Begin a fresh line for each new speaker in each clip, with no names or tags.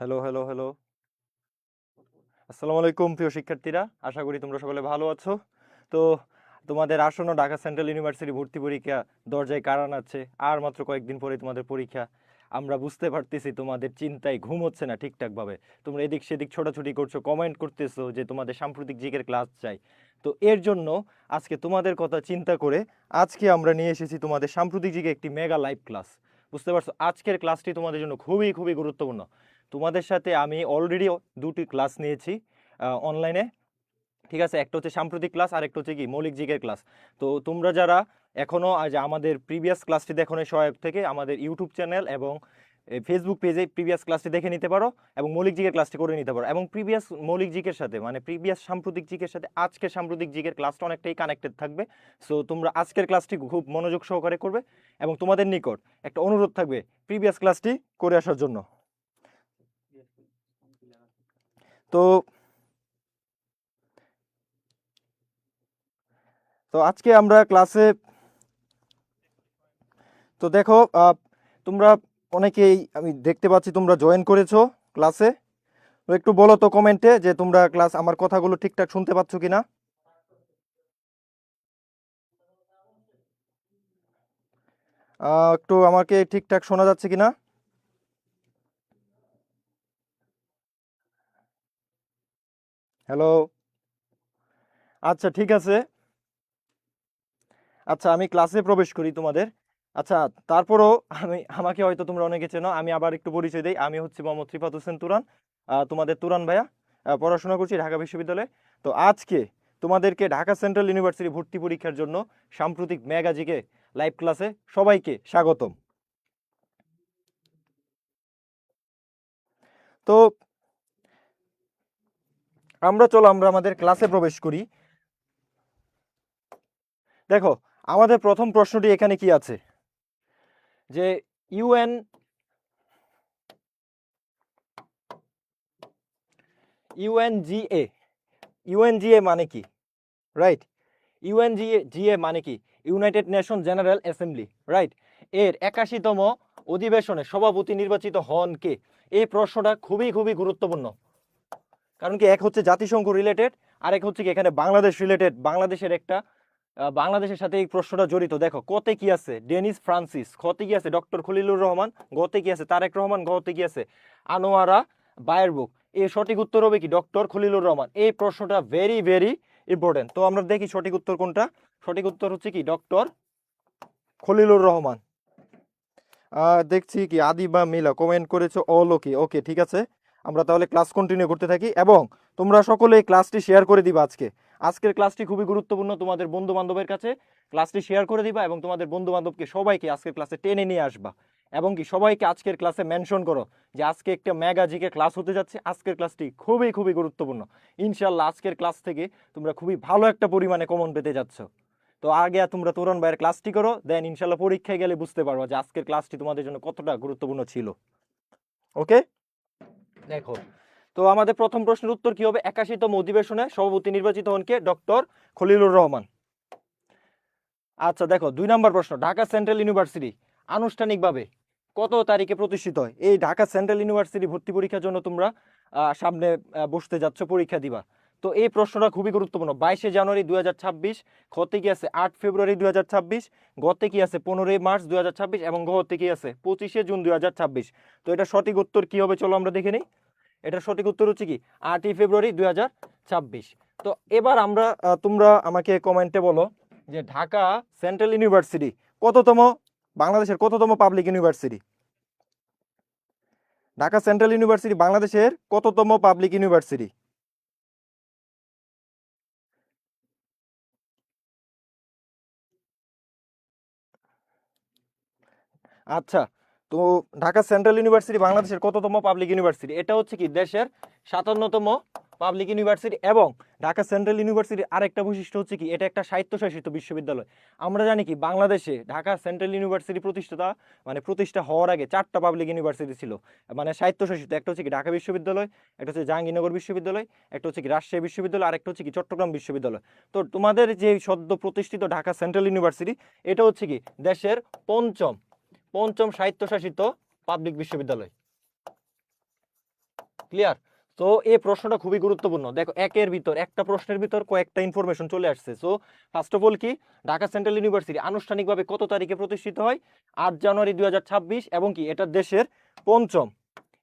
Hello, hello, hello. আসসালামু আলাইকুম প্রিয় শিক্ষার্থীরা। আশা করি তোমরা সকলে ভালো আছো। তো তোমাদের আসন্ন ঢাকা সেন্ট্রাল ইউনিভার্সিটি ভর্তি পরীক্ষা দরজায় কাড়া নাড়ছে। আর মাত্র কয়েকদিন পরে তোমাদের পরীক্ষা। আমরা বুঝতে পারতেছি তোমাদের চিন্তায় ঘুম হচ্ছে না ঠিকঠাকভাবে। তোমরা এদিক সেদিক ছোটাছুটি করছো, কমেন্ট করতেছো যে তোমাদের সাম্প্রতিক জিকের ক্লাস চাই। তো এর জন্য আজকে তোমাদের কথা চিন্তা করে আজকে আমরা নিয়ে এসেছি তোমাদের সাম্প্রতিক জিকে একটি মেগা লাইভ ক্লাস। বুঝতে পারছো, আজকের ক্লাসটি তোমাদের জন্য খুবই খুবই গুরুত্বপূর্ণ। তোমাদের সাথে আমি অলরেডি দুটি ক্লাস নিয়েছি অনলাইনে। ঠিক আছে, একটা হচ্ছে সাম্প্রতিক ক্লাস আর একটা হচ্ছে কি মৌলিক জিকের ক্লাস। তো তোমরা যারা এখনো আজ আমাদের প্রিভিয়াস ক্লাসটি দেখো নাই সহায়ক থেকে আমাদের ইউটিউব চ্যানেল এবং ফেসবুক পেজে প্রিভিয়াস ক্লাসটি দেখে নিতে পারো এবং মৌলিক জিকের ক্লাসটি করে নিতে পারো। এবং প্রিভিয়াস মৌলিক জিকের সাথে মানে প্রিভিয়াস সাম্প্রতিক জিকের সাথে আজকের সাম্প্রতিক জিকের ক্লাসটা অনেকটাই কানেক্টেড থাকবে। সো তোমরা আজকের ক্লাসটি খুব মনোযোগ সহকারে করবে এবং তোমাদের নিকট একটা অনুরোধ থাকবে প্রিভিয়াস ক্লাসটি করে আসার জন্য। তো তো আজকে আমরা ক্লাসে তো দেখো তোমরা অনেকেই আমি দেখতে পাচ্ছি তোমরা জয়েন করেছো ক্লাসে। তো একটু বলো তো কমেন্টে যে তোমরা ক্লাস আমার কথাগুলো ঠিকঠাক শুনতে পাচ্ছ কিনা। একটু আমাকে ঠিকঠাক শোনা যাচ্ছে কিনা। হ্যালো। আচ্ছা ঠিক আছে। আচ্ছা আমি ক্লাসে প্রবেশ করি তোমাদের। আচ্ছা, তারপরও আমাকে হয়তো তোমরা অনেকে চেনো, আমি আবার একটু পরিচয় দিই। আমি হচ্ছে মোহাম্মদ রিফাত হোসেন তুরান, তোমাদের তুরান ভাইয়া। পড়াশোনা করছি ঢাকা বিশ্ববিদ্যালয়ে। তো আজকে তোমাদেরকে ঢাকা সেন্ট্রাল ইউনিভার্সিটি ভর্তি পরীক্ষার জন্য সাম্প্রতিক ম্যাগাজিকে লাইভ ক্লাসে সবাইকে স্বাগতম। তো আমরা আমাদের ক্লাসে প্রবেশ করি। দেখো, আমাদের প্রথম প্রশ্নটি এখানে কি আছে যে ইউএন ইউএনজিএ ইউএনজিএ মানে কি? রাইট, ইউএনজিএ মানে কি? United nation general assembly. Right, এর 81তম অধিবেশনে সভাপতি নির্বাচিত হন কে? এই প্রশ্নটা খুবই খুবই গুরুত্বপূর্ণ। কারণ কি, এক হচ্ছে জাতিসংঘ রিলেটেড আর এক হচ্ছে কি এখানে বাংলাদেশ রিলেটেড। বাংলাদেশের একটা বাংলাদেশের সাথে এই প্রশ্নটা জড়িত। দেখো কতে কি আছে ডেনিস ফ্রান্সিস, খতে কি আছে ডক্টর খলিলুর রহমান, গতে কি আছে তারেক রহমান, গতে কি আছে আনোয়ারা বায়ের। এর সঠিক উত্তর হবে কি ডক্টর খলিলুর রহমান। এই প্রশ্নটা ভেরি ভেরি ইম্পর্টেন্ট। তো আমরা দেখি সঠিক উত্তর কোনটা। সঠিক উত্তর হচ্ছে কি ডক্টর খলিলুর রহমান। দেখছি কি আদি বা মিলা কমেন্ট করেছো অল ওকে। ওকে ঠিক আছে, আমরা তাহলে ক্লাস কন্টিনিউ করতে থাকি এবং তোমরা সকলে এই ক্লাসটি শেয়ার করে দিবা। আজকের ক্লাসটি খুবই গুরুত্বপূর্ণ। তোমাদের বন্ধু বান্ধবের কাছে ক্লাসটি শেয়ার করে দিবা এবং তোমাদের বন্ধু বান্ধবকে সবাইকে আজকের ক্লাসে টেনে নিয়ে আসবা এবং কি সবাইকে আজকের ক্লাসে মেনশন করো যে আজকে একটা মেগা জিকে ক্লাস হতে যাচ্ছে। আজকের ক্লাসটি খুবই খুবই গুরুত্বপূর্ণ। ইনশাল্লাহ আজকের ক্লাস থেকে তোমরা খুবই ভালো একটা পরিমাণে কমন পেতে যাচ্ছ। তো আগে তোমরা তরুণ ভাইয়ের ক্লাসটি করো, দেন ইনশাল্লাহ পরীক্ষায় গেলে বুঝতে পারবো যে আজকের ক্লাসটি তোমাদের জন্য কতটা গুরুত্বপূর্ণ ছিল। ওকে, দেখো তো আমাদের প্রথম প্রশ্নের উত্তর কি হবে? 81তম অধিবেশনে সভাপতি নির্বাচিত হন কে? ডক্টর খলিলুর রহমান। আচ্ছা দেখো 2 নম্বর প্রশ্ন, ঢাকা সেন্ট্রাল ইউনিভার্সিটি আনুষ্ঠানিকভাবে কত তারিখে প্রতিষ্ঠিত হয়? এই ঢাকা সেন্ট্রাল ইউনিভার্সিটি ভর্তি পরীক্ষার জন্য তোমরা সামনে বসতে যাচ্ছ, পরীক্ষা দিবা। তো এই প্রশ্নটা খুবই গুরুত্বপূর্ণ। 22শে জানুয়ারি 2026, খতে কি আছে 8 ফেব্রুয়ারি 2026, গতে কি আছে 15 মার্চ 2026 এবং গতে কি আছে 25শে জুন 2026। তো এটা সঠিক উত্তর কি হবে চলো আমরা দেখে নিই। এটা সঠিক উত্তর হচ্ছে কি 8ই ফেব্রুয়ারি 2026। তো এবার আমরা তোমরা আমাকে কমেন্টে বলো যে ঢাকা সেন্ট্রাল ইউনিভার্সিটি কততম, বাংলাদেশের কততম public university? Dhaka central university বাংলাদেশের কততম পাবলিক ইউনিভার্সিটি? আচ্ছা, তো ঢাকা সেন্ট্রাল ইউনিভার্সিটি বাংলাদেশের কততম পাবলিক ইউনিভার্সিটি? এটা হচ্ছে কি দেশের 57তম পাবলিক ইউনিভার্সিটি। এবং ঢাকা সেন্ট্রাল ইউনিভার্সিটির আরেকটা বৈশিষ্ট্য হচ্ছে কি এটা একটা স্বায়ত্তশাসিত বিশ্ববিদ্যালয়। আমরা জানি কি বাংলাদেশে ঢাকা সেন্ট্রাল ইউনিভার্সিটি প্রতিষ্ঠা হওয়ার আগে 4টা পাবলিক ইউনিভার্সিটি ছিল, মানে স্বায়ত্তশাসিত। একটা হচ্ছে কি ঢাকা বিশ্ববিদ্যালয়, একটা হচ্ছে জাহাঙ্গীরনগর বিশ্ববিদ্যালয়, একটা হচ্ছে কি রাজশাহী বিশ্ববিদ্যালয়, আর একটা হচ্ছে কি চট্টগ্রাম বিশ্ববিদ্যালয়। তো তোমাদের যে সদ্য প্রতিষ্ঠিত ঢাকা সেন্ট্রাল ইউনিভার্সিটি এটা হচ্ছে কি দেশের পঞ্চম পঞ্চম স্বায়ত্তশাসিত পাবলিক বিশ্ববিদ্যালয়। ক্লিয়ার? তো এই প্রশ্নটা খুবই গুরুত্বপূর্ণ। দেখো একের ভিতর একটা প্রশ্নের ভিতর কয়েকটা ইনফরমেশন চলে আসছে। সো ফার্স্ট অফ অল কি, ঢাকা সেন্ট্রাল ইউনিভার্সিটি আনুষ্ঠানিকভাবে কত তারিখে প্রতিষ্ঠিত হয়? 8 জানুয়ারি 2026। এবং কি এটা দেশের পঞ্চম,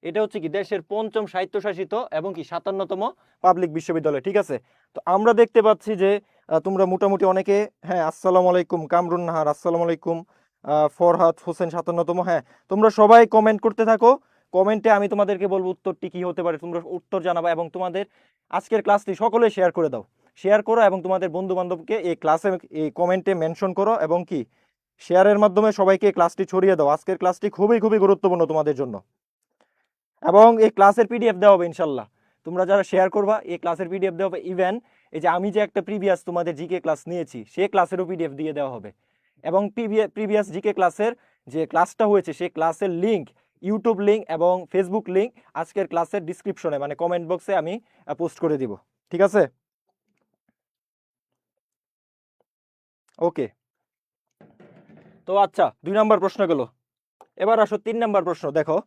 এটা হচ্ছে কি দেশের পঞ্চম স্বায়ত্তশাসিত এবং কি 57তম পাবলিক বিশ্ববিদ্যালয়। ঠিক আছে, তো আমরা দেখতে পাচ্ছি যে তোমরা মোটামুটি অনেকে, হ্যাঁ আসসালামু আলাইকুম কামরুন নাহার, আসসালামু আলাইকুম ফরহাদ হোসেন 57তম। হ্যাঁ তোমরা সবাই কমেন্ট করতে থাকো, কমেন্টে আমি তোমাদেরকে বলবো উত্তরটি কি হতে পারে, তোমরা উত্তর জানাবা এবং তোমাদের আজকের ক্লাসটি সকলে শেয়ার করে দাও, শেয়ার করো এবং তোমাদের বন্ধু বান্ধবকে এই ক্লাসে এই কমেন্টে মেনশন করো এবং কি শেয়ারের মাধ্যমে সবাইকে ক্লাসটি ছড়িয়ে দাও। আজকের ক্লাসটি খুবই খুবই গুরুত্বপূর্ণ তোমাদের জন্য এবং এই ক্লাসের পিডিএফ দেওয়া হবে ইনশাল্লাহ। তোমরা যারা শেয়ার করবা এই ক্লাসের পিডিএফ দেওয়া হবে। ইভেন এই যে আমি যে একটা প্রিভিয়াস তোমাদের জিকে ক্লাস নিয়েছি সেই ক্লাসেরও পিডিএফ দিয়ে দেওয়া হবে এবং প্রিভিয়াস জিকে ক্লাসের যে ক্লাসটা হয়েছে সেই ক্লাসের লিঙ্ক, ইউটিউব লিঙ্ক এবং ফেসবুক লিঙ্ক আজকের ক্লাসের ডিসক্রিপশনে মানে কমেন্ট বক্সে আমি পোস্ট করে দিব। ঠিক আছে, ওকে। তো আচ্ছা 2 নম্বর প্রশ্ন গেল, এবার আসো 3 নম্বর প্রশ্ন। দেখো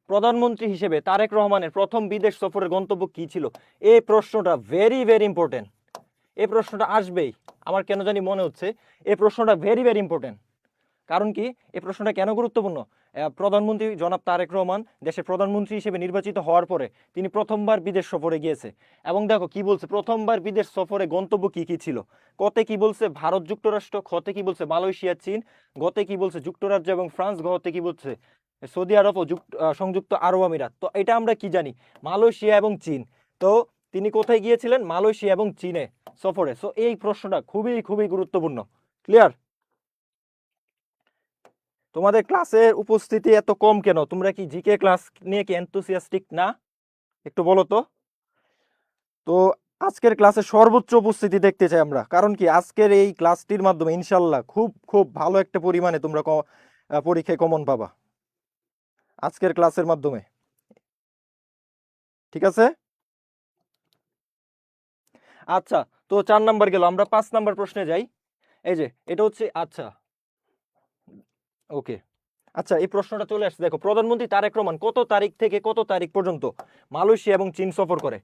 প্রধানমন্ত্রী হিসেবে তারেক রহমানের প্রথম বিদেশ সফরের গন্তব্য কি ছিল? এই প্রশ্নটা ভেরি ভেরি ইম্পর্টেন্ট, এই প্রশ্নটা আসবেই, আমার কেন জানি মনে হচ্ছে এই প্রশ্নটা ভেরি ভেরি ইম্পর্টেন্ট। কারণ কি এই প্রশ্নটা কেন গুরুত্বপূর্ণ? প্রধানমন্ত্রী জনাব তারেক রহমান দেশের প্রধানমন্ত্রী হিসেবে নির্বাচিত হওয়ার পরে তিনি প্রথমবার বিদেশ সফরে গিয়েছে এবং দেখো কি বলছে, প্রথমবার বিদেশ সফরে গন্তব্য কি কি ছিল। কতে কি বলছে ভারত যুক্তরাষ্ট্র, খতে কি বলছে মালয়েশিয়া চীন, গতে কি বলছে যুক্তরাজ্য এবং ফ্রান্স, গতে কি বলছে সৌদি আরব ও সংযুক্ত আরব আমিরাত। তো এটা আমরা কি জানি মালয়েশিয়া এবং চীন। তো তিনি কোথায় গিয়েছিলেন? মালয়েশিয়া এবং চীনে সফরে। সো এই প্রশ্নটা খুবই খুবই গুরুত্বপূর্ণ। ক্লিয়ার? তোমাদের ক্লাসের উপস্থিতি এত কম কেন? তোমরা কি জিকে ক্লাস নিয়ে কি এনথুসিয়াস্টিক না? একটু বলো তো। তো আজকের ক্লাসে সর্বোচ্চ উপস্থিতি দেখতে চাই আমরা, কারণ কি আজকের এই ক্লাসটির মাধ্যমে ইনশাল্লাহ খুব খুব ভালো একটা পরিমাণে তোমরা পরীক্ষায় কমন পাবা আজকের ক্লাসের মাধ্যমে। ঠিক আছে, আচ্ছা। তো 4 নাম্বার গেল, আমরা 5 নাম্বার প্রশ্নে যাই। এই যে এটা হচ্ছে, আচ্ছা ওকে, আচ্ছা এই প্রশ্নটা চলে আসছে। দেখো প্রধানমন্ত্রী তারেক রহমান কত তারিখ থেকে কত তারিখ পর্যন্ত মালয়েশিয়া এবং চীন সফর করে?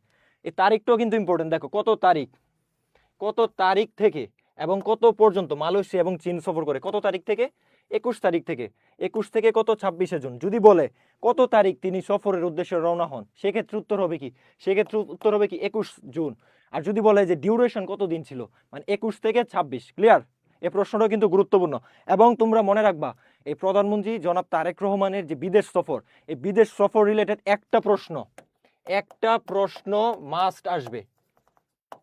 এই তারিখটাও কিন্তু ইম্পর্টেন্ট। দেখো কত তারিখ, কত তারিখ থেকে এবং কত পর্যন্ত মালয়েশিয়া এবং চীন সফর করে? কত তারিখ থেকে? 21 তারিখ থেকে। 21 থেকে কত 26শে জুন। যদি বলে কত তারিখ তিনি সফরের উদ্দেশ্যে রওনা হন, সেক্ষেত্রে উত্তর হবে কি? সেক্ষেত্রে উত্তর হবে কি 21 জুন। আর যদি বলে যে ডিউরেশন কত দিন ছিল, মানে 21 থেকে 26। ক্লিয়ার? এই প্রশ্নটাও কিন্তু গুরুত্বপূর্ণ। এবং তোমরা মনে রাখবা এই প্রধানমন্ত্রী জনাব তারেক রহমানের যে বিদেশ সফর, এই বিদেশ সফর রিলেটেড একটা প্রশ্ন মাস্ট আসবে,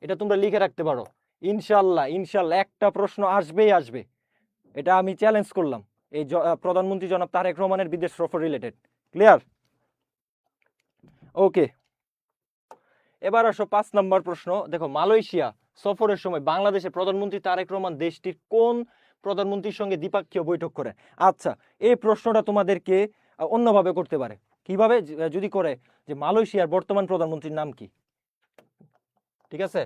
এটা তোমরা লিখে রাখতে পারো। ইনশাল্লাহ ইনশাল্লাহ একটা প্রশ্ন আসবেই আসবে, এটা আমি চ্যালেঞ্জ করলাম এই প্রধানমন্ত্রী জনাব তারেক রহমানের বিদেশ সফর রিলেটেড। ক্লিয়ার? ওকে, এবার আসো 5 নাম্বার প্রশ্ন। দেখো মালয়েশিয়া সফরের সময় বাংলাদেশের প্রধানমন্ত্রী তারেক রহমান দেশটির কোন প্রধানমন্ত্রীর সঙ্গে দ্বিপাক্ষীয় বৈঠক করেন? আচ্ছা এই প্রশ্নটা তোমাদেরকে অন্যভাবে করতে পারে। কিভাবে? যদি করে যে মালয়েশিয়ার বর্তমান প্রধানমন্ত্রীর নাম কি? ঠিক আছে,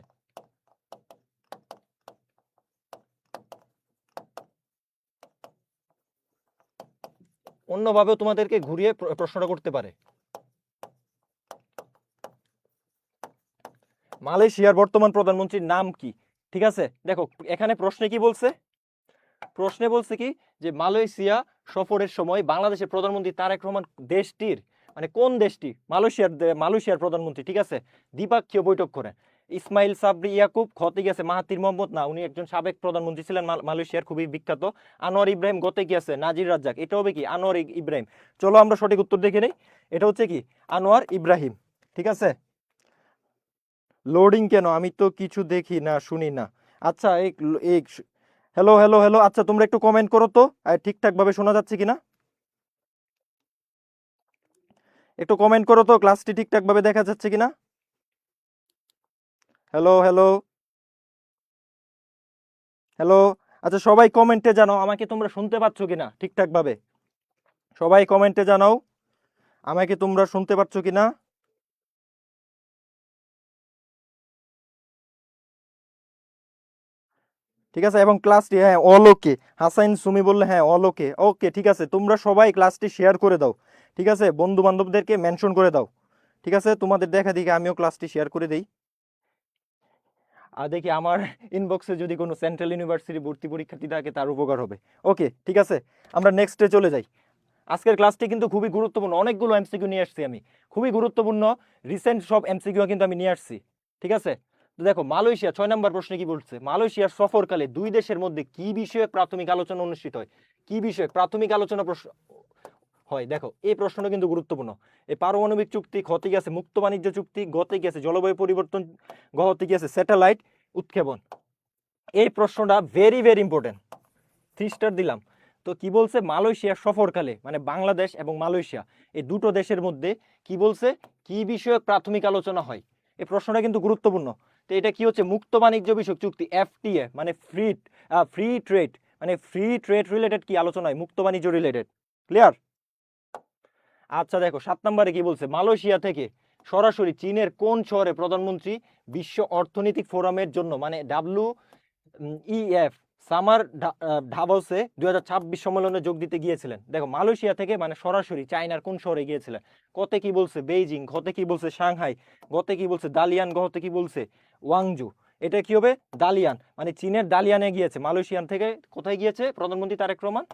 অন্যভাবেও তোমাদেরকে ঘুরিয়ে প্রশ্নটা করতে পারে। মালয়েশিয়ার বর্তমান প্রধানমন্ত্রীর নাম কি? ঠিক আছে, দেখো এখানে প্রশ্নে কি বলছে, প্রশ্নে বলছে কি যে মালয়েশিয়া সফরের সময় বাংলাদেশের প্রধানমন্ত্রী তারেক রহমান দেশটির, মানে কোন দেশটি? মালয়েশিয়ার প্রধানমন্ত্রী, ঠিক আছে, দ্বিপাক্ষীয় বৈঠক করেন। ইসমাইল সাবরি ইয়াকুব, খতে গেছে মাহাতির মোহাম্মদ, না উনি একজন সাবেক প্রধানমন্ত্রী ছিলেন মালয়েশিয়ার, খুবই বিখ্যাত। আনোয়ার ইব্রাহিম, গতে গিয়েছে নাজির রাজ্জাক, এটা হবে কি আনোয়ার ইব্রাহিম। চলো আমরা সঠিক উত্তর দেখে নেই, এটা হচ্ছে কি আনোয়ার ইব্রাহিম। ঠিক আছে, লোডিং কেন? আমি তো কিছু দেখি না শুনি না। আচ্ছা এই হ্যালো হ্যালো হ্যালো, আচ্ছা তোমরা একটু কমেন্ট করো তো ঠিকঠাক ভাবে শোনা যাচ্ছে কিনা, একটু কমেন্ট করো তো ক্লাসটি ঠিকঠাক ভাবে দেখা যাচ্ছে কিনা। হ্যালো হ্যালো হ্যালো, আচ্ছা সবাই কমেন্টে জানাও আমাকে তোমরা শুনতে পাচ্ছ কিনা ঠিকঠাক ভাবে। সবাই কমেন্টে জানাও আমাকে তোমরা শুনতে পাচ্ছ কিনা। ঠিক আছে, এবং ক্লাসটি, হ্যাঁ অল ওকে, হাসাইন সুমি বললে হ্যাঁ অল ওকে। ওকে ঠিক আছে, তোমরা সবাই ক্লাসটি শেয়ার করে দাও। ঠিক আছে, বন্ধু বান্ধবদেরকে মেনশন করে দাও। ঠিক আছে, তোমাদের দেখা দেখি আমিও ক্লাসটি শেয়ার করে দেই। আর দেখি আমার ইনবক্সে যদি কোনো সেন্ট্রাল ইউনিভার্সিটি ভর্তি পরীক্ষার্থী থাকে তার উপকার হবে। ওকে, ঠিক আছে, আমরা নেক্সটে চলে যাই। আজকের ক্লাসটি কিন্তু খুবই গুরুত্বপূর্ণ, অনেকগুলো এমসিকিউ নিয়ে আসছি আমি, খুবই গুরুত্বপূর্ণ রিসেন্ট সব এমসিকিউ কিন্তু আমি নিয়ে আসছি। ঠিক আছে, তো দেখো মালয়েশিয়া 6 নম্বর প্রশ্নে কি বলছে, মালয়েশিয়ার সফরকালে দুই দেশের মধ্যে কি বিষয়ে প্রাথমিক আলোচনা অনুষ্ঠিত হয়, কি বিষয়ে প্রাথমিক আলোচনা প্রশ্ন হয়। দেখো এই প্রশ্নটা কিন্তু গুরুত্বপূর্ণ। এই পারমাণবিক চুক্তি, ক্ষতে গেছে মুক্ত বাণিজ্য চুক্তি, গতে গেছে জলবায়ু পরিবর্তন, গহতে গেছে স্যাটেলাইট উৎক্ষেপণ। এই প্রশ্নটা ভেরি ভেরি ইম্পর্টেন্ট, 3 স্টার দিলাম। তো কি বলছে, মালয়েশিয়া সফরকালে মানে বাংলাদেশ এবং মালয়েশিয়া এই দুটো দেশের মধ্যে কি বলছে, কি বিষয়ক প্রাথমিক আলোচনা হয়। এই প্রশ্নটা কিন্তু গুরুত্বপূর্ণ। তো এটা কি হচ্ছে, মুক্ত বাণিজ্য বিষয়ক চুক্তি, এফটিএ মানে ফ্রি ট্রেড, মানে ফ্রি ট্রেড রিলেটেড কি আলোচনা হয়, মুক্ত বাণিজ্য রিলেটেড। ক্লিয়ার? আচ্ছা দেখো 7 নম্বরে কি বলছে, মালয়েশিয়া থেকে সরাসরি চীনের কোন শহরে প্রধানমন্ত্রী বিশ্ব অর্থনৈতিক ফোরামের জন্য মানে ইএফ সামার ডাভোসে 2026 সম্মেলনে যোগ দিতে গিয়েছিলেন। দেখো মালয়েশিয়া থেকে মানে সরাসরি চায়নার কোন শহরে গিয়েছিলেন, কতে কি বলছে বেইজিং, ঘতে কি বলছে সাংহাই, গতে কি বলছে দালিয়ান, গতে কি বলছে ওয়াংজু। এটা কি হবে, দালিয়ান, মানে চীনের দালিয়ানে গিয়েছে, মালয়েশিয়ান থেকে কোথায় গিয়েছে প্রধানমন্ত্রী তারেক রহমান,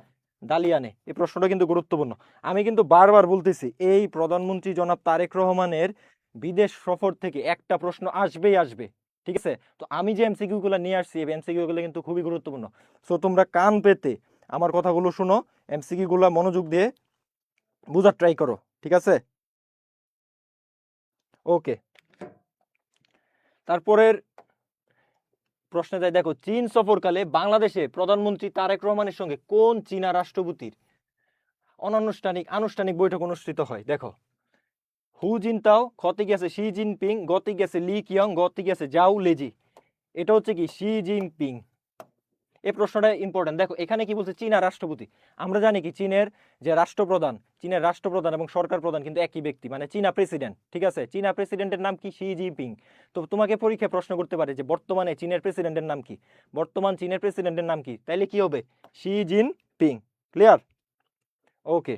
দালিয়ানে। এই প্রশ্নটা কিন্তু গুরুত্বপূর্ণ। আমি কিন্তু বারবার বলতেছি এই প্রধানমন্ত্রী জনাব তারেক রহমানের বিদেশ সফর থেকে একটা প্রশ্ন আসবেই আসবে। ঠিক আছে, তো আমি যে এমসিকিউ গুলো নিয়ে আসছি এই এমসিকিউ গুলো কিন্তু খুবই গুরুত্বপূর্ণ। সো তোমরা কান পেতে আমার কথাগুলো শুনো, এমসিকিউ গুলো মনোযোগ দিয়ে বোঝার ট্রাই করো। ঠিক আছে, ওকে। তারপরের প্রশ্নে যাই, দেখো চীন সফরকালে বাংলাদেশে প্রধানমন্ত্রী তারেক রহমানের সঙ্গে কোন চীনা রাষ্ট্রপতির অনানুষ্ঠানিক আনুষ্ঠানিক বৈঠক অনুষ্ঠিত হয়। দেখো হু জিনতাও, খতে গেছে শি জিনপিং, গতে গেছে লি কিয়ং, গতে গেছে জাও লেজি। এটা হচ্ছে কি শি জিনপিং। এই প্রশ্নটা ইম্পর্টেন্ট। দেখো এখানে কি বলছে, চীনা রাষ্ট্রপতি। আমরা জানি কি চীনের যে রাষ্ট্রপ্রধান, চীনের রাষ্ট্রপ্রধান এবং সরকার প্রধান কিন্তু একই ব্যক্তি, মানে চীনা প্রেসিডেন্ট। ঠিক আছে, চীনা প্রেসিডেন্টের নাম কি, শি জিনপিং। তো তোমাকে পরীক্ষায় প্রশ্ন করতে পারে যে বর্তমানে চীনের প্রেসিডেন্টের নাম কি, বর্তমান চীনের প্রেসিডেন্টের নাম কি, তাইলে কি হবে, শি জিনপিং। ক্লিয়ার? ওকে।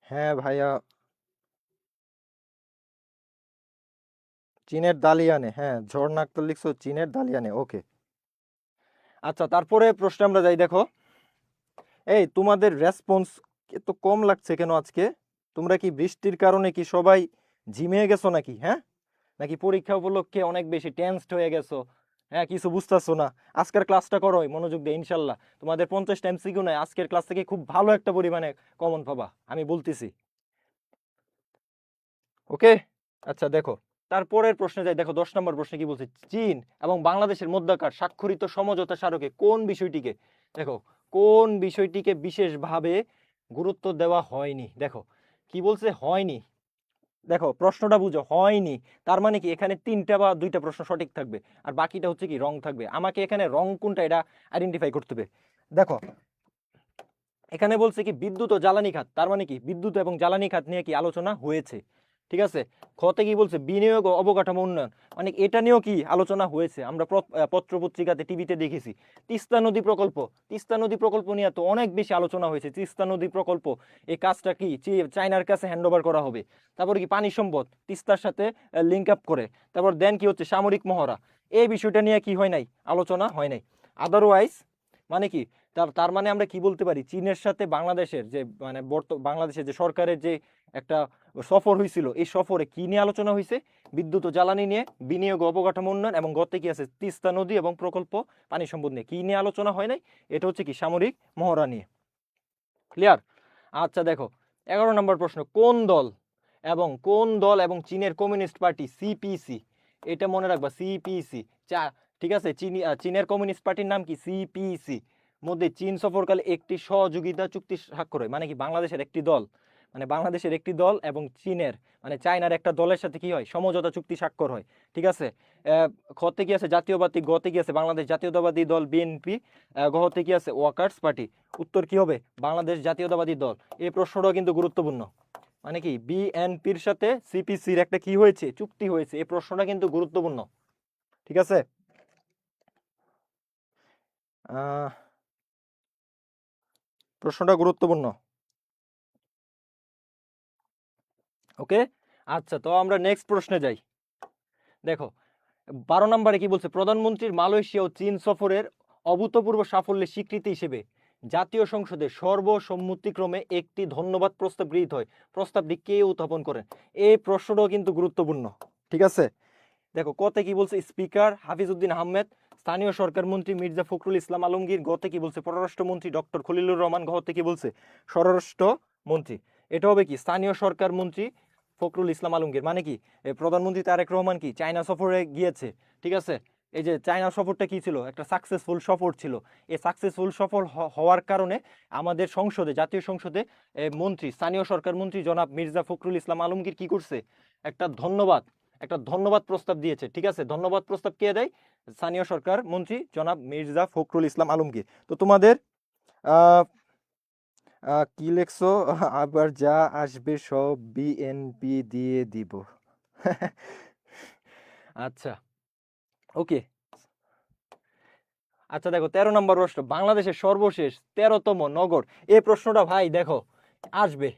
হ্যাঁ ভাইয়া, চীনের দালিয়ানে, হ্যাঁ ঝর্ণা আক্তার লিখছো চীনের দালিয়ানে। ওকে, আচ্ছা তারপরে প্রশ্ন আমরা যাই। দেখো এই তোমাদের রেসপন্স এত কম লাগছে কেন আজকে? তোমরা কি বৃষ্টির কারণে কি সবাই ঝিমিয়ে গেছো নাকি? হ্যাঁ, নাকি পরীক্ষা উপলক্ষে অনেক বেশি টেনসড হয়ে গেছো? হ্যাঁ, কিছু বুঝতেছো না? আজকের ক্লাসটা করো মনোযোগ দিয়ে, ইনশাল্লাহ তোমাদের 50 এমসিকিউ নয়, আজকের ক্লাস থেকে খুব ভালো একটা পরিমাণে কমন পাবা, আমি বলতেছি। ওকে, আচ্ছা দেখো তারপরের প্রশ্নে যাই। দেখো 10 নম্বর প্রশ্নে কি বলছে, চীন এবং বাংলাদেশের মধ্যকার স্বাক্ষরিত সমঝোতা স্মারকে কোন বিষয়টিকে, দেখো কোন বিষয়টিকে বিশেষভাবে গুরুত্ব দেওয়া হয়নি। দেখো কি বলছে, হয়নি। দেখো প্রশ্নটা বুঝো, হয়নি তার মানে কি এখানে 3টা বা 2টা প্রশ্ন সঠিক থাকবে আর বাকিটা হচ্ছে কি রং থাকবে। আমাকে এখানে রং কোনটা এটা আইডেন্টিফাই করতে হবে। দেখো এখানে বলছে কি বিদ্যুৎ ও জ্বালানি খাত, তার মানে কি বিদ্যুৎ এবং জ্বালানি খাত নিয়ে কি আলোচনা হয়েছে। ঠিক আছে, খতে কি বলছে বিনিয়োগ ও অবকাঠামো উন্নয়ন, মানে এটা নিয়েও কি আলোচনা হয়েছে, আমরা পত্র পত্রিকাতে টিভিতে দেখেছি। তিস্তা নদী প্রকল্প, তিস্তা নদী প্রকল্প নিয়ে তো অনেক বেশি আলোচনা হয়েছে। তিস্তা নদী প্রকল্প এই কাজটা কি চায়নার কাছে হ্যান্ডওভার করা হবে। তারপরে কি পানি সম্পদ তিস্তার সাথে লিঙ্ক আপ করে। তারপর দেন কি হচ্ছে সামরিক মহড়া, এই বিষয়টা নিয়ে কি হয় নাই, আলোচনা হয় নাই। আদারওয়াইজ মানে কি, তার তার মানে আমরা কি বলতে পারি, চীনের সাথে বাংলাদেশের যে মানে বাংলাদেশের যে সরকারের যে একটা সফর হয়েছিল, এই সফরে কি নিয়ে আলোচনা হয়েছে, বিদ্যুৎ ও জ্বালানি নিয়ে, বিনিয়োগ অবকাঠামো উন্নয়ন এবং গতে কি আছে তিস্তা নদী এবং প্রকল্প পানি সম্পদ নিয়ে। কি নিয়ে আলোচনা হয় নাই, এটা হচ্ছে কি সামরিক মহড়া নিয়ে। ক্লিয়ার? আচ্ছা দেখো 11 নম্বর প্রশ্ন, কোন দল এবং চীনের কমিউনিস্ট পার্টি সিপিসি, এটা মনে রাখবা সিপিসি। ঠিক আছে, চীনের কমিউনিস্ট পার্টির নাম কি, সিপিসি। মধ্যে চীন সফরকালে একটি সহযোগিতা চুক্তি স্বাক্ষর হয়, মানে কি বাংলাদেশের একটি দল, মানে বাংলাদেশের একটি দল এবং চীনের মানে চায়নার একটা দলের সাথে কি হয়, সমঝোতা চুক্তি স্বাক্ষর হয়। ঠিক আছে, খতে কি আছে জাতীয়বাদী, গতে কি আছে বাংলাদেশ জাতীয়তাবাদী দল বিএনপি, গহতে কি আছে ওয়ার্কার্স পার্টি। উত্তর কি হবে, বাংলাদেশ জাতীয়তাবাদী দল। এই প্রশ্নটাও কিন্তু গুরুত্বপূর্ণ, মানে কি বিএনপির সাথে সিপিসির একটা কি হয়েছে, চুক্তি হয়েছে। এই প্রশ্নটা কিন্তু গুরুত্বপূর্ণ। ঠিক আছে, প্রশ্নটা গুরুত্বপূর্ণ। ওকে, আচ্ছা তো আমরা নেক্সট প্রশ্নে যাই। দেখো 12 নম্বরে কি বলছে, প্রধানমন্ত্রীর মালয়েশিয়া ও চীন সফরের অভূতপূর্ব সাফল্যের স্বীকৃতি হিসেবে জাতীয় সংসদে সর্বসম্মতিক্রমে একটি ধন্যবাদ প্রস্তাব গৃহীত হয়। প্রস্তাবটি কে উত্থাপন করেন? এই প্রশ্নটাও কিন্তু গুরুত্বপূর্ণ, ঠিক আছে। দেখো কতে কি বলছে, স্পিকার হাফিজউদ্দিন আহমেদ, স্থানীয় সরকার মন্ত্রী মির্জা ফখরুল ইসলাম আলমগীর, গতে কি বলছে পররাষ্ট্রমন্ত্রী ডক্টর খলিলুর রহমান, গতে কি বলছে স্বরাষ্ট্র মন্ত্রী। এটা হবে কি স্থানীয় সরকার মন্ত্রী ফখরুল ইসলাম আলমগীর। মানে কি প্রধানমন্ত্রী তারেক রহমান কি চায়না সফরে গিয়েছে, ঠিক আছে। এই যে চায়না সফরটা কি ছিল, একটা সাকসেসফুল সফর ছিল। এই সাকসেসফুল সফর হওয়ার কারণে আমাদের সংসদে, জাতীয় সংসদে মন্ত্রী, স্থানীয় সরকার মন্ত্রী জনাব মির্জা ফখরুল ইসলাম আলমগীর কি করছে, একটা ধন্যবাদ প্রস্তাব দিয়েছে, ঠিক আছে। ধন্যবাদ প্রস্তাব কে দেয়? স্থানীয় সরকার মন্ত্রী জনাব মির্জা ফখরুল ইসলাম আলমগীর। তো তোমাদের কি লেখছো, আবার যা আসবে সব বিএনপি দিয়ে দিব। আচ্ছা ওকে, আচ্ছা দেখো 13 নম্বর প্রশ্ন, বাংলাদেশের সর্বশেষ 13তম নগর। এই প্রশ্নটা ভাই দেখো আসবে,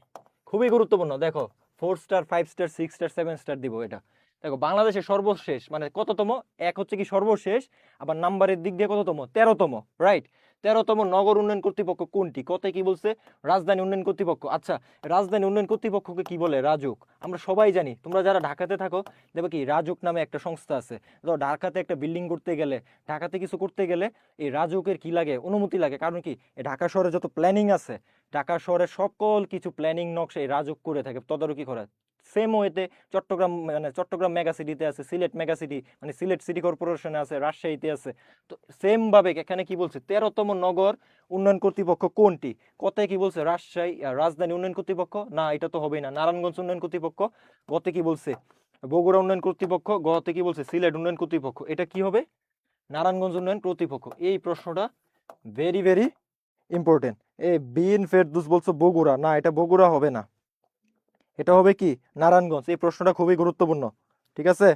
খুবই গুরুত্বপূর্ণ। দেখো 4 স্টার 5 স্টার 6 স্টার 7 স্টার দিব এটা। দেখো বাংলাদেশের সর্বশেষ মানে কততম, এক হচ্ছে কি সর্বশেষ, আবার নাম্বারের দিক দিয়ে কততম, 13তম, রাইট। 13তম নগর উন্নয়ন কর্তৃপক্ষ কোনটি? কত কি বলছে রাজধানী উন্নয়ন কর্তৃপক্ষ। আচ্ছা রাজধানী উন্নয়ন কর্তৃপক্ষকে কি বলে? রাজুক। আমরা সবাই জানি, তোমরা যারা ঢাকাতে থাকো দেখবে কি রাজুক নামে একটা সংস্থা আছে। ধরো ঢাকাতে একটা বিল্ডিং করতে গেলে, ঢাকাতে কিছু করতে গেলে এই রাজুকের কি লাগে, অনুমতি লাগে। কারণ কি ঢাকা শহরে যত প্ল্যানিং আছে, ঢাকা শহরের সকল কিছু প্ল্যানিং নকশা এই রাজুক করে থাকে, তদারকি করে। সেম ওয়েতে চট্টগ্রাম মানে চট্টগ্রাম মেগা সিটিতে আছে, সিলেট মেগা সিটি মানে সিলেট সিটি কর্পোরেশনে আছে, রাজশাহীতে আছে। তো সেম ভাবে এখানে কি বলছে 13তম নগর উন্নয়ন কর্তৃপক্ষ কোনটি? কথায় কি বলছে রাজশাহী রাজধানী উন্নয়ন কর্তৃপক্ষ, না এটা তো হবেই না। নারায়ণগঞ্জ উন্নয়ন কর্তৃপক্ষ, গতে কি বলছে বগুড়া উন্নয়ন কর্তৃপক্ষ, গতে কি বলছে সিলেট উন্নয়ন কর্তৃপক্ষ। এটা কি হবে? নারায়ণগঞ্জ উন্নয়ন কর্তৃপক্ষ। এই প্রশ্নটা ভেরি ভেরি ইম্পর্টেন্ট। বিন ফেরদৌস বলছো বগুড়া, না এটা বগুড়া হবে না, এটা হবে কি নারায়ণগঞ্জ। এই প্রশ্নটা খুবই গুরুত্বপূর্ণ, ঠিক আছে।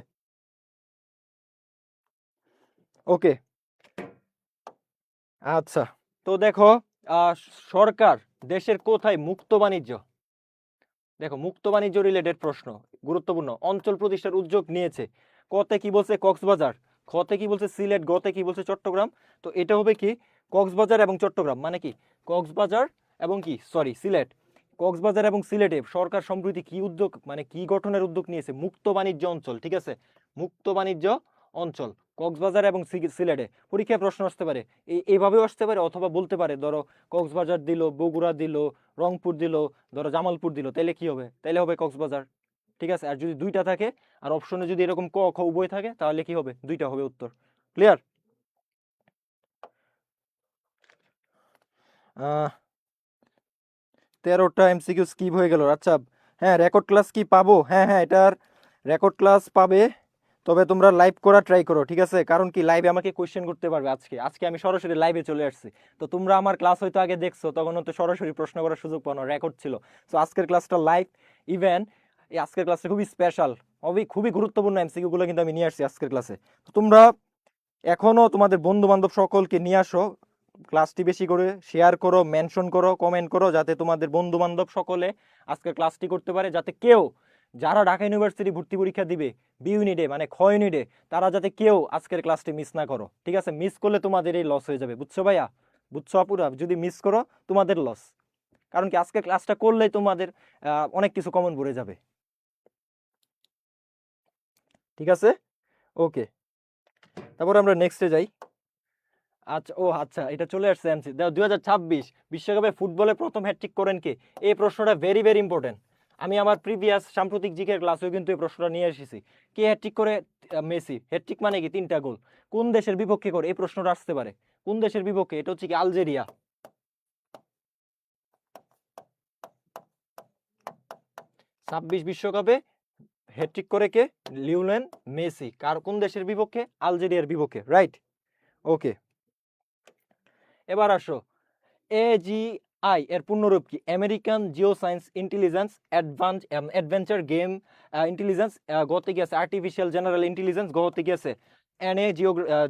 ওকে আচ্ছা তো দেখো আহ, সরকার দেশের কোথায় মুক্ত বাণিজ্য, দেখো মুক্ত বাণিজ্য রিলেটেড প্রশ্ন গুরুত্বপূর্ণ, অঞ্চল প্রতিষ্ঠার উদ্যোগ নিয়েছে। কতে কি বলছে কক্সবাজার, খতে কি বলছে সিলেট, গতে কি বলছে চট্টগ্রাম। তো এটা হবে কি কক্সবাজার এবং চট্টগ্রাম। মানে কি কক্সবাজার এবং কি সরি সিলেট, কক্সবাজার এবং সিলেটে সরকার সম্প্রতি কি উদ্যোগ মানে কি গঠনের উদ্যোগ নিয়েছে? মুক্ত বাণিজ্য অঞ্চল, ঠিক আছে। মুক্ত বাণিজ্য অঞ্চল কক্সবাজার এবং সিলেটে। পরীক্ষায় প্রশ্ন আসতে পারে, এইভাবেও আসতে পারে, অথবা বলতে পারে ধরো কক্সবাজার দিল, বগুড়া দিল, রংপুর দিল, ধরো জামালপুর দিল, তাহলে কি হবে? তাহলে হবে কক্সবাজার, ঠিক আছে। আর যদি দুইটা থাকে আর অপশনে যদি এরকম ক খ উভয় থাকে তাহলে কি হবে? দুইটা হবে উত্তর। ক্লিয়ার? 13টা এমসিকিউ স্কিপ হয়ে গেল। আচ্ছা হ্যাঁ রেকর্ড ক্লাস কি পাবো? হ্যাঁ হ্যাঁ এটার রেকর্ড ক্লাস পাবে, তবে তোমরা লাইভ করা ট্রাই করো, ঠিক আছে। কারণ কি লাইভে আমাকে কোয়েশ্চেন করতে পারবে। আজকে আজকে আমি সরাসরি লাইভে চলে আসছি। তো তোমরা আমার ক্লাস হয়তো আগে দেখছো, তখন তো সরাসরি প্রশ্ন করার সুযোগ পাও না, রেকর্ড ছিল। তো আজকের ক্লাসটা লাইভ ইভেন, এই আজকের ক্লাসটা খুবই স্পেশাল, খুবই গুরুত্বপূর্ণ এমসিকিউ গুলো কিন্তু আমি নিয়ে আসছি আজকের ক্লাসে। তো তোমরা এখনো তোমাদের বন্ধু বান্ধব সকলকে নিয়ে আসো, ক্লাসটি বেশি করে শেয়ার করো, মেনশন করো, কমেন্ট করো, যাতে তোমাদের বন্ধু বান্ধব সকলে আজকে ক্লাসটি করতে পারে, যাতে কেউ যারা ঢাকা ইউনিভার্সিটি ভর্তি পরীক্ষা দিবে বি ইউনিটে মানে খ ইউনিটে, তারা যাতে কেউ আজকের ক্লাসটি মিস না করো, ঠিক আছে। মিস করলে তোমাদের এই লস হয়ে যাবে, বুঝছো ভাইয়া? বুঝছো আপুরা? যদি মিস করো তোমাদের লস। কারণ কি আজকে ক্লাসটা করলেই তোমাদের অনেক কিছু কমন পড়ে যাবে, ঠিক আছে। ওকে তারপর আমরা নেক্সটে যাই। আচ্ছা আচ্ছা এটা চলে আসছে এমসি। 2026 বিশ্বকাপে ফুটবলে প্রথম হ্যাটট্রিক করেন কে? এই প্রশ্নটা ভেরি ভেরি ইম্পর্টেন্ট। আমি আমার প্রিভিয়াস সাম্প্রতিক জিকের ক্লাসেও কিন্তু এই প্রশ্নটা নিয়ে এসেছি। কে হ্যাটট্রিক করে? মেসি। হ্যাটট্রিক মানে কি 3টা গোল। কোন দেশের বিপক্ষে করে? এই প্রশ্নটা আসতে পারে। কোন দেশের বিপক্ষে? এটা হচ্ছে কি আলজেরিয়া। 26 বিশ্বকাপে হ্যাটট্রিক করে কে? Lionel Messi. কার কোন দেশের বিপক্ষে? আলজেরিয়ার বিপক্ষে, রাইট। ওকে এবার আসো, এজিআই এর পূর্ণরূপ কি? American Jio science intelligence adventure game intelligence, গতে কি আছে আর্টিফিশিয়াল জেনারেল ইন্টেলিজেন্স, গতে কি আছে এনএ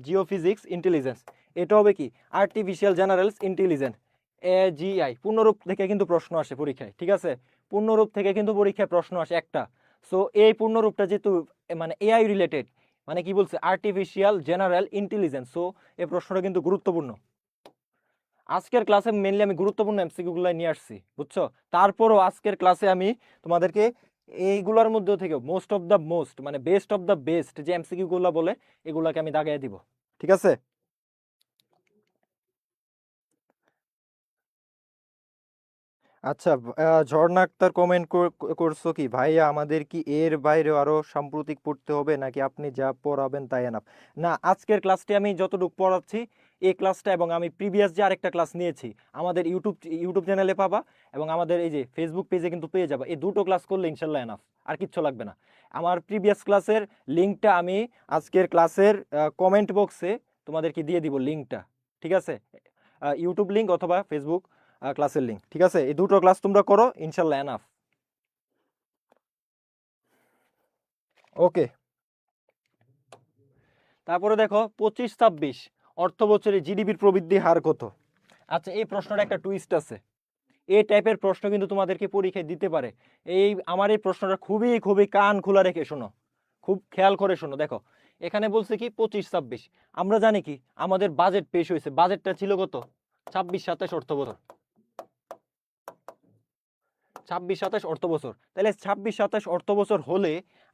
জিওফিজিক্স ইন্টেলিজেন্স। এটা হবে কি আর্টিফিশিয়াল জেনারেল ইন্টেলিজেন্স। এজিআই পূর্ণরূপ থেকে কিন্তু প্রশ্ন আসে পরীক্ষায়, ঠিক আছে। পূর্ণরূপ থেকে কিন্তু পরীক্ষায় প্রশ্ন আসে একটা। সো এই পূর্ণরূপটা যেহেতু মানে এআই রিলেটেড, মানে কি বলছে, আর্টিফিশিয়াল জেনারেল ইন্টেলিজেন্স, সো এই প্রশ্নটা কিন্তু গুরুত্বপূর্ণ। আজকের ক্লাসে মেনলি আমি গুরুত্বপূর্ণ এমসিকিউ গুলো নিয়ে আসছি, বুঝছো? তারপরও আজকের ক্লাসে আমি তোমাদেরকে এইগুলোর মধ্যে থেকে মোস্ট অফ দ্য মোস্ট, মানে বেস্ট অফ দ্য বেস্ট যে এমসিকিউ গুলো বলে এগুলাকে আমি দাগাইয়া দিব, ঠিক আছে? আচ্ছা, ঝর্ণা আক্তার কমেন্ট করছো কি, ভাইয়া আমাদের কি এর বাইরে আরো সাম্প্রতিক পড়তে হবে নাকি আপনি যা পড়াবেন তাই এনাফ? না, আজকের ক্লাসটি আমি যতটুকু পড়াচ্ছি এই ক্লাসটা, এবং আমি প্রিভিয়াস যে আরেকটা ক্লাস নিয়েছি আমাদের ইউটিউব চ্যানেলে পাবা, এবং আমাদের এই যে ফেসবুক পেজে কিন্তু পেয়ে যাবা। এই দুটো ক্লাস করলে ইনশাল্লাহ এনাফ, আর কিচ্ছু লাগবে না। আমার প্রিভিয়াস ক্লাসের লিঙ্কটা আমি আজকের ক্লাসের কমেন্ট বক্সে তোমাদেরকে দিয়ে দিব লিঙ্কটা, ঠিক আছে? ইউটিউব লিঙ্ক অথবা ফেসবুক ক্লাসের লিঙ্ক, ঠিক আছে? এই দুটো ক্লাস তোমরা করো, ইনশাল্লাহ এনাফ। ওকে, তারপরে দেখো 25-26 অর্থ বছরে জিডিপির প্রবৃদ্ধি হার কত? আচ্ছা, এই প্রশ্নটা একটা টুইস্ট আছে। এই টাইপের প্রশ্ন কিন্তু তোমাদেরকে পরীক্ষায় দিতে পারে। আমার এই প্রশ্নটা খুবই খুবই কান খোলা রেখে শোনো, খুব খেয়াল করে শোনো। দেখো এখানে বলছে কি 25-26, আমরা জানি কি আমাদের বাজেট পেশ হয়েছে, বাজেটটা ছিল কত? 26-27 অর্থ বছর, 26-27 অর্থ বছর। তাহলে 26-27 অর্থ বছর হলে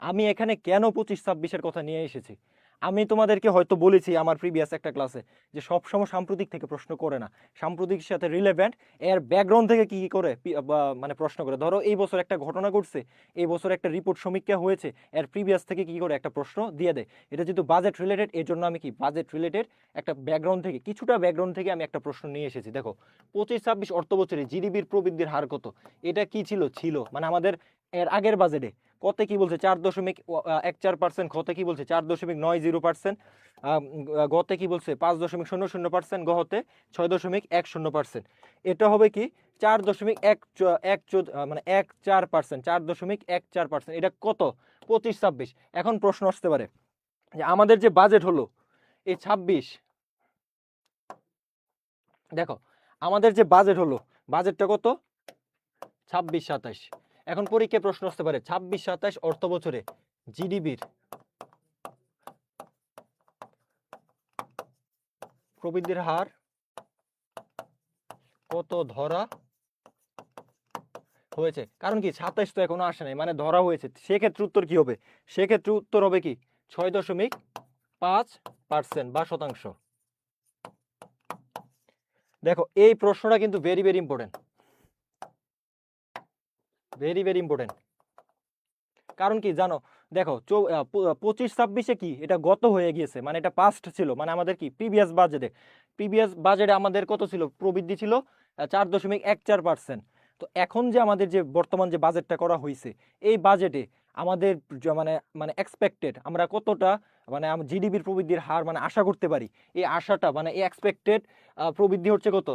আমি এখানে কেন 25-26-এর কথা নিয়ে এসেছি? আমি তোমাদেরকে হয়তো বলেছি আমার প্রিভিয়াস একটা ক্লাসে যে সবসময় সাম্প্রতিক থেকে প্রশ্ন করে না, সাম্প্রতিকের সাথে রিলেভেন্ট এর ব্যাকগ্রাউন্ড থেকে কি কি করে মানে প্রশ্ন করে। ধরো এই বছর একটা ঘটনা ঘটছে, এই বছর একটা রিপোর্ট সমীক্ষা হয়েছে, এর প্রিভিয়াস থেকে কি করে একটা প্রশ্ন দিয়ে দেয়। এটা যেহেতু বাজেট রিলেটেড, এর জন্য আমি কি বাজেট রিলেটেড একটা ব্যাকগ্রাউন্ড থেকে, কিছুটা ব্যাকগ্রাউন্ড থেকে আমি একটা প্রশ্ন নিয়ে এসেছি। দেখো 25-26 অর্থ বছরে জিডিপির প্রবৃদ্ধির হার কত? এটা কি ছিল মানে আমাদের এর আগের বাজেটে কতে কি বলছে 4.14%, খতে কি বলছে 4.90%, গতে কি বলছে 5.00%, গহতে 6.10%। এটা হবে কি 4.14, মানে 14%, 4.14%। এটা কত? 25-26। এখন প্রশ্ন আসতে পারে যে আমাদের যে বাজেট হলো এই 26, দেখো আমাদের যে বাজেট হলো, বাজেটটা কত? 26-27। এখন পরীক্ষায় প্রশ্ন আসতে পারে 26-27 অর্থ বছরে জিডিপির প্রবৃদ্ধির হার কত ধরা হয়েছে? কারণ কি 27 তো এখনো আসে নাই, মানে ধরা হয়েছে, সেক্ষেত্রে উত্তর কি হবে? সেক্ষেত্রে উত্তর হবে কি 6.5% বা শতাংশ। দেখো এই প্রশ্নটা কিন্তু very very important, very very important. কারণ কি জানো, দেখো 25-26-এ কি এটা গত হয়ে গিয়েছে, মানে এটা পাস্ট ছিল, মানে আমাদের কি প্রিভিয়াস বাজেটে আমাদের কত ছিল? প্রবৃদ্ধি ছিল 4.14%। তো এখন যে আমাদের যে বর্তমান যে বাজেটটা করা হয়েছে, এই বাজেটে আমাদের মানে মানে এক্সপেক্টেড আমরা কতটা, মানে জিডিপির প্রবৃদ্ধির হার মানে আশা করতে পারি, এই আশাটা মানে এই এক্সপেক্টেড প্রবৃদ্ধি হচ্ছে কত?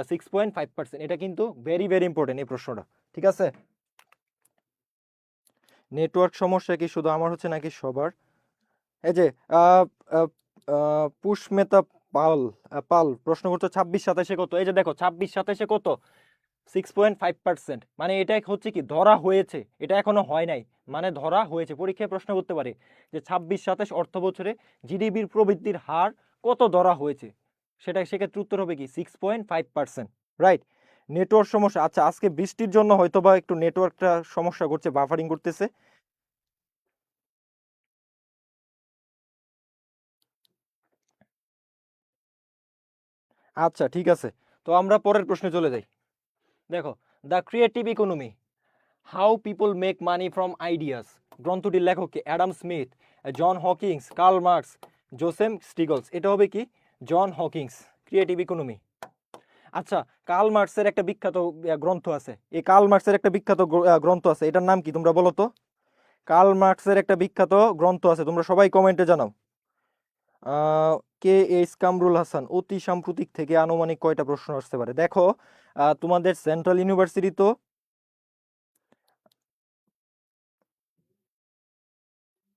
6.5%। এটা কিন্তু ভেরি ভেরি ইম্পর্টেন্ট এই প্রশ্নটা, ঠিক আছে? নেটওয়ার্ক সমস্যা কি শুধু আমার হচ্ছে নাকি সবার? এই যে আহ, আহ, পুষ্মেতা পাল পাল প্রশ্ন করতো 26-27-এ কত? এই যে দেখো 26-27-এ কত? 6.5%। মানে এটা হচ্ছে কি ধরা হয়েছে, এটা এখনো হয় নাই, মানে ধরা হয়েছে। পরীক্ষায় প্রশ্ন করতে পারে যে 26-27 অর্থ বছরে জিডিপির প্রবৃদ্ধির হার কত ধরা হয়েছে, সেক্ষেত্রে উত্তর হবে কি 6.5%, রাইট? নেটওয়ার্ক সমস্যা, আচ্ছা আজকে বৃষ্টির জন্য হয়তো বা একটু নেটওয়ার্কটা সমস্যা করছে, বাফারিং করতেছে। আচ্ছা ঠিক আছে, তো আমরা পরের প্রশ্নে চলে যাই। দেখো the creative economy, how people make money from ideas, গ্রন্থটির লেখক কে? Adam Smith, John Hawkins, Karl Marx, Joseph Stiglitz. এটা হবে কি জন হকিংস, ক্রিয়েটিভ ইকোনমি। আচ্ছা, কার্ল মার্কসের একটা বিখ্যাত গ্রন্থ আছে, এই কার্ল মার্কসের একটা বিখ্যাত গ্রন্থ আছে, এটার নাম কি তোমরা বলো তো? কার্ল মার্কসের একটা বিখ্যাত গ্রন্থ আছে, তোমরা সবাই কমেন্টে জানাও। কে এইচ কামরুল হাসান, অতি সাম্প্রতিক থেকে আনুমানিক কয়টা প্রশ্ন আসতে পারে? দেখো তোমাদের সেন্ট্রাল ইউনিভার্সিটি তো,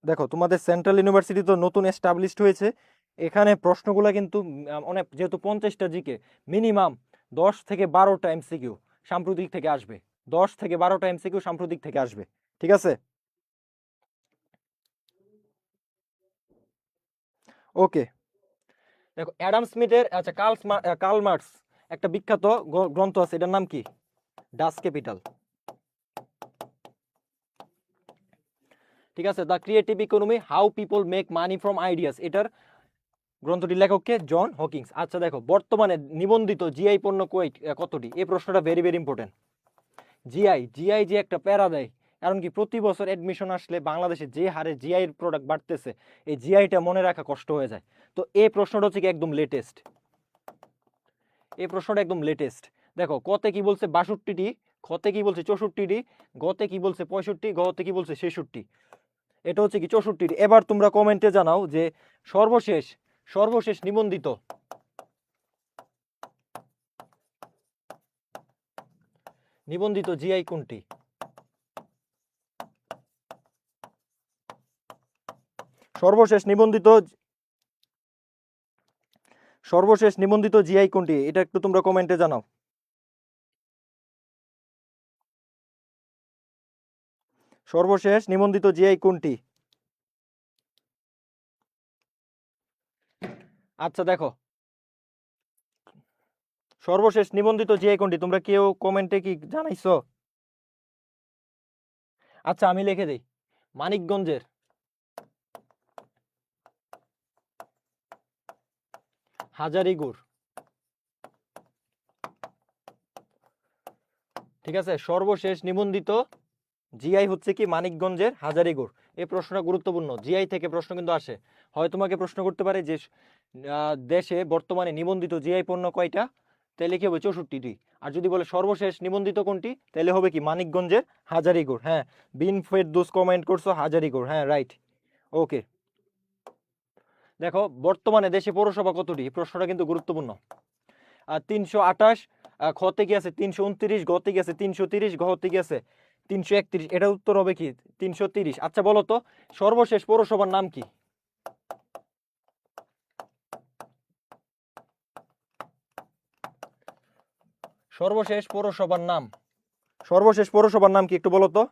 দেখো তোমাদের সেন্ট্রাল ইউনিভার্সিটি তো নতুন এস্টাবলিশড হয়েছে, এখানে প্রশ্নগুলো কিন্তু অনেক, যেহেতু 50টা জিকে, মিনিমাম 10 থেকে 12টা এমসিকিউ সাম্প্রতিক থেকে আসবে, 10 থেকে 12টা এমসিকিউ সাম্প্রতিক থেকে আসবে, ঠিক আছে? ওকে, দেখো অ্যাডাম স্মিথের, আচ্ছা কার্ল মার্কস একটা বিখ্যাত গ্রন্থ আছে, এটার নাম কি? ডাস ক্যাপিটাল, ঠিক আছে? The creative economy, how people make money from ideas, এটার গ্রন্থটির লেখককে জন হকিংস। আচ্ছা দেখো, বর্তমানে নিবন্ধিত জিআই পণ্য কতটি? এই প্রশ্নটা ভেরি ভেরি ইম্পর্টেন্ট। জিআই যে একটা প্যারা দেয়, কারণ কি প্রতি বছর অ্যাডমিশন আসলে বাংলাদেশে যে হারে জিআই এর প্রোডাক্ট বাড়তেছে, এই জিআইটা মনে রাখা কষ্ট হয়ে যায়। তো এই প্রশ্নটা হচ্ছে কি একদম লেটেস্ট, এই প্রশ্নটা একদম লেটেস্ট। দেখো কতে কি বলছে 62টি, খতে কি বলছে 64টি, গতে কি বলছে 65, গতে কি বলছে 66, এটা হচ্ছে কি 64টি। এবার তোমরা কমেন্টে জানাও যে সর্বশেষ সর্বশেষ নিবন্ধিত নিবন্ধিত জিআই কোনটি? সর্বশেষ নিবন্ধিত জিআই কোনটি, এটা একটু তোমরা কমেন্টে জানাও। সর্বশেষ নিবন্ধিত জিআই কোনটি? আচ্ছা দেখো, সর্বশেষ নিবন্ধিত জিআই কোনটি তোমরা কেউ কমেন্টে কি জানাইছো? আচ্ছা আমি লিখে দেই, মানিকগঞ্জের হাজারীগুড়, ঠিক আছে? সর্বশেষ নিবন্ধিত জিআই হচ্ছে কি মানিকগঞ্জের হাজারীগুড়। এই প্রশ্নটা গুরুত্বপূর্ণ, জিআই থেকে প্রশ্ন কিন্তু আসে। হয় তোমাকে প্রশ্ন করতে পারে যে দেশে বর্তমানে নিবন্ধিত জিআই পণ্য কয়টা, তাহলে কি হবে 64টি। আর যদি বলে সর্বশেষ নিবন্ধিত কোনটি, তাহলে হবে কি মানিকগঞ্জের হাজারীগুড়। হ্যাঁ, বিন ফেরদৌস কমেন্ট করছো হাজারীগুড়, হ্যাঁ রাইট। ওকে, দেখো বর্তমানে দেশে পৌরসভা কতটি, প্রশ্নটা কিন্তু গুরুত্বপূর্ণ। 328, খতে কি আছে 329, গতে কি আছে 330, গতে কি আছে 331, এটা উত্তর হবে কি 330। আচ্ছা বলো তো সর্বশেষ পৌরসভার নাম কি? সর্বশেষ পৌরসভার নাম, সর্বশেষ পৌরসভার নাম কি একটু বলো তো?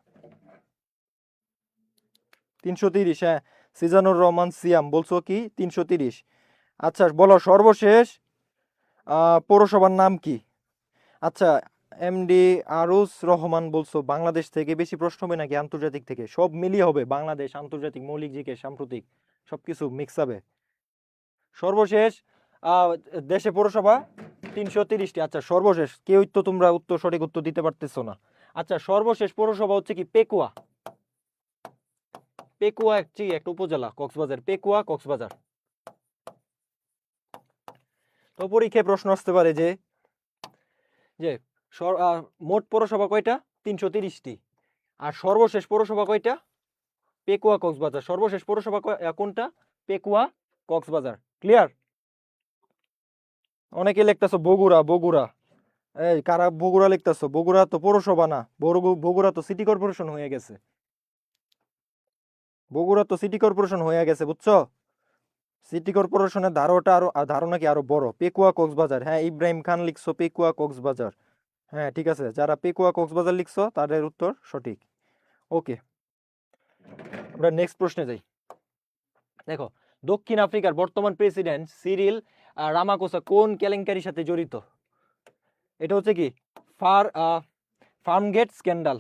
330, হ্যাঁ সিজানুর রহমান সিয়াম বলছো কি 330। আচ্ছা বলো সর্বশেষ পৌরসভার নাম কি? আচ্ছা এমডি আরুস রহমান বলছো বাংলাদেশ থেকে বেশি প্রশ্ন হবে নাকি আন্তর্জাতিক থেকে? সব মিলিয়ে হবে, বাংলাদেশ, আন্তর্জাতিক, মৌলিক জিকে, সাম্প্রতিক, সবকিছু মিক্স হবে। সর্বশেষ আহ, দেশে পৌরসভা 330টি। আচ্ছা সর্বশেষ কেউ তো তোমরা সঠিক উত্তর দিতে পারতেছো না। আচ্ছা সর্বশেষ পৌরসভা হচ্ছে কি পেকুয়া, পেকুয়া একটা উপজেলা কক্সবাজার, পেকুয়া কক্সবাজার। তো পরীক্ষায় প্রশ্ন আসতে পারে যে যে মোট পৌরসভা কয়টা? 330টি। আর সর্বশেষ পৌরসভা কয়টা? পেকুয়া কক্সবাজার। সর্বশেষ পৌরসভা কোনটা? পেকুয়া কক্সবাজার। ক্লিয়ার? অনেকে লিখতেছো বগুড়া, বগুড়া। এই কারা বগুড়া লিখতেছো? বগুড়া তো পৌরসভা না, বগুড়া তো সিটি কর্পোরেশন হয়ে গেছে। বগুড়া তো সিটি কর্পোরেশন হয়ে গেছে, বুঝছো? সিটি কর্পোরেশনের ধারণা কি আরো বড়। পেকুয়া কক্সবাজার, হ্যাঁ ইব্রাহিম খান লিখছো পেকুয়া কক্সবাজার। হ্যাঁ ঠিক আছে, যারা পেকুয়া কক্সবাজার লিখছো তাদের উত্তর সঠিক। ওকে, আমরা নেক্সট প্রশ্নে যাই। দেখো দক্ষিণ আফ্রিকার বর্তমান প্রেসিডেন্ট সিরিল রামাকোসা কোন কেলেঙ্কারির সাথে জড়িত? এটা হচ্ছে কি ফার্মগেট স্ক্যান্ডাল।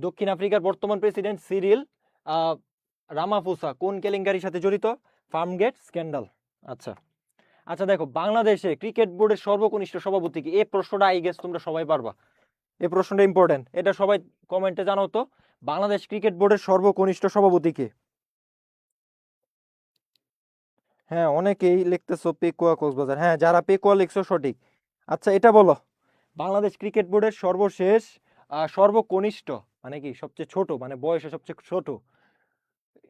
দক্ষিণ আফ্রিকার বর্তমান প্রেসিডেন্ট সিরিল রামাফোসা কোন কেলেঙ্কারির সাথে জড়িত? ফার্মগেট স্ক্যান্ডাল। আচ্ছা আচ্ছা দেখো বাংলাদেশে ক্রিকেট বোর্ডের সর্বকনিষ্ঠ সভাপতি কি? এই প্রশ্নটা আই গেস তোমরা সবাই পারবা, এই প্রশ্নটা ইম্পর্টেন্ট, এটা সবাই কমেন্টে জানাও তো। বাংলাদেশ ক্রিকেট বোর্ডের সর্বকনিষ্ঠ সভাপতি কে? হ্যাঁ অনেকেই লিখতেছো পেকুয়া কক্সবাজার, হ্যাঁ যারা পেকুয়া লিখছো সঠিক। আচ্ছা এটা বলো, বাংলাদেশ ক্রিকেট বোর্ডের সর্বশেষ সর্বকনিষ্ঠ মানে কি সবচেয়ে ছোট, মানে বয়সে সবচেয়ে ছোট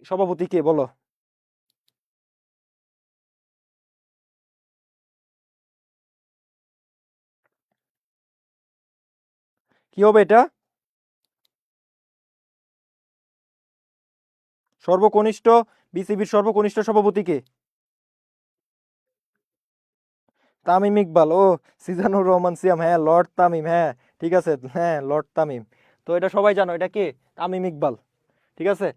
সভাপতি কে বলো? কি হবে এটা? সর্বকনিষ্ঠ, বিসিবির সর্বকনিষ্ঠ সভাপতি কে? তামিম ইকবাল, ও সিজানুর রহমান সিয়াম, হ্যাঁ লর্ড তামিম, হ্যাঁ ঠিক আছে, হ্যাঁ লর্ড তামিম। তো এটা সবাই জানো, এটা কে? তামিম ইকবাল। ঠিক আছে।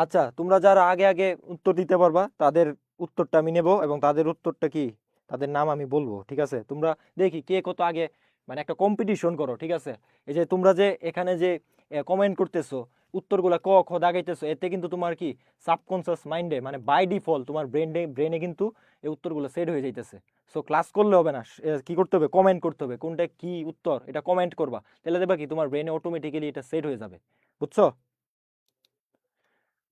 আচ্ছা, তোমরা যারা আগে আগে উত্তর দিতে পারবা তাদের উত্তরটা আমি নেব, এবং তাদের উত্তরটা কি, তাদের নাম আমি বলবো। ঠিক আছে, তোমরা দেখি কে কত আগে, মানে একটা কম্পিটিশন করো। ঠিক আছে, এই যে তোমরা যে এখানে যে কমেন্ট করতেছো, উত্তরগুলা ক খ দাগাইতেছো, এতে কিন্তু তোমার কি সাবকনসিয়াস মাইন্ডে, মানে বাই ডিফল্ট তোমার ব্রেনে কিন্তু এই উত্তরগুলো সেট হয়ে যাইতেছে। সো ক্লাস করলে হবে না, কি করতে হবে, কমেন্ট করতে হবে কোনটা কি উত্তর, এটা কমেন্ট করবা, তাহলে দেখবা কি তোমার ব্রেনে অটোমেটিক্যালি এটা সেট হয়ে যাবে। বুঝছো?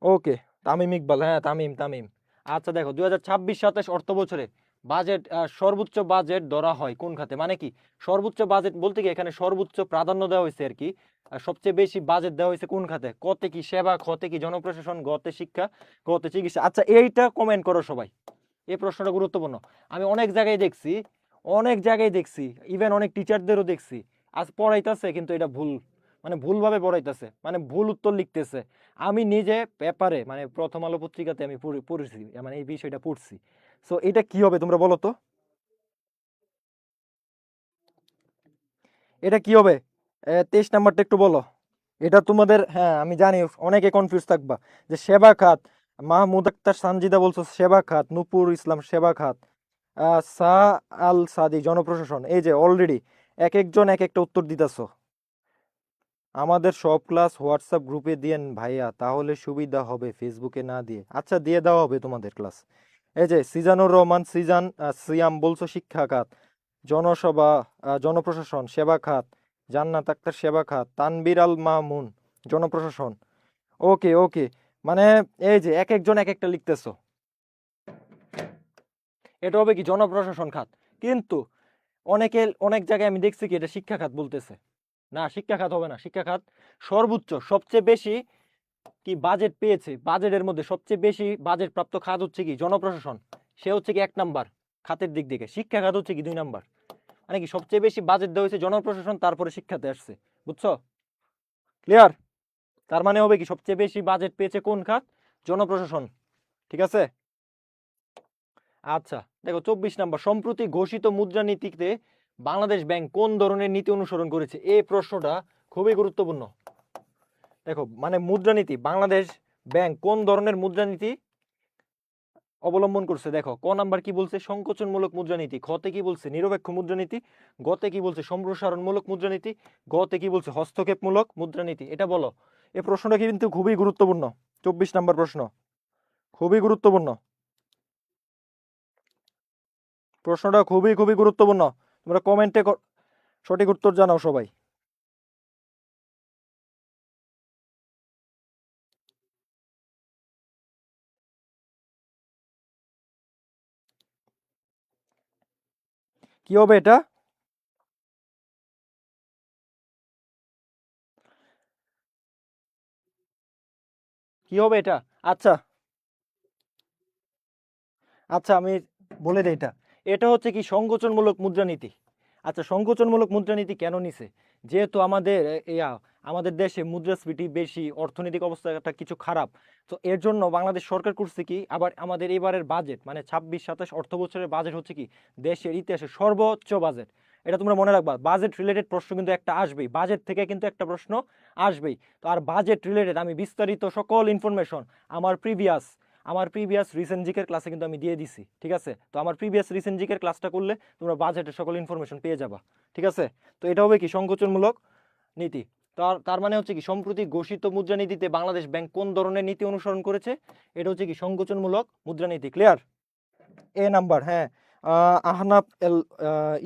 ওকে, তামিম ইকবাল, হ্যাঁ তামিম তামিম। আচ্ছা দেখো, 2026-27 অর্থ বছরে বাজেট, সর্বোচ্চ বাজেট ধরা হয় কোন খাতে, মানে কি সর্বোচ্চ বাজেট বলতে কি এখানে সর্বোচ্চ প্রাধান্য দেওয়া হয়েছে আর কি। সবচেয়ে বেশি বাজেট দেওয়া হয়েছে কোন খাতে, কতে কি সেবা, খতে কি জনপ্রশাসন, গতে শিক্ষা, গতে চিকিৎসা। আচ্ছা এইটা কমেন্ট করো সবাই, এই প্রশ্নটা গুরুত্বপূর্ণ। আমি অনেক জায়গায় দেখছি, অনেক জায়গায় দেখছি, ইভেন অনেক টিচারদেরও দেখছি, আজ পড়াইতেছে কিন্তু এটা ভুল, মানে ভুলভাবে পড়াইতেছে, মানে ভুল উত্তর লিখতেছে। আমি নিজে পেপারে, মানে প্রথম আলো পত্রিকাতে আমি পড়েছি, মানে এই বিষয়টা পড়ছি। সো এটা কি হবে তোমরা বলো তো, এটা কি হবে? 23 নাম্বারটা একটু বলো। এটা তোমাদের, হ্যাঁ আমি জানি অনেকে কনফিউজ থাকবা, যে সেবা খাত, মাহমুদ আক্তার সানজিদা বলছো সেবা খাত, নূপুর ইসলাম সেবা খাত, সা আল সাদি জনপ্রশাসন। এই যে অলরেডি এক একজন এক একটা উত্তর দিতেছো। আমাদের সব ক্লাস হোয়াটসঅ্যাপ গ্রুপে দিয়েন ভাইয়া, তাহলে সুবিধা হবে, ফেসবুকে না দিয়ে। আচ্ছা দিয়ে দেওয়া হবে তোমাদের ক্লাস। এই যে সিজানুর রহমান সিয়াম বলছো শিক্ষা খাত, জনসভা, জনপ্রশাসন সেবা খাত, জান্নাত আক্তার সেবা খাত, তানবির আল মামুন জনপ্রশাসন। ওকে ওকে, মানে এই যে এক একজন এক একটা লিখতেছো, এটা হবে কি জনপ্রশাসন খাত। কিন্তু অনেকে অনেক জায়গায় আমি দেখছি কি এটা শিক্ষা খাত বলতেছে। না, শিক্ষা খাত হবে না। শিক্ষা খাত সর্বোচ্চ, সবচেয়ে বেশি কি বাজেট পেয়েছে, বাজেটের মধ্যে সবচেয়ে বেশি বাজেট প্রাপ্ত খাত হচ্ছে কি জনপ্রশাসন, সে হচ্ছে কি 1 নাম্বার খাতের দিক থেকে। শিক্ষা খাত হচ্ছে কি 2 নাম্বার, মানে কি সবচেয়ে বেশি বাজেট দেওয়া হয়েছে জনপ্রশাসন, তারপরে শিক্ষাতে আসছে। বুঝছো? ক্লিয়ার? তার মানে হবে কি সবচেয়ে বেশি বাজেট পেয়েছে কোন খাত, জনপ্রশাসন। ঠিক আছে। আচ্ছা দেখো, 24 নাম্বার, সম্প্রতি ঘোষিত মুদ্রানীতিতে বাংলাদেশ ব্যাংক কোন ধরনের নীতি অনুসরণ করেছে, এই প্রশ্নটা খুবই গুরুত্বপূর্ণ। দেখো মানে মুদ্রানীতি, বাংলাদেশ ব্যাংক কোন ধরনের মুদ্রানীতি অবলম্বন করছে। দেখো ক নাম্বার কি বলছে, সংকোচনমূলক মুদ্রানীতি, খতে কি বলছে নিরপেক্ষ মুদ্রানীতি, গতে কি বলছে সম্প্রসারণমূলক মুদ্রানীতি, গতে কি বলছে হস্তক্ষেপমূলক মুদ্রানীতি। এটা বলো। এই প্রশ্নটা কিন্তু খুবই গুরুত্বপূর্ণ, 24 নাম্বার প্রশ্ন, খুবই গুরুত্বপূর্ণ। প্রশ্নটা খুবই খুবই গুরুত্বপূর্ণ। তোমরা কমেন্টে সঠিক উত্তর জানাও সবাই। কি হবে এটা? কি হবে এটা? আচ্ছা আচ্ছা, আমি বলে দিই, এটা এটা হচ্ছে কি সংকোচনমূলক মুদ্রানীতি। আচ্ছা, সংকোচনমূলক মুদ্রানীতি কেন নিছে? যেহেতু আমাদের আমাদের দেশে মুদ্রাস্ফীতি বেশি, অর্থনৈতিক অবস্থাটা কিছু খারাপ। তো এর জন্য বাংলাদেশ সরকার করছে কি, আবার আমাদের এবারের বাজেট মানে 26-27 অর্থ বছরের বাজেট হচ্ছে কি দেশের ইতিহাসে সর্বোচ্চ বাজেট। এটা তোমরা মনে রাখবা, বাজেট রিলেটেড প্রশ্ন কিন্তু একটা আসবেই, বাজেট থেকে কিন্তু একটা প্রশ্ন আসবেই। তো আর বাজেট রিলেটেড আমি বিস্তারিত সকল ইনফরমেশন আমার প্রিভিয়াস রিসেন্ট জিকের ক্লাসে কিন্তু আমি দিয়ে দিছি। ঠিক আছে, তো আমার প্রিভিয়াস রিসেন্ট জিকের ক্লাসটা করলে তোমরা বাজেটের সকল ইনফরমেশন পেয়ে যাবা। ঠিক আছে, তো এটা হবে কি সংকোচনমূলক নীতি। তার তার মানে হচ্ছে কি সম্প্রতি ঘোষিত মুদ্রানীতিতে বাংলাদেশ ব্যাংক কোন ধরনের নীতি অনুসরণ করেছে, এটা হচ্ছে কি সংকোচনমূলক মুদ্রানীতি। ক্লিয়ার? এ নাম্বার, হ্যাঁ। আহনাফ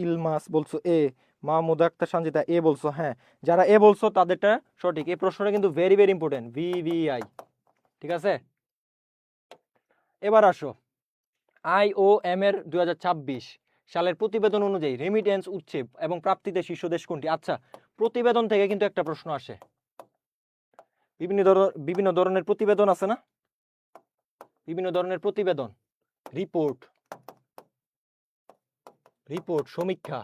ইলমাস বলছো এ, মাহমুদ আক্তার সানজিদা এ বলছো, হ্যাঁ। যারা এ বলছো তাদেরটা সঠিক। এই প্রশ্নটা কিন্তু ভেরি ভেরি ইম্পর্টেন্ট, ভিভিআই। ঠিক আছে, এবার আসো আইওএম এর 2026 সালের প্রতিবেদন অনুযায়ী রেমিটেন্স উৎসে এবং প্রাপ্তিতে শীর্ষ দেশ কোনটি। আচ্ছা, প্রতিবেদন থেকে কিন্তু একটা প্রশ্ন আসে, বিভিন্ন ধরনের প্রতিবেদন আছে না, বিভিন্ন ধরনের প্রতিবেদন, রিপোর্ট, সমীক্ষা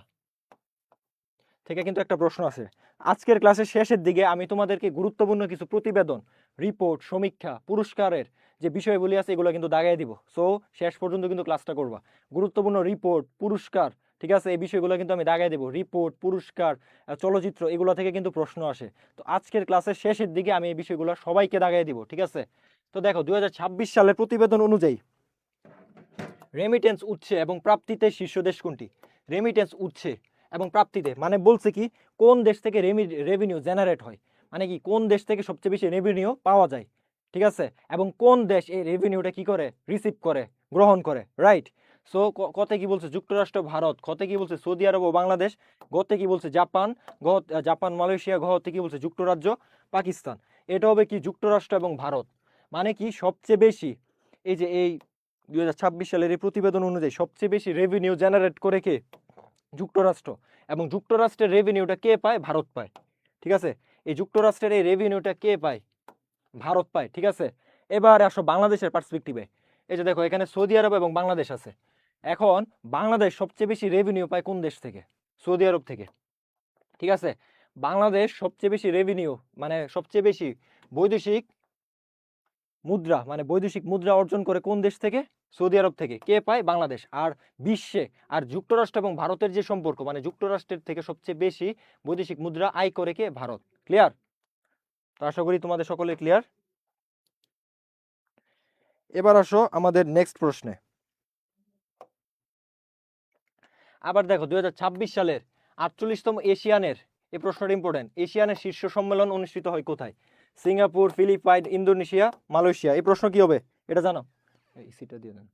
থেকে কিন্তু একটা প্রশ্ন আছে। আজকের ক্লাসের শেষের দিকে আমি তোমাদেরকে গুরুত্বপূর্ণ কিছু প্রতিবেদন, রিপোর্ট, সমীক্ষা, পুরস্কারের যে বিষয়গুলি আছে এগুলো কিন্তু দাগাই দিব। সো শেষ পর্যন্ত কিন্তু ক্লাসটা করবা। গুরুত্বপূর্ণ রিপোর্ট, পুরস্কার, ঠিক আছে, এই বিষয়গুলো কিন্তু আমি দাগাই দেবো। রিপোর্ট, পুরস্কার, চলচ্চিত্র, এগুলো থেকে কিন্তু প্রশ্ন আসে। তো আজকের ক্লাসের শেষের দিকে আমি এই বিষয়গুলো সবাইকে দাগাই দিব, ঠিক আছে। তো দেখো 2026 সালের প্রতিবেদন অনুযায়ী রেমিটেন্স উৎসে এবং প্রাপ্তিতে শীর্ষ দেশ কোনটি? রেমিটেন্স উৎসে এবং প্রাপ্তিতে মানে বলছে কি, কোন দেশ থেকে রেভিনিউ জেনারেট হয়, মানে কি কোন দেশ থেকে সবচেয়ে বেশি রেভিনিউ পাওয়া যায়, ঠিক আছে, এবং কোন দেশ এই রেভিনিউটা কি করে রিসিভ করে, গ্রহণ করে, রাইট। সো কতে কি বলছে যুক্তরাষ্ট্র, ভারত, কতে কি বলছে সৌদি আরব ও বাংলাদেশ, গতে কি বলছে জাপান, জাপান মালয়েশিয়া, গতে কি বলছে যুক্তরাজ্য, পাকিস্তান। এটা হবে কি যুক্তরাষ্ট্র এবং ভারত। মানে কি সবচেয়ে বেশি, এই যে এই 2026 সালের এই প্রতিবেদন অনুযায়ী সবচেয়ে বেশি রেভিনিউ জেনারেট করে কে? যুক্তরাষ্ট্র। এবং যুক্তরাষ্ট্রের রেভিনিউটা কে পায়? ভারত পায়, ঠিক আছে। এই যুক্তরাষ্ট্রের এই রেভিনিউটা কে পায়? ভারত পায়, ঠিক আছে। এবার আসো বাংলাদেশের পার্সপেক্টিভে। এই যে দেখো এখানে সৌদি আরব এবং বাংলাদেশ আছে। এখন বাংলাদেশ সবচেয়ে বেশি রেভিনিউ পায় কোন দেশ থেকে? সৌদি আরব থেকে, ঠিক আছে। বাংলাদেশ সবচেয়ে বেশি রেভিনিউ মানে সবচেয়ে বেশি বৈদেশিক মুদ্রা মানে বৈদেশিক মুদ্রা অর্জন করে কোন দেশ থেকে? সৌদি আরব থেকে। কে পায়? বাংলাদেশ। আর বিশ্বে আর যুক্তরাষ্ট্র এবং ভারতের যে সম্পর্ক, মানে যুক্তরাষ্ট্রের থেকে সবচেয়ে বেশি বৈদেশিক মুদ্রা আয় করে কে? ভারত। ক্লিয়ার? তো আশা করি তোমাদের সকলে ক্লিয়ার। এবার আসো আমাদের নেক্সট প্রশ্নে। আবার দেখো 2026 সালের 48তম এশিয়ানের, এই প্রশ্নটা ইম্পর্টেন্ট, এশিয়ানের শীর্ষ সম্মেলন অনুষ্ঠিত হয় কোথায়? Singapore, Philippines, Indonesia, Malaysia. এই প্রশ্ন কি হবে এটা জানো? এই সিটটা দিয়ে দেন।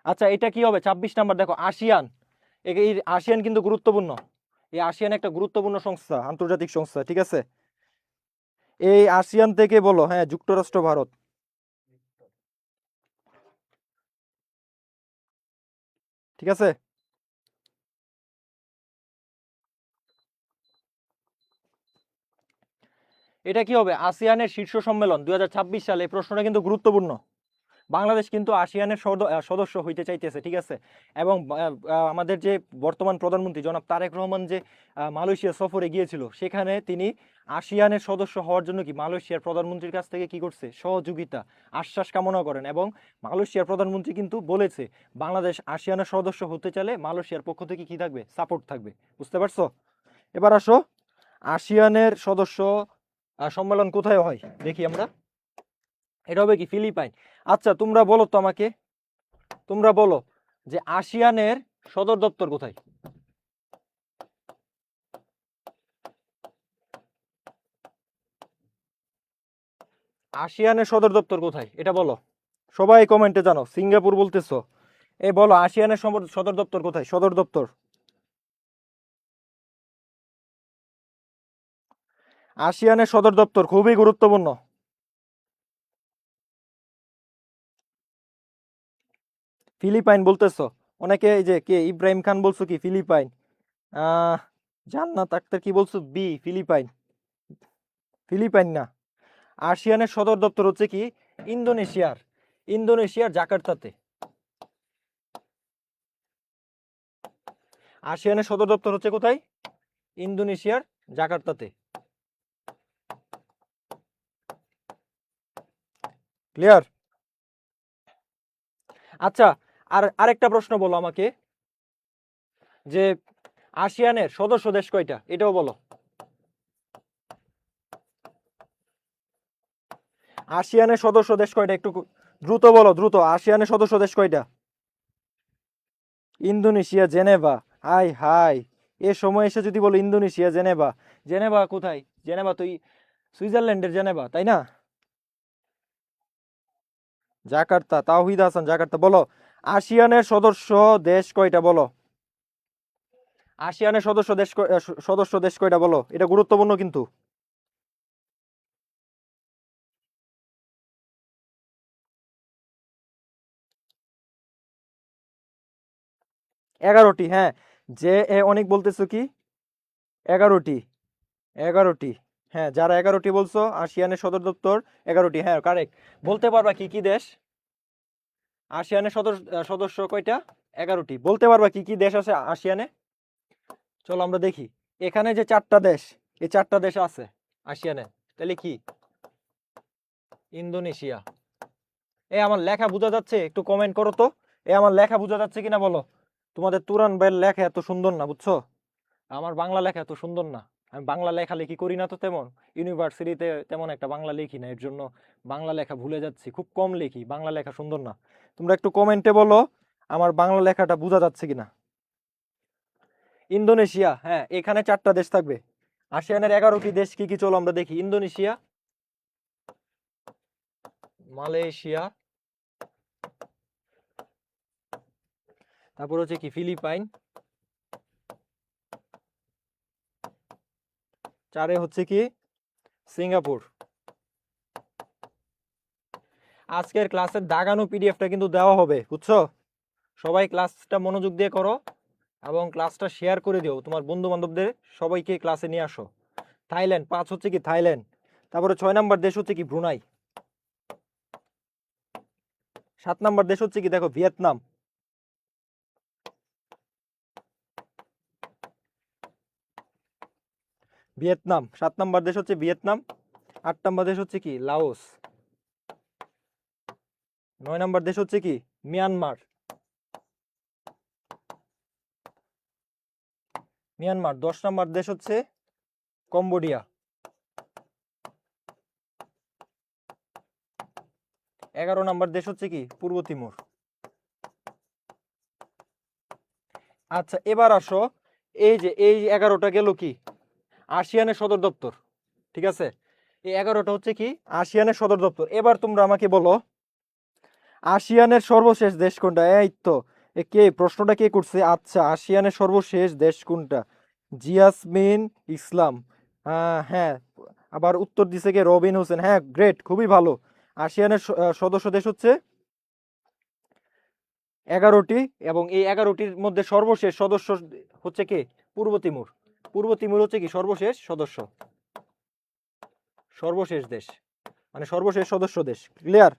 আচ্ছা এটা কি হবে? 26 নাম্বার দেখো আসিয়ান। এই আসিয়ান কিন্তু গুরুত্বপূর্ণ। এই আসিয়ান একটা গুরুত্বপূর্ণ সংস্থা, আন্তর্জাতিক সংস্থা, ঠিক আছে। এই আসিয়ান থেকে বলো, হ্যাঁ যুক্তরাষ্ট্র, ভারত, ঠিক আছে। এটা কি হবে? আসিয়ানের শীর্ষ সম্মেলন 2026 সালে। এই প্রশ্নটা কিন্তু গুরুত্বপূর্ণ। বাংলাদেশ কিন্তু আসিয়ানের সদস্য হইতে চাইতেছে, ঠিক আছে। এবং আমাদের যে বর্তমান প্রধানমন্ত্রী জনাব তারেক রহমান যে মালয়েশিয়া সফরে গিয়েছিল, সেখানে তিনি আসিয়ানের সদস্য হওয়ার জন্য কি মালয়েশিয়ার প্রধানমন্ত্রীর কাছ থেকে কি করছে? সহযোগিতা, আশ্বাস কামনা করেন। এবং মালয়েশিয়ার প্রধানমন্ত্রী কিন্তু বলেছে বাংলাদেশ আসিয়ানের সদস্য হতে চাইলে মালয়েশিয়ার পক্ষ থেকে কি থাকবে? সাপোর্ট থাকবে। বুঝতে পারছো? এবার আসো আসিয়ানের সদস্য সম্মেলন কোথায় হয় দেখি আমরা। এটা হবে কি? ফিলিপাইন। আচ্ছা তোমরা বলো তো আমাকে, তোমরা বলো যে আসিয়ানের সদর দপ্তর কোথায়? আসিয়ানের সদর দপ্তর কোথায় এটা বলো। সবাই কমেন্টে জানো। সিঙ্গাপুর বলতেছো, এই বলো আসিয়ানের সদর দপ্তর কোথায়? সদর দপ্তর আসিয়ানের সদর দপ্তর খুবই গুরুত্বপূর্ণ। ফিলিপাইন বলতেছো অনেকে, এই যে কে ইব্রাহিম খান বলছো কি ফিলিপাইন, আহ জান্নাত আক্তার কি বলছো বি ফিলিপাইন। ফিলিপাইন না, আসিয়ানের সদর দপ্তর হচ্ছে কি ইন্দোনেশিয়ার, ইন্দোনেশিয়ার জাকার্তাতে। আসিয়ানের সদর দপ্তর হচ্ছে কোথায়? ইন্দোনেশিয়ার জাকার্তাতে। ক্লিয়ার? আচ্ছা আর আরেকটা প্রশ্ন বলো আমাকে, যে আসিয়ানের সদস্য দেশ কয়টা এটাও বলো। আসিয়ানের সদস্য দেশ কয়টা একটু দ্রুত বলো, দ্রুত। আসিয়ানের সদস্য দেশ কয়টা? Indonesia, Geneva. হাই হাই, এ সময় এসে যদি বলো ইন্দোনেশিয়া, জেনেভা। জেনেভা কোথায়? জেনেভা তো সুইজারল্যান্ডের জেনেভা, তাই না? জাকার্তা, তাওহিদ হাসান জাকার্তা। বলো আসিয়ানের সদস্য দেশ কয়টা বলো। আসিয়ানের সদস্য দেশ কয়টা বলো, এটা গুরুত্বপূর্ণ কিন্তু। 11টি, হ্যাঁ। যে অনেক বলতেছো কি 11টি, 11টি। হ্যাঁ যারা 11টি বলছো আসিয়ানের সদর দপ্তর 11টি, হ্যাঁ কারেক্ট। বলতে পারবা কি কি দেশ? আসিয়ানের সদস্য কয়টা? 11টি। বলতে পারবা কি কি দেশ আছে আসিয়ানে? চলো আমরা দেখি। এখানে যে 4টা দেশ, এই 4টা দেশ আছে আসিয়ানে, তাহলে কি? ইন্দোনেশিয়া, আমার লেখা বোঝা যাচ্ছে? একটু কমেন্ট করো তো। আমার লেখা বোঝা যাচ্ছে কিনা বলো। তোমাদের তুরান ভাইয়ের লেখা এত সুন্দর না, বুঝছো? আমার বাংলা লেখা এত সুন্দর না। আমি বাংলা লেখালেখি করি না তো তেমন, ইউনিভার্সিটিতে তেমন একটা বাংলা লিখি না, এর জন্য বাংলা লেখা ভুলে যাচ্ছি, খুব কম লিখি, বাংলা লেখা সুন্দর না। তোমরা একটু কমেন্টে বলো আমার বাংলা লেখাটা বোঝা যাচ্ছে কিনা। ইন্দোনেশিয়া, হ্যাঁ এখানে 4টা দেশ থাকবে। আসিয়ানের 11টি দেশ কি কি, চলো আমরা দেখি। ইন্দোনেশিয়া, মালয়েশিয়া, তারপর হচ্ছে কি ফিলিপাইন, 4 হচ্ছে কি সিঙ্গাপুর। আজকের ক্লাসের দাগানো পিডিএফটা কিন্তু দেওয়া হবে, বুঝছো? সবাই ক্লাসটা মনোযোগ দিয়ে করো এবং ক্লাসটা শেয়ার করে দিও তোমার বন্ধু বান্ধবদের, সবাইকে ক্লাসে নিয়ে আসো। থাইল্যান্ড 5 হচ্ছে কি থাইল্যান্ড। তারপরে 6 নাম্বার দেশ হচ্ছে কি ব্রুনাই। 7 নাম্বার দেশ হচ্ছে কি দেখো ভিয়েতনাম। ভিয়েতনাম 7 নাম্বার দেশ হচ্ছে ভিয়েতনাম। 8 নাম্বার দেশ হচ্ছে কি লাওস। 9 নাম্বার দেশ হচ্ছে কি মিয়ানমার। মিয়ানমার 10 নাম্বার দেশ হচ্ছে কম্বোডিয়া। 11 নাম্বার দেশ হচ্ছে কি পূর্ব তিমুর। আচ্ছা এবার আসো, এই যে এই 11টা গেল কি আসিয়ানের সদর দপ্তর, ঠিক আছে? এই 11টা হচ্ছে কি আসিয়ানের সদর দপ্তর। এবার তোমরা আমাকে বলো আসিয়ানের সর্বশেষ দেশ কোনটা? এই তো, কে প্রশ্নটা কে করছে? আচ্ছা আসিয়ানের সর্বশেষ দেশ কোনটা? জিয়াসমিন ইসলাম। হ্যাঁ, আবার উত্তর দিছে কে রবিন হোসেন। হ্যাঁ গ্রেট, খুবই ভালো। আসিয়ানের সদস্য দেশ হচ্ছে 11টি, এবং এই 11টির মধ্যে সর্বশেষ সদস্য হচ্ছে কে? পূর্ব তিমুর। পূর্ব তিমুর হচ্ছে কি সর্বশেষ সদস্য, সর্বশেষ দেশ, মানে সর্বশেষ সদস্য দেশ। ক্লিয়ার?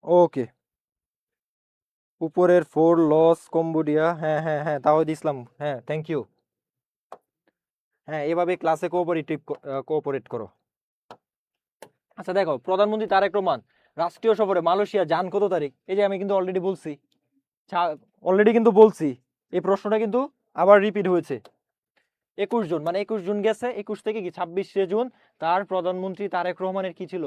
ওকে। উপরের 4 লস কম্বোডিয়া, হ্যাঁ হ্যাঁ হ্যাঁ তাওহিদ ইসলাম, হ্যাঁ থ্যাংক ইউ। হ্যাঁ এভাবে ক্লাসে কোঅপারেট করো। আচ্ছা দেখো, প্রধানমন্ত্রী তারেক রহমান রাষ্ট্রীয় সফরে মালয়েশিয়া যান কত তারিখ? এই যে আমি কিন্তু অলরেডি বলছি, এই প্রশ্নটা কিন্তু আবার রিপিট হয়েছে। 21 জুন, মানে 21 জুন গেছে, 21 থেকে কি 26শে জুন তার প্রধানমন্ত্রী তারেক রহমানের কি ছিল,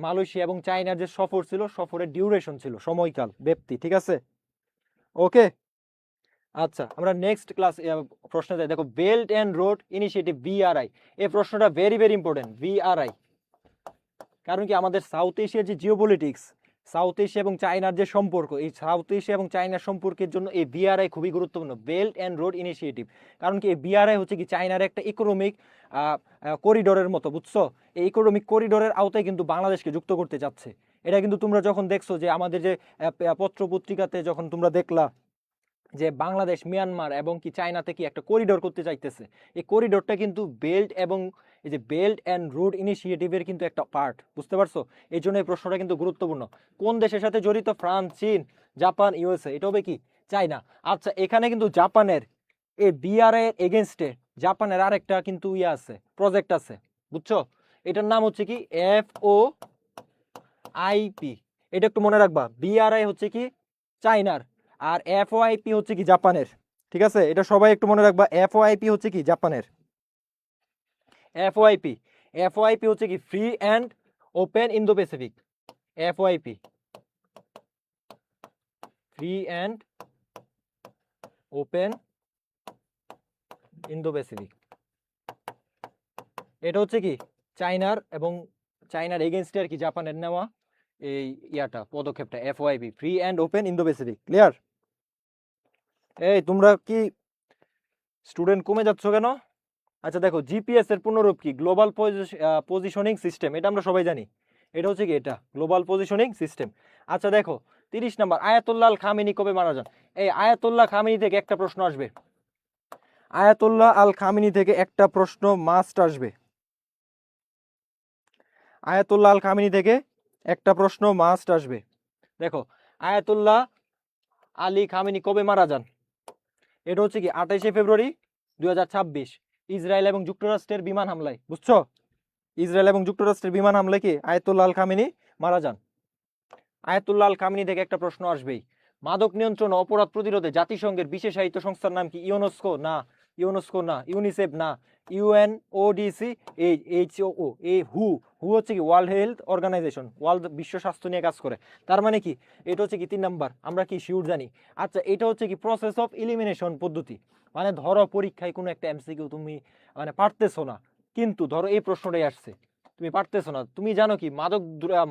মালয়েশিয়া এবং চায়নার যে সফর ছিল, সফরের ডিউরেশন ছিল, সময়কাল ব্যাপ্তি, ঠিক আছে? ওকে। আচ্ছা আমরা নেক্সট ক্লাস প্রশ্নে যাই। দেখো belt and road initiative BRI, এই প্রশ্নটা ভেরি ভেরি ইম্পর্টেন্ট। বিআরআই কারণ কি আমাদের সাউথ এশিয়ার যে জিওপলিটিক্স, সাউথ এশিয়া এবং চায়নার যে সম্পর্ক, এই সাউথ এশিয়া এবং চায়নার সম্পর্কের জন্য এই বিআরআই খুবই গুরুত্বপূর্ণ, বেল্ট অ্যান্ড রোড ইনিশিয়েটিভ। কারণ কি এই বিআরআই হচ্ছে কি চায়নার একটা ইকোনমিক করিডোরের মতো, বুঝছো? এই ইকোনমিক করিডোরের আওতায় কিন্তু বাংলাদেশকে যুক্ত করতে যাচ্ছে। এটা কিন্তু তোমরা যখন দেখছো যে আমাদের যে পত্র পত্রিকাতে যখন তোমরা দেখলা যে বাংলাদেশ মিয়ানমার এবং কি চায়নাতে কি একটা করিডোর করতে চাইতেছে, এই করিডোরটা কিন্তু বেল্ট এবং এই যে বেল্ট অ্যান্ড রোড ইনিশিয়েটিভের কিন্তু একটা পার্ট, বুঝতে পারছো? এই জন্য এই প্রশ্নটা কিন্তু গুরুত্বপূর্ণ। কোন দেশের সাথে জড়িত? ফ্রান্স, চীন, জাপান, ইউএসএ। এটা হবে কি চায়না। আচ্ছা এখানে কিন্তু জাপানের এই বিআরআই এর এগেনস্টে জাপানের আরেকটা কিন্তু আছে, প্রজেক্ট আছে, বুঝছো? এটার নাম হচ্ছে কি FOIP। এটা একটু মনে রাখবা, বিআরআই হচ্ছে কি চায়নার আর FOIP হচ্ছে কি জাপানের, ঠিক আছে? এটা সবাই একটু মনে রাখবা, FOIP হচ্ছে কি জাপানের। FOIP FOIP হচ্ছে কি free and open Indo Pacific. FOIP free and open Indo Pacific. এটা হচ্ছে কি চায়নার এবং চায়নার এগেনস্টে আর কি জাপানের নেওয়া এই পদক্ষেপটা, FOIP free and open Indo Pacific. Clear? এই তোমরা কি স্টুডেন্ট কমে যাচ্ছ কেন? আচ্ছা দেখো জিপিএস এর পূর্ণরূপ কি? Global positioning system. এটা আমরা সবাই জানি, এটা হচ্ছে কি এটা গ্লোবাল পজিশনিং সিস্টেম। আচ্ছা দেখো 30 নাম্বার, আয়াতুল্লাহ আল খামেনি কবে মারা যান? এই আয়াতুল্লাহ খামেনি থেকে একটা প্রশ্ন আসবে, আয়াতুল্লাহ আল খামেনি থেকে একটা প্রশ্ন মাস্ট আসবে, আয়াতুল্লাহ আল খামেনি থেকে একটা প্রশ্ন মাস্ট আসবে। দেখো আয়াতুল্লাহ আলী খামেনি কবে মারা যান? এটা হচ্ছে কি 28শে ফেব্রুয়ারি 2026 ইসরায়েল এবং যুক্তরাষ্ট্রের বিমান হামলায়, বুঝছো? ইসরায়েল এবং যুক্তরাষ্ট্রের বিমান হামলায় কি আয়াতুল্লাহ আল খামেনি মারা যান। আয়াতুল্লাহ আল খামেনি থেকে একটা প্রশ্ন আসবেই। মাদক নিয়ন্ত্রণ ও অপরাধ প্রতিরোধে জাতিসংঘের বিশেষ সাহিত্য সংস্থার নাম কি? ইউনেস্কো না, ইউনেস্কো না, ইউনিসেফ না, ইউএনওডিসি, এইচও, হু। হু হচ্ছে কি ওয়ার্ল্ড হেলথ অর্গানাইজেশন, ওয়ার্ল্ড বিশ্ব স্বাস্থ্য নিয়ে কাজ করে। তার মানে কি এটা হচ্ছে কি 3 নাম্বার, আমরা কি শিওর জানি? আচ্ছা, এটা হচ্ছে কি প্রসেস অফ এলিমিনেশন পদ্ধতি। মানে ধরো পরীক্ষায় কোনো একটা এমসিকিউ তুমি মানে পারতেছো না, কিন্তু ধরো এই প্রশ্নটাই আসছে, তুমি পারতেছো না, তুমি জানো কি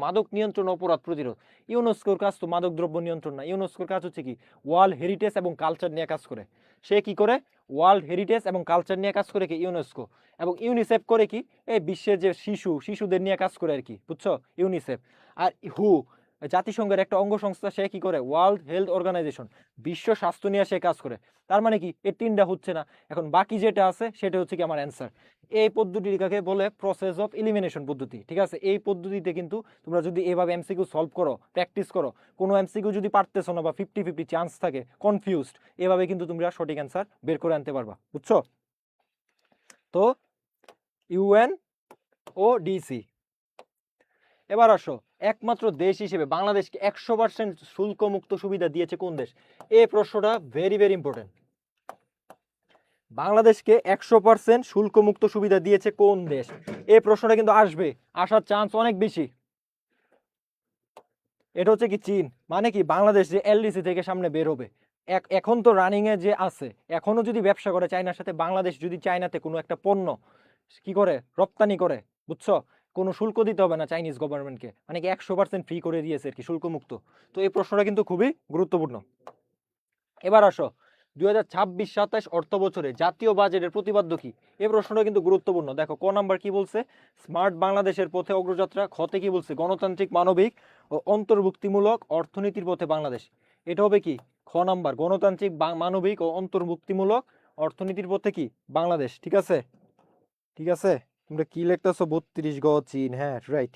মাদক নিয়ন্ত্রণ অপরাধ প্রতিরোধ। ইউনেস্কোর কাজ তো মাদক দ্রব্য নিয়ন্ত্রণ না, ইউনেস্কোর কাজ হচ্ছে কি ওয়ার্ল্ড হেরিটেজ এবং কালচার নিয়ে কাজ করে। সে কি করে? ওয়ার্ল্ড হেরিটেজ এবং কালচার নিয়ে কাজ করে কি ইউনেস্কো। এবং ইউনিসেফ করে কি এই বিশ্বের যে শিশুদের নিয়ে কাজ করে আর কি, বুঝছো, ইউনিসেফ। আর হু জাতিসংঘের একটা অঙ্গ সংস্থা, সে কি করে? ওয়ার্ল্ড হেলথ অর্গানাইজেশন, বিশ্ব স্বাস্থ্য নিয়ে সে কাজ করে। তার মানে কি এই 3টা হচ্ছে না, এখন বাকি যেটা আছে সেটা হচ্ছে কি আমার অ্যান্সার। এই পদ্ধতিটাকে বলে প্রসেস অফ এলিমিনেশন পদ্ধতি, ঠিক আছে? এই পদ্ধতিতে কিন্তু তোমরা যদি এভাবে এমসিকিউ সলভ করো, প্র্যাকটিস করো, কোনো এমসিকিউ যদি পারতেছো না বা 50-50 চান্স থাকে, কনফিউজড, এভাবে কিন্তু তোমরা সঠিক অ্যান্সার বের করে আনতে পারবা, বুঝছো? তো ইউএন ও ডিসি। এবার আসো, একমাত্র দেশ হিসেবে বাংলাদেশকে 100% শুল্ক মুক্ত সুবিধা দিয়েছে কোন দেশ? এই প্রশ্নটা ভেরি ভেরি ইম্পর্টেন্ট। বাংলাদেশকে 100% শুল্ক মুক্ত সুবিধা দিয়েছে কোন দেশ? এই প্রশ্নটা কিন্তু আসবে, আসার চান্স অনেক বেশি। এটা হচ্ছে কি চীন। মানে কি বাংলাদেশ যে এলডিসি থেকে সামনে বের হবে, এখন তো রানিং এ যে আছে, এখনো যদি ব্যবসা করে চায়নার সাথে, বাংলাদেশ যদি চায়নাতে কোনো একটা পণ্য কি করে রপ্তানি করে, বুঝছো, কোনো শুল্ক দিতে হবে না চাইনিজ গভর্নমেন্টকে, মানে কি 100% ফ্রি করে দিয়েছে আর কি, শুল্ক মুক্ত। তো এই প্রশ্নটা কিন্তু খুবই গুরুত্বপূর্ণ। এবার আসো, 2026-27 অর্থ বছরে জাতীয় বাজেটের প্রতিপাদ্য কি? এই প্রশ্নটা কিন্তু গুরুত্বপূর্ণ। দেখো ক নাম্বার কি বলছে? স্মার্ট বাংলাদেশের পথে অগ্রযাত্রা। খতে কি বলছে? গণতান্ত্রিক, মানবিক ও অন্তর্ভুক্তিমূলক অর্থনীতির পথে বাংলাদেশ। এটা হবে কি খ নাম্বার, গণতান্ত্রিক, মানবিক ও অন্তর্ভুক্তিমূলক অর্থনীতির পথে কি বাংলাদেশ। ঠিক আছে, ঠিক আছে। তোমরা কি লিখতেছো? 32 গ চীন, হ্যাঁ রাইট।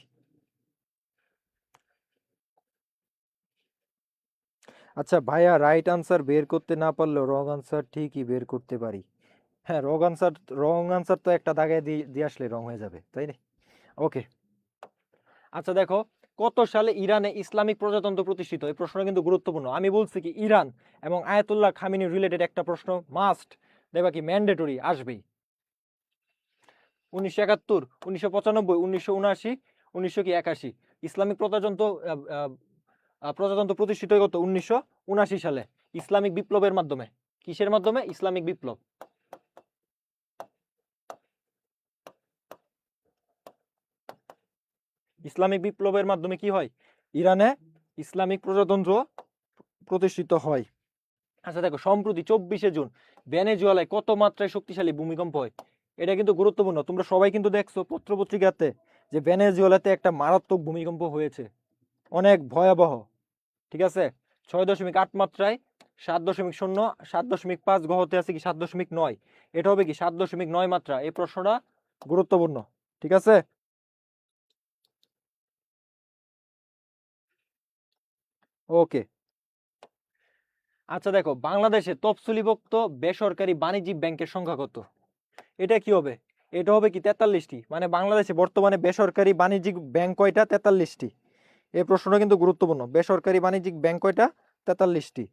আচ্ছা ভাইয়া, রাইট আনসার বের করতে না পারলেও রং আনসার ঠিকই বের করতে পারি। হ্যাঁ, রং আনসার তো একটা দাগায় দিয়ে আসলে রং হয়ে যাবে, তাই না? ওকে। আচ্ছা দেখো, কত সালে ইরানে ইসলামিক প্রজাতন্ত্র প্রতিষ্ঠিত? এই প্রশ্নটা কিন্তু গুরুত্বপূর্ণ। আমি বলছি কি ইরান এবং আয়াতুল্লাহ খামিনি রিলেটেড একটা প্রশ্ন মাস্ট, দেখবা কি ম্যান্ডেটরি আসবেই। 1971, 1995, 1979, 1981। ইসলামিক প্রজাতন্ত্র প্রতিষ্ঠিত কত? 1979 সালে, ইসলামিক বিপ্লবের মাধ্যমে। কিসের মাধ্যমে? ইসলামিক বিপ্লব। ইসলামিক বিপ্লবের মাধ্যমে কি হয়? ইরানে ইসলামিক প্রজাতন্ত্র প্রতিষ্ঠিত হয়। আচ্ছা দেখো, সম্প্রতি 24শে জুন ভেনেজুয়েলায় কত মাত্রায় শক্তিশালী ভূমিকম্প হয়? এটা কিন্তু গুরুত্বপূর্ণ। তোমরা সবাই কিন্তু দেখছো পত্র পত্রিকাতে যে ভেনেজুয়েলাতে একটা মারাত্মক ভূমিকম্প হয়েছে, অনেক ভয়াবহ। ঠিক আছে, 6.8 মাত্রায়, 7.0, 7.5 গহতে আছে কি 7.9, এটা হবে কি 7.9 মাত্রা। এই প্রশ্নটা গুরুত্বপূর্ণ, ঠিক আছে। ওকে। আচ্ছা দেখো, বাংলাদেশে তফসিলিভুক্ত বেসরকারি বাণিজ্যিক ব্যাংকের সংখ্যা কত? এটা কি হবে? এটা হবে কি 43টি। মানে বাংলাদেশে বর্তমানে বেসরকারি বাণিজ্যিক ব্যাংক কয়টা? 43টি। এই প্রশ্নটা কিন্তু গুরুত্বপূর্ণ। বেসরকারি বাণিজ্যিক ব্যাংক কয়টা? 43টি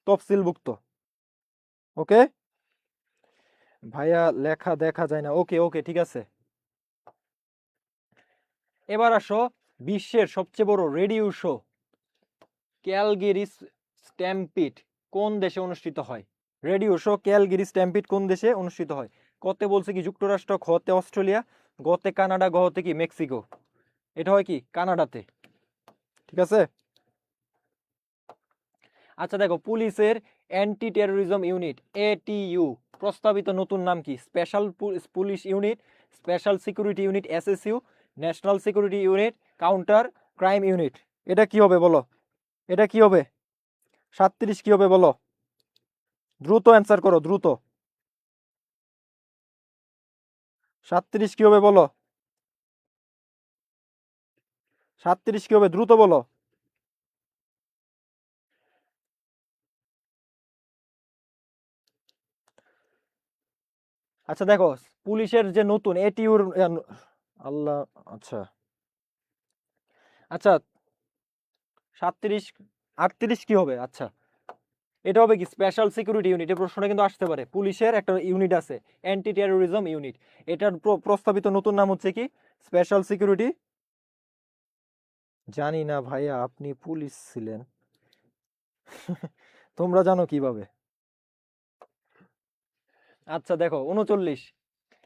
তফসিলভুক্ত। ওকে ভাইয়া, লেখা দেখা যায় না। ওকে ওকে, ঠিক আছে। এবার আসো, বিশ্বের সবচেয়ে বড় রেডিও শো ক্যালগেরি স্ট্যাম্পিড কোন দেশে অনুষ্ঠিত হয়? রেডিও শো ক্যালগেরি স্ট্যাম্পিড কোন দেশে অনুষ্ঠিত হয়? কতে বলছে কি যুক্তরাষ্ট্র, খতে অস্ট্রেলিয়া, গতে কানাডা, গহতে কি মেক্সিকো। এটা হয় কি কানাডাতে, ঠিক আছে। আচ্ছা দেখো, পুলিশের অ্যান্টি টেরোরিজম ইউনিট এটিইউ প্রস্তাবিত নতুন নাম কি? Special police unit, special security unit SSU, national security unit, counter crime unit. এটা কি হবে বলো? এটা কি হবে? 37 কি হবে বলো? দ্রুত অ্যান্সার করো, দ্রুত। 37 কি হবে বলো? 37 কি হবে? দ্রুত বলো। আচ্ছা দেখো, পুলিশের যে নতুন এটিইউর, আল্লাহ, আচ্ছা আচ্ছা 37 38 কি হবে? আচ্ছা এটা হবে কি স্পেশাল সিকিউরিটি ইউনিট। এই প্রশ্নটা কিন্তু আসতে পারে। পুলিশের একটা ইউনিট আছে অ্যান্টি টেরোরিজম ইউনিট, এটার প্রস্তাবিত নতুন নাম হচ্ছে কি স্পেশাল সিকিউরিটি। জানি না ভাইয়া, আপনি পুলিশ ছিলেন। তোমরা জানো কিভাবে? আচ্ছা দেখো 39,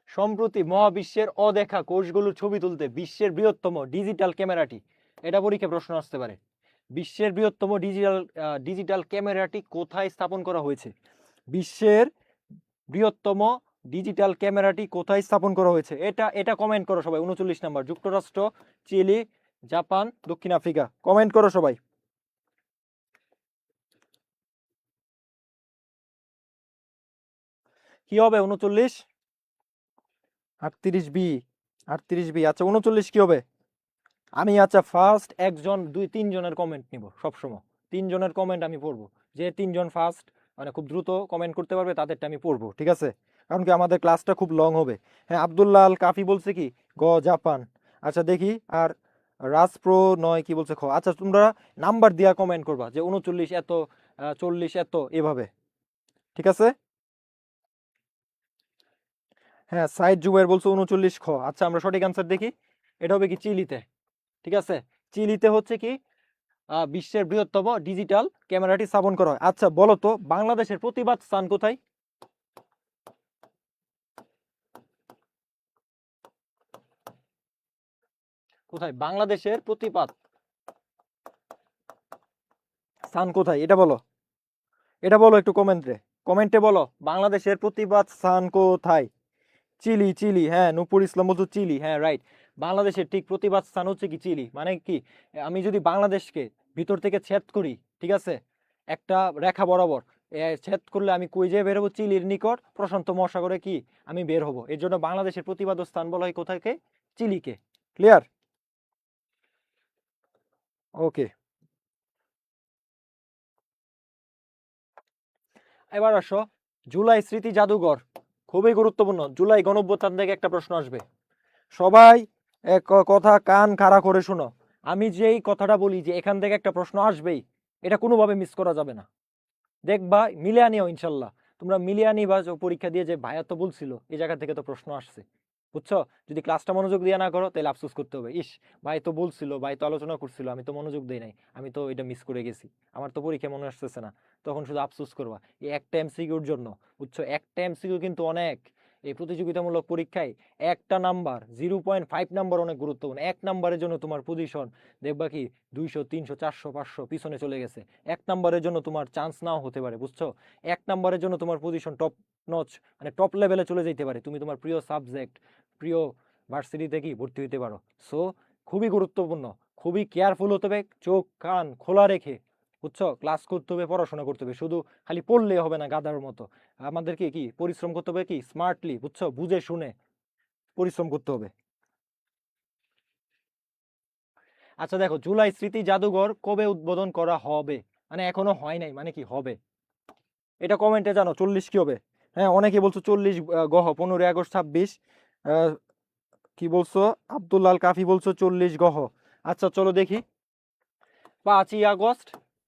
সম্প্রতি মহাবিশ্বের অদেখা কোষগুলোর ছবি তুলতে বিশ্বের বৃহত্তম ডিজিটাল ক্যামেরাটি, এটা পরীক্ষা প্রশ্ন আসতে পারে। বিশ্বের বৃহত্তম ডিজিটাল ক্যামেরাটি কোথায় স্থাপন করা হয়েছে? বিশ্বের বৃহত্তম ডিজিটাল ক্যামেরাটি কোথায় স্থাপন করা হয়েছে? এটা এটা কমেন্ট করো সবাই। 39 নাম্বার, যুক্তরাষ্ট্র, চিলি, জাপান, দক্ষিণ আফ্রিকা। কমেন্ট করো সবাই। কি হবে 39? 38 বি, 38 বি। আচ্ছা 39 কি হবে? আমি আচ্ছা ফার্স্ট একজন 2-3 জনের কমেন্ট নিব সবসময়। 3 জনের কমেন্ট আমি পড়বো। যে 3 জন ফার্স্ট মানে খুব দ্রুত কমেন্ট করতে পারবে তাদেরটা আমি পড়বো, ঠিক আছে? কারণ কি আমাদের ক্লাসটা খুব লং হবে। হ্যাঁ আব্দুল্লাহ আল কাফি বলছে কি গ জাপান। আচ্ছা দেখি আর রাজপ্রো 9 কি বলছে খ। আচ্ছা তোমরা নাম্বার দিয়া কমেন্ট করবা যে 39 এত, 40 এত, এভাবে, ঠিক আছে? হ্যাঁ সাইদ জুবাইর বলছে 39 খ। আচ্ছা আমরা সঠিক অ্যান্সার দেখি। এটা হবে কি চিলিতে, ঠিক আছে? চিলিতে হচ্ছে কি বিশ্বের বৃহত্তম ডিজিটাল ক্যামেরাটি স্থাপন করা হয়। আচ্ছা বলো তো বাংলাদেশের প্রতিবাদ স্থান কোথায়? কোথায় বাংলাদেশের প্রতিবাদ স্থান কোথায় এটা বলো। এটা বলো একটু কমেন্টে, কমেন্টে বলো বাংলাদেশের প্রতিবাদ স্থান কোথায়। চিলি, চিলি, হ্যাঁ নূপুর ইসলাম বলতো চিলি, হ্যাঁ রাইট। বাংলাদেশের ঠিক প্রতিবাদ স্থান হচ্ছে কি চিলি। মানে কি আমি যদি বাংলাদেশকে ভিতর থেকে ছেদ করি, ঠিক আছে, একটা রেখা বরাবর ছেদ করলে আমি কই যেয়ে বের হবো? চিলির নিকট প্রশান্ত মহাসাগরে কি আমি বের হবো। এর জন্য বাংলাদেশের প্রতিবাদ স্থান বলা হয় কোথাকে? চিলিকে। ক্লিয়ার? ওকে এবার আসো জুলাই স্মৃতি জাদুঘর, খুবই গুরুত্বপূর্ণ। জুলাই গণঅভ্যুত্থান থেকে একটা প্রশ্ন আসবে। সবাই এক কথা কান খাড়া করে শোনো। আমি যেই কথাটা বলি যে এখান থেকে একটা প্রশ্ন আসবেই, এটা কোনোভাবে মিস করা যাবে না। দেখবা মিলিয়ে নিও ইনশাল্লাহ। তোমরা মিলিয়ে নিবা যে পরীক্ষা দিয়ে যে ভাইয়া তো বলছিল এই জায়গা থেকে তো প্রশ্ন আসছে, বুঝছো? যদি ক্লাসটা মনোযোগ দিয়ে না করো তাহলে আফসোস করতে হবে। ইস ভাই তো বলছিল, ভাই তো আলোচনা করছিল, আমি তো মনোযোগ দেই নাই, আমি তো এটা মিস করে গেছি, আমার তো পরীক্ষা মনে আসতেছে না। তখন শুধু আফসোস করবা এই একটা এমসিকিউর জন্য, বুঝছো? একটা এমসিকিউ কিন্তু অনেক। এই প্রতিযোগিতামূলক পরীক্ষায় একটা নাম্বার, 0.5 নাম্বার অনেক গুরুত্বপূর্ণ। এক নাম্বারের জন্য তোমার পজিশন দেখবা কি 200, 300, 400, 500 পিছনে চলে গেছে। এক নাম্বারের জন্য তোমার চান্স নাও হতে পারে, বুঝছো? এক নাম্বারের জন্য তোমার পজিশন টপ নচ, মানে টপ লেভেলে চলে যেতে পারে। তুমি তোমার প্রিয় সাবজেক্ট, প্রিয় ভার্সিটিতে কি ভর্তি হইতে পারো। সো খুবই গুরুত্বপূর্ণ, খুবই কেয়ারফুল হতে হবে, চোখ কান খোলা রেখে, বুঝছো? ক্লাস করতে হবে, পড়াশোনা করতে হবে। শুধু খালি পড়লে হবে না গাধার মতো, আমাদেরকে কি পরিশ্রম করতে হবে, কি স্মার্টলি, বুঝছো? বুঝে শুনে পরিশ্রম করতে হবে। আচ্ছা দেখো জুলাই স্মৃতি জাদুঘর কবে উদ্বোধন করা হবে? মানে এখনো হয় নাই, মানে কি হবে? এটা কমেন্টে জানো 40 কি হবে? হ্যাঁ অনেকে বলছো 40 গহ 15 আগস্ট 26। কি বলছো? আব্দুল্লাল কাফি বলছো 40 গহ। আচ্ছা চলো দেখি 5ই আগস্ট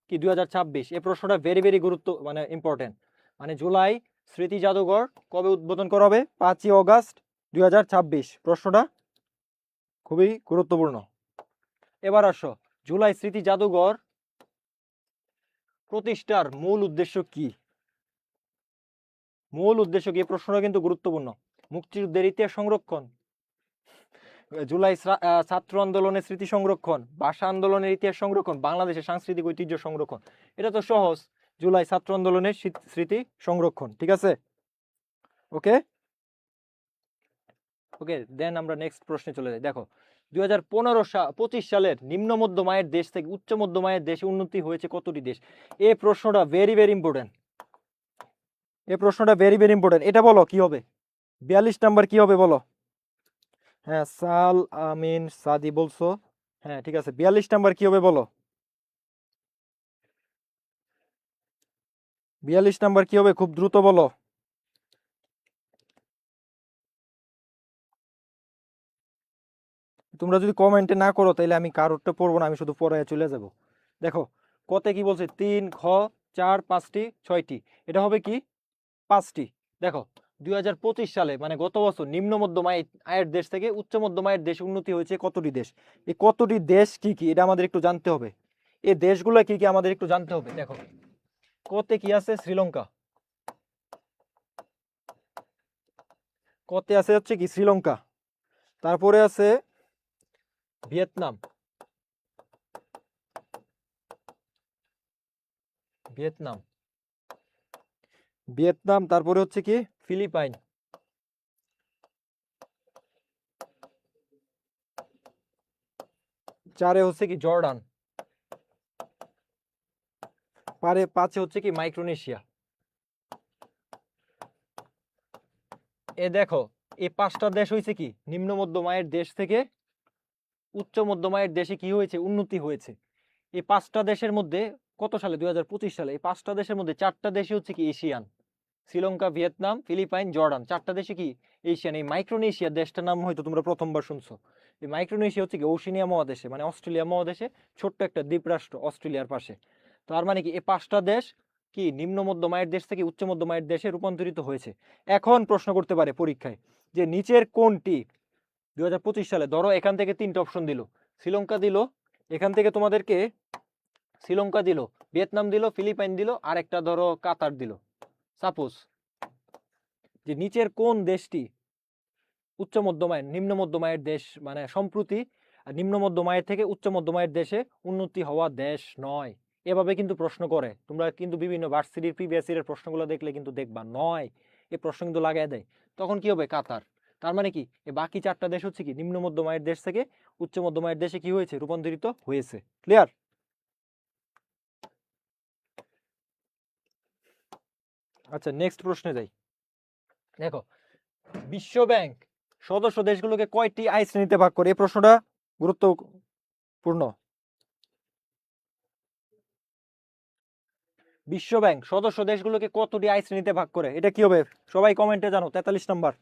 কি 2026। এই প্রশ্নটা ভেরি ভেরি গুরুত্ব মানে ইম্পর্টেন্ট। মানে জুলাই স্মৃতি জাদুঘর কবে উদ্বোধন করা হবে? 5ই আগস্ট 2026। প্রশ্নটা খুবই গুরুত্বপূর্ণ। এবার আসো জুলাই স্মৃতি জাদুঘর প্রতিষ্ঠার মূল উদ্দেশ্য কি? মূল উদ্দেশ্য কি? এই প্রশ্নটা কিন্তু গুরুত্বপূর্ণ। মুক্তিযুদ্ধের ইতিহাস সংরক্ষণ, জুলাই ছাত্র আন্দোলনের স্মৃতি সংরক্ষণ, ভাষা আন্দোলনের ইতিহাস সংরক্ষণ, বাংলাদেশের সাংস্কৃতিক ঐতিহ্য সংরক্ষণ। এটা তো সহজ, জুলাই ছাত্র আন্দোলনের স্মৃতি সংরক্ষণ, ঠিক আছে? ওকে ওকে দেন আমরা নেক্সট প্রশ্নে চলে যাই। দেখো 2025 সালের নিম্ন মধ্যম আয়ের দেশ থেকে উচ্চ মধ্যম আয়ের দেশে উন্নতি হয়েছে কতটি দেশ? এই প্রশ্নটা ভেরি ভেরি ইম্পর্টেন্ট। এই প্রশ্নটা ভেরি ভেরি ইম্পর্টেন্ট। এটা বলো কি হবে? 42 নাম্বার কি হবে বলো? হ্যাঁ সাল আমিন সাদি বলছো, হ্যাঁ ঠিক আছে। 42 নাম্বার কি হবে বলো? 42 নাম্বার কি হবে? খুব দ্রুত বলো। তোমরা যদি কমেন্টে না করো তাহলে আমি কারোরটা পড়বো না, আমি শুধু পড়ায় চলে যাব। দেখো কতে কি বলছে, 3 খ 4 5টি 6টি, এটা হবে কি 5টি। দেখো 2025 সালে মানে গত বছর নিম্ন মধ্যম আয়ের দেশ থেকে উচ্চ মধ্যম আয়ের দেশে উন্নতি হয়েছে কতটি দেশ। এই কতটি দেশ কি কি এটা আমাদের একটু জানতে হবে। এই দেশগুলো কি কি আমাদের একটু জানতে হবে। দেখো কতে কি আছে, শ্রীলঙ্কা, কতে আছে হচ্ছে কি শ্রীলঙ্কা, তারপরে আছে ভিয়েতনাম, ভিয়েতনাম, ভিয়েতনাম, তারপরে হচ্ছে কি ফিলিপাইন, চারে হচ্ছে কি জর্ডান, পাঁচে হচ্ছে কি মাইক্রোনেশিয়া। এ দেখো এই 5টা দেশ হয়েছে কি নিম্ন মধ্যম আয়ের দেশ থেকে উচ্চ মধ্যম আয়ের দেশে কি হয়েছে, উন্নতি হয়েছে। এই 5টা দেশের মধ্যে কত সালে, 2025 সালে এই 5টা দেশের মধ্যে 4টা দেশই হচ্ছে কি Asian, Sri Lanka, Vietnam, Philippines, Jordan, 4টা দেশে কি এশিয়ান। এই মাইক্রোনেশিয়া দেশটার নাম হয়তো তোমরা প্রথমবার শুনছো। এই মাইক্রোনেশিয়া হচ্ছে কি ওশেনিয়া মহাদেশে মানে অস্ট্রেলিয়া মহাদেশে ছোট্ট একটা দ্বীপরাষ্ট্র অস্ট্রেলিয়ার পাশে। তার মানে কি এই 5টা দেশ কি নিম্ন মধ্যম আয়ের দেশ থেকে উচ্চ মধ্যম আয়ের দেশে রূপান্তরিত হয়েছে। এখন প্রশ্ন করতে পারে পরীক্ষায় যে নিচের কোনটি 2025 সালে, ধরো এখান থেকে 3টা অপশন দিল, শ্রীলঙ্কা দিল, এখান থেকে তোমাদেরকে শ্রীলঙ্কা দিল, ভিয়েতনাম দিল, ফিলিপাইন দিল, আর একটা ধরো কাতার দিল। সাপোজ যে নিচের কোন দেশটি উচ্চ মধ্যম আয়ের নিম্ন মধ্যম আয়ের দেশ মানে সম্প্রতি নিম্ন মধ্যম আয়ের থেকে উচ্চ মধ্যম আয়ের দেশে উন্নতি হওয়া দেশ নয়। এভাবে কিন্তু প্রশ্ন করে, তোমরা কিন্তু বিভিন্ন ভার্সিটির প্রিভিয়াস ইয়ারের প্রশ্নগুলো দেখলে কিন্তু দেখবা নয় এই প্রশ্ন কিন্তু লাগাই দেয়। তখন কি হবে, কাতার। তার মানে কি এই বাকি 4টা দেশ হচ্ছে কি নিম্ন মধ্যম আয়ের দেশ থেকে উচ্চ মধ্যম আয়ের দেশে কি হয়েছে, রূপান্তরিত হয়েছে। ক্লিয়ার? আচ্ছা নেক্সট প্রশ্নে যাই। দেখো বিশ্ব ব্যাংক সদস্য দেশগুলোকে কয়টি আয় শ্রেণীতে ভাগ করে, এই প্রশ্নটা গুরুত্বপূর্ণ। বিশ্ব ব্যাংক সদস্য দেশগুলোকে কতটি আয় শ্রেণীতে ভাগ করে, এটা কি হবে সবাই কমেন্টে জানো। 43 নাম্বার,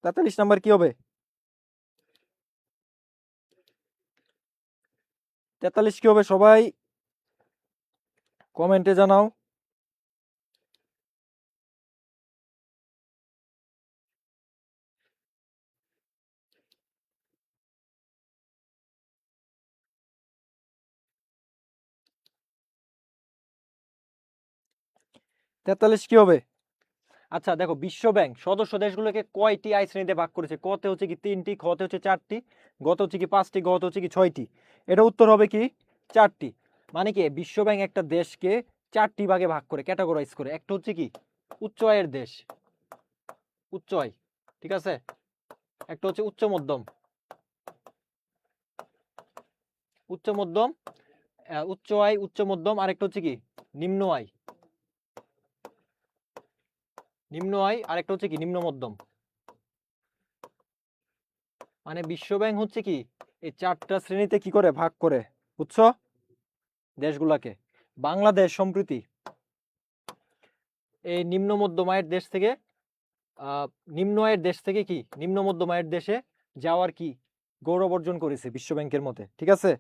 43 নাম্বার কি হবে, 43 কি হবে সবাই কমেন্টে জানাও। তেতাল্লিশ কি হবে? আচ্ছা দেখো বিশ্ব ব্যাংক সদস্য দেশগুলোকে কয়টি আয় শ্রেণীতে ভাগ করেছে, কতে হচ্ছে কি 3টি, খতে হচ্ছে 4টি, গত হচ্ছে কি 5টি, গত হচ্ছে কি 6টি। এটা উত্তর হবে কি 4টি। মানে কি বিশ্ব ব্যাংক একটা দেশকে 4টি ভাগে ভাগ করে ক্যাটাগরাইজ করে। একটা হচ্ছে কি উচ্চ আয়ের দেশ, উচ্চ আয়, ঠিক আছে, একটা হচ্ছে উচ্চ মধ্যম, উচ্চ মধ্যম, উচ্চ আয় উচ্চ মধ্যম, আরেকটা হচ্ছে কি নিম্ন আয়, নিম্ন আয়, আরেকটা হচ্ছে কি নিম্ন মধ্যম। মানে বিশ্ব ব্যাংক হচ্ছে কি এই 4টা শ্রেণীতে কি করে ভাগ করে, বুঝছো দেশগুলাকে। বাংলাদেশ সম্প্রতি এই নিম্ন মধ্যম আয়ের দেশ থেকে নিম্ন আয়ের দেশ থেকে কি নিম্ন মধ্যম আয়ের দেশে যাওয়ার কি গৌরব অর্জন করেছে বিশ্ব ব্যাংকের মতে, ঠিক আছে।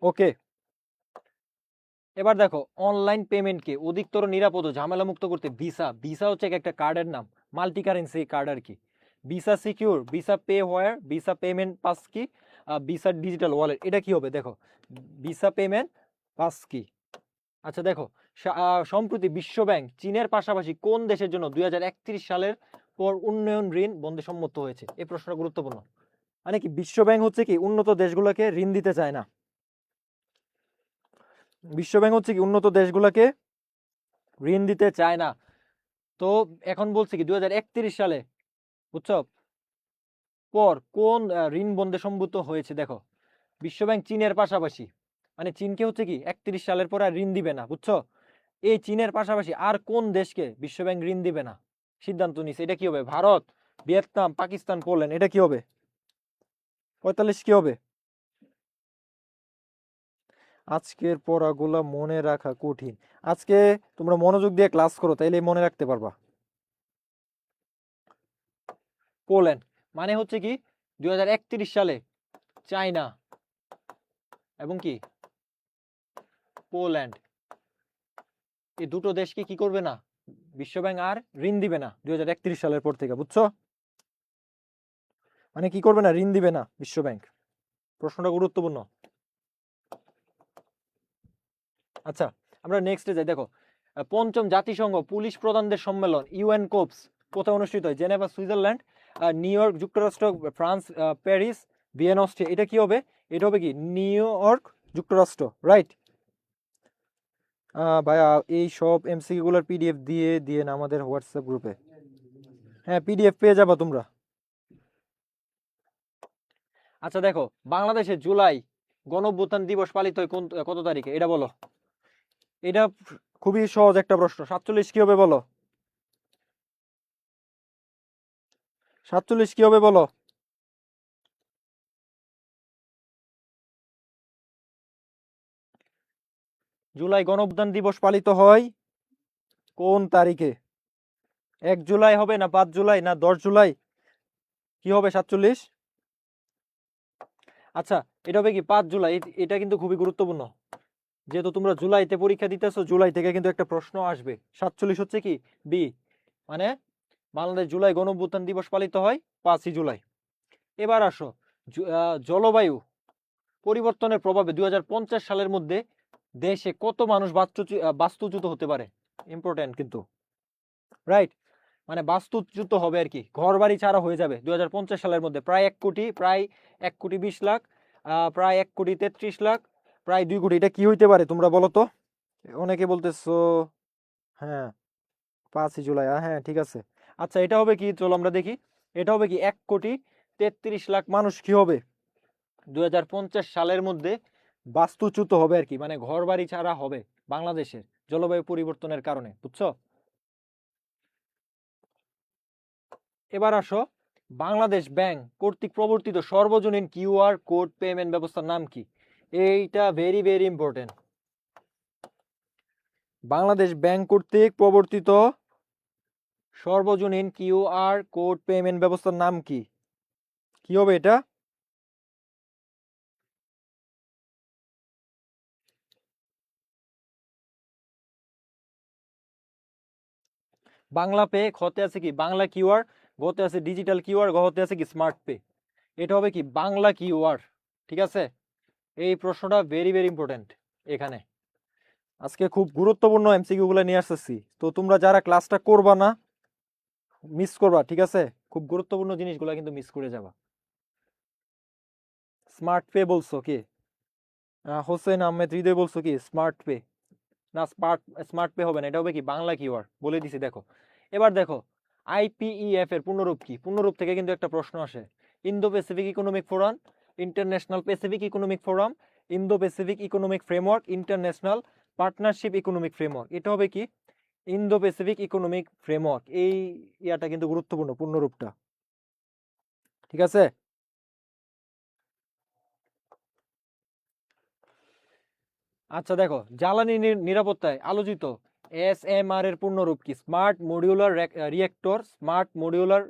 ওকে, এবার দেখো অনলাইন পেমেন্টকে অধিকতর নিরাপদ ও ঝামেলা মুক্ত করতে ভিসা, ভিসা হচ্ছে একটা কার্ডের নাম, মাল্টি কারেন্সি কার্ড আর কি। ভিসা সিকিউর, ভিসা পে হোয়ার, ভিসা পেমেন্ট পাস কি, ভিসা ডিজিটাল ওয়ালেট, এটা কি হবে দেখো ভিসা পেমেন্ট পাস কি। আচ্ছা দেখো সম্প্রতি বিশ্ব ব্যাংক চীনের পাশাপাশি কোন দেশের জন্য 2031 সালের পর উন্নয়ন ঋণ বন্ধে সম্মত হয়েছে, এই প্রশ্নটা গুরুত্বপূর্ণ। মানে কি বিশ্ব ব্যাংক হচ্ছে কি উন্নত দেশগুলোকে ঋণ দিতে চায় না, বিশ্ব ব্যাংক হচ্ছে কি উন্নত দেশগুলোকে ঋণ দিতে চায় না। তো এখন বলছে কি 2031 সালে, বুঝছো, পর কোন ঋণ বন্ধে সম্মত হয়েছে। দেখো বিশ্বব্যাংক চীনের পাশাপাশি মানে চীনকে হচ্ছে কি 31 সালের পর আর ঋণ দিবে না, বুঝছো। এই চীনের পাশাপাশি আর কোন দেশকে বিশ্বব্যাংক ঋণ দিবে না সিদ্ধান্ত নিছে, এটা কি হবে, ভারত, ভিয়েতনাম, পাকিস্তান, পোল্যান্ড, এটা কি হবে 45 কি হবে। আজকের পড়াগুলা মনে রাখা কঠিন, আজকে তোমরা মনোযোগ দিয়ে ক্লাস করো তাইলে মনে রাখতে পারবা। পোল্যান্ড মানে হচ্ছে কি 2031 সালে চায়না এবং কি পোল্যান্ড এই দুটো দেশকে কি করবে না বিশ্বব্যাংক আর ঋণ দিবে না 2031 সালের পর থেকে, বুঝছো? মানে কি করবে না, ঋণ দিবে না বিশ্বব্যাংক। প্রশ্নটা গুরুত্বপূর্ণ। আচ্ছা, আমরা নেক্সটে যাই। দেখো, পঞ্চম জাতিসংঘ পুলিশ প্রধানদের সম্মেলন ইউএন কোপস কোথায় অনুষ্ঠিত হয়? জেনেভা সুইজারল্যান্ড, নিউ ইয়র্ক যুক্তরাষ্ট্র, ফ্রান্স প্যারিস, ভিয়েনা অস্ট্রিয়া। এটা কি হবে? এটা হবে কি নিউ ইয়র্ক যুক্তরাষ্ট্র, রাইট? ভাইয়া এই সব এমসিকিউ গুলোর পিডিএফ দিয়ে দিয়ে না আমাদের হোয়াটসঅ্যাপ গ্রুপে। হ্যাঁ, পিডিএফ পেয়ে যাবা তোমরা। আচ্ছা দেখো, বাংলাদেশে জুলাই গণঅভ্যুত্থান দিবস পালিত হয় কত তারিখে? এটা বলো। এটা খুবই সহজ একটা প্রশ্ন। 47 কি হবে বলো? 47 কি হবে বলো? জুলাই গণঅভ্যুত্থান দিবস পালিত হয় কোন তারিখে? 1 জুলাই হবে না 5 জুলাই না 10 জুলাই? কি হবে 47? আচ্ছা, এটা হবে কি 5 জুলাই। এটা কিন্তু খুবই গুরুত্বপূর্ণ, যেহেতু তোমরা জুলাইতে পরীক্ষা দিতেছো, জুলাই থেকে কিন্তু একটা প্রশ্ন আসবে। 47 হচ্ছে কি বি, মানে বাংলাদেশ জুলাই গণঅভ্যুত্থান দিবস পালিত হয় 5ই জুলাই। এবার আসো, জলবায়ু পরিবর্তনের প্রভাবে 2050 সালের মধ্যে দেশে কত মানুষ বাস্তুচ্যুত হতে পারে? ইম্পর্টেন্ট কিন্তু, রাইট? মানে বাস্তুচ্যুত হবে আর কি, ঘর বাড়ি ছাড়া হয়ে যাবে 2050 সালের মধ্যে। প্রায় 1 কোটি, প্রায় 1 কোটি 20 লাখ, প্রায় 1 কোটি 33 লাখ, প্রায় 2 কোটি। এটা কি হইতে পারে তোমরা বলো তো? অনেকে বলতেছো হ্যাঁ 5ই জুলাই, হ্যাঁ ঠিক আছে। আচ্ছা, এটা হবে কি, চলো আমরা দেখি। এটা হবে কি 1 কোটি 33 লাখ মানুষ কি হবে 2050 সালের মধ্যে বাস্তুচ্যুত হবে আর কি, মানে ঘর বাড়ি ছাড়া হবে বাংলাদেশের জলবায়ু পরিবর্তনের কারণে, বুঝছো? এবার আসো, বাংলাদেশ ব্যাংক কর্তৃক প্রবর্তিত সর্বজনীন কিউআর কোড পেমেন্ট ব্যবস্থার নাম কি? এইটা very very important. Bangladesh bank কর্তৃক প্রবর্তিত সর্বজনীন কিউআর কোড পেমেন্ট ব্যবস্থার নাম কি? কি হবে এটা? বাংলা পে, খতে আছে কি বাংলা কিউআর, গতে আছে ডিজিটাল কিউআর, গহতে আছে কি স্মার্ট পে। এটা হবে কি বাংলা কিউআর, ঠিক আছে? এই প্রশ্নটা ভেরি ভেরি ইম্পর্টেন্ট এখানে। আজকে খুব গুরুত্বপূর্ণ এমসিকিউ গুলো নিয়ে আসতেছি, তো তোমরা যারা ক্লাসটা করবা না, মিস করবা, ঠিক আছে? খুব গুরুত্বপূর্ণ জিনিসগুলো কিন্তু মিস করে যাবা। স্মার্ট পে বলছো কি? হোসেন আহমেদ হৃদয় বলছো কি স্মার্ট পে? না, স্মার্ট পে হবে না, এটা হবে কি বাংলা কিউআর, বলে দিছি। দেখো, এবার দেখো, আইপিইএফ এর পূর্ণরূপ কি? পূর্ণরূপ থেকে কিন্তু একটা প্রশ্ন আসে। Indo Pacific economic forum, international Pacific economic forum, Indo Pacific economic framework, international partnership economic framework. এটা হবে কি ইন্দো প্যাসিফিক ইকোনমিক ফ্রেমওয়ার্ক। এই ইয়াটা কিন্তু গুরুত্বপূর্ণ, পূর্ণরূপটা, ঠিক আছে? আচ্ছা দেখো, জ্বালানি নিরাপত্তায় আলোচিত এসএমআর এর পূর্ণরূপ কি? Smart modular reactor, smart modular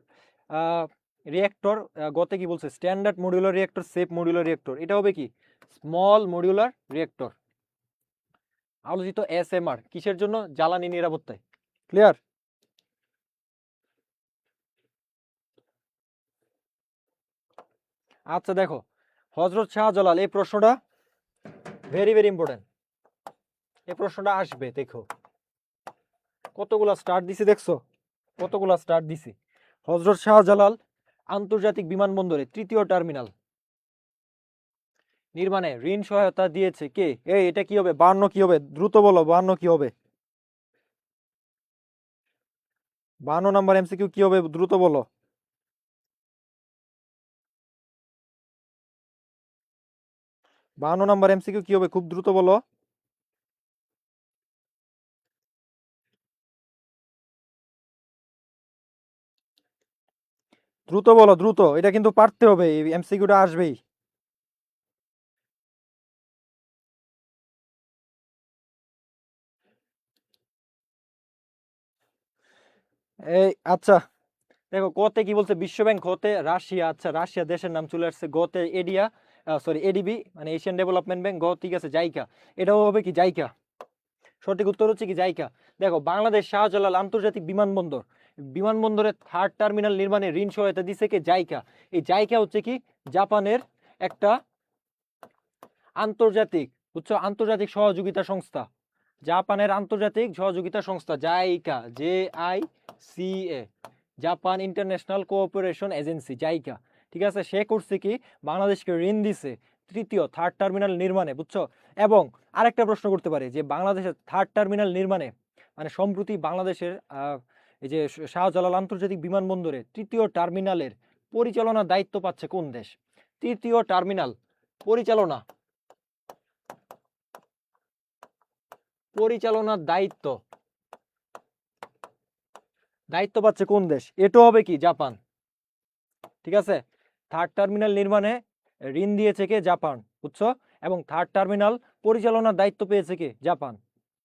reactor, গতে কি বলছে standard modular reactor, safe modular reactor. এটা হবে কি স্মল মডিউলার রিয়েক্টর। আলোচিত এসএমআর কিসের জন্য? জ্বালানি নিরাপত্তায়। ক্লিয়ার? আচ্ছা দেখো, হজরত শাহজালাল, এই প্রশ্নটা ভেরি ভেরি ইম্পর্টেন্ট। এই প্রশ্নটা আসবে, দেখো কতগুলা স্টার দিছি, দেখছো কতগুলা স্টার দিছি। হজরত শাহজালাল আন্তর্জাতিক বিমানবন্দরে 3য় টার্মিনাল নির্মাণে ঋণ সহায়তা দিয়েছে কে? এটা কি হবে? 52 কি হবে? দ্রুত বলো, 52 কি হবে? 52 নাম্বার এমসিকিউ কি হবে? দ্রুত বলো। 52 নাম্বার এমসিকিউ কি হবে? খুব দ্রুত বলো। দ্রুত বলো, দ্রুত, এটা কিন্তু পারতে হবে, এই এমসিকিউটা আসবেই। এই আচ্ছা, দেখো কতে কি বলছে, বিশ্বব্যাংক, হতে রাশিয়া, আচ্ছা রাশিয়া দেশের নাম চলে আসছে, গতে এডিয়া, সরি এডিবি মানে এশিয়ান ডেভেলপমেন্ট ব্যাংক, গ ঠিক আছে জাইকা, এটাও হবে কি জাইকা, সঠিক উত্তর হচ্ছে কি জাইকা। দেখো বাংলাদেশ শাহজালাল আন্তর্জাতিক বিমানবন্দর, বিমানবন্দরের থার্ড টার্মিনাল নির্মাণে ঋণ সহায়তা দিছে কি জাইকা। এই জাইকা হচ্ছে কি জাপানের একটা আন্তর্জাতিক, বুঝছো, আন্তর্জাতিক সহযোগিতা সংস্থা, জাপানের আন্তর্জাতিক সহযোগিতা সংস্থা JICA, J I C A, Japan International Cooperation Agency, JICA. ঠিক আছে, সে করছে কি বাংলাদেশকে ঋণ দিছে তৃতীয় থার্ড টার্মিনাল নির্মাণে, বুঝছো। এবং আরেকটা প্রশ্ন করতে পারে যে বাংলাদেশের থার্ড টার্মিনাল নির্মাণে মানে সম্প্রতি বাংলাদেশের এই যে শাহজালাল আন্তর্জাতিক বিমানবন্দরে তৃতীয় টার্মিনালের পরিচালনার দায়িত্ব পাচ্ছে কোন দেশ? তৃতীয় টার্মিনাল পরিচালনা, পরিচালনার দায়িত্ব দায়িত্ব পাচ্ছে কোন দেশ? এটা হবে কি জাপান। ঠিক আছে, থার্ড টার্মিনাল নির্মাণে ঋণ দিয়েছে কে? জাপান, বুঝছো। এবং থার্ড টার্মিনাল পরিচালনার দায়িত্ব পেয়েছে কে? জাপান।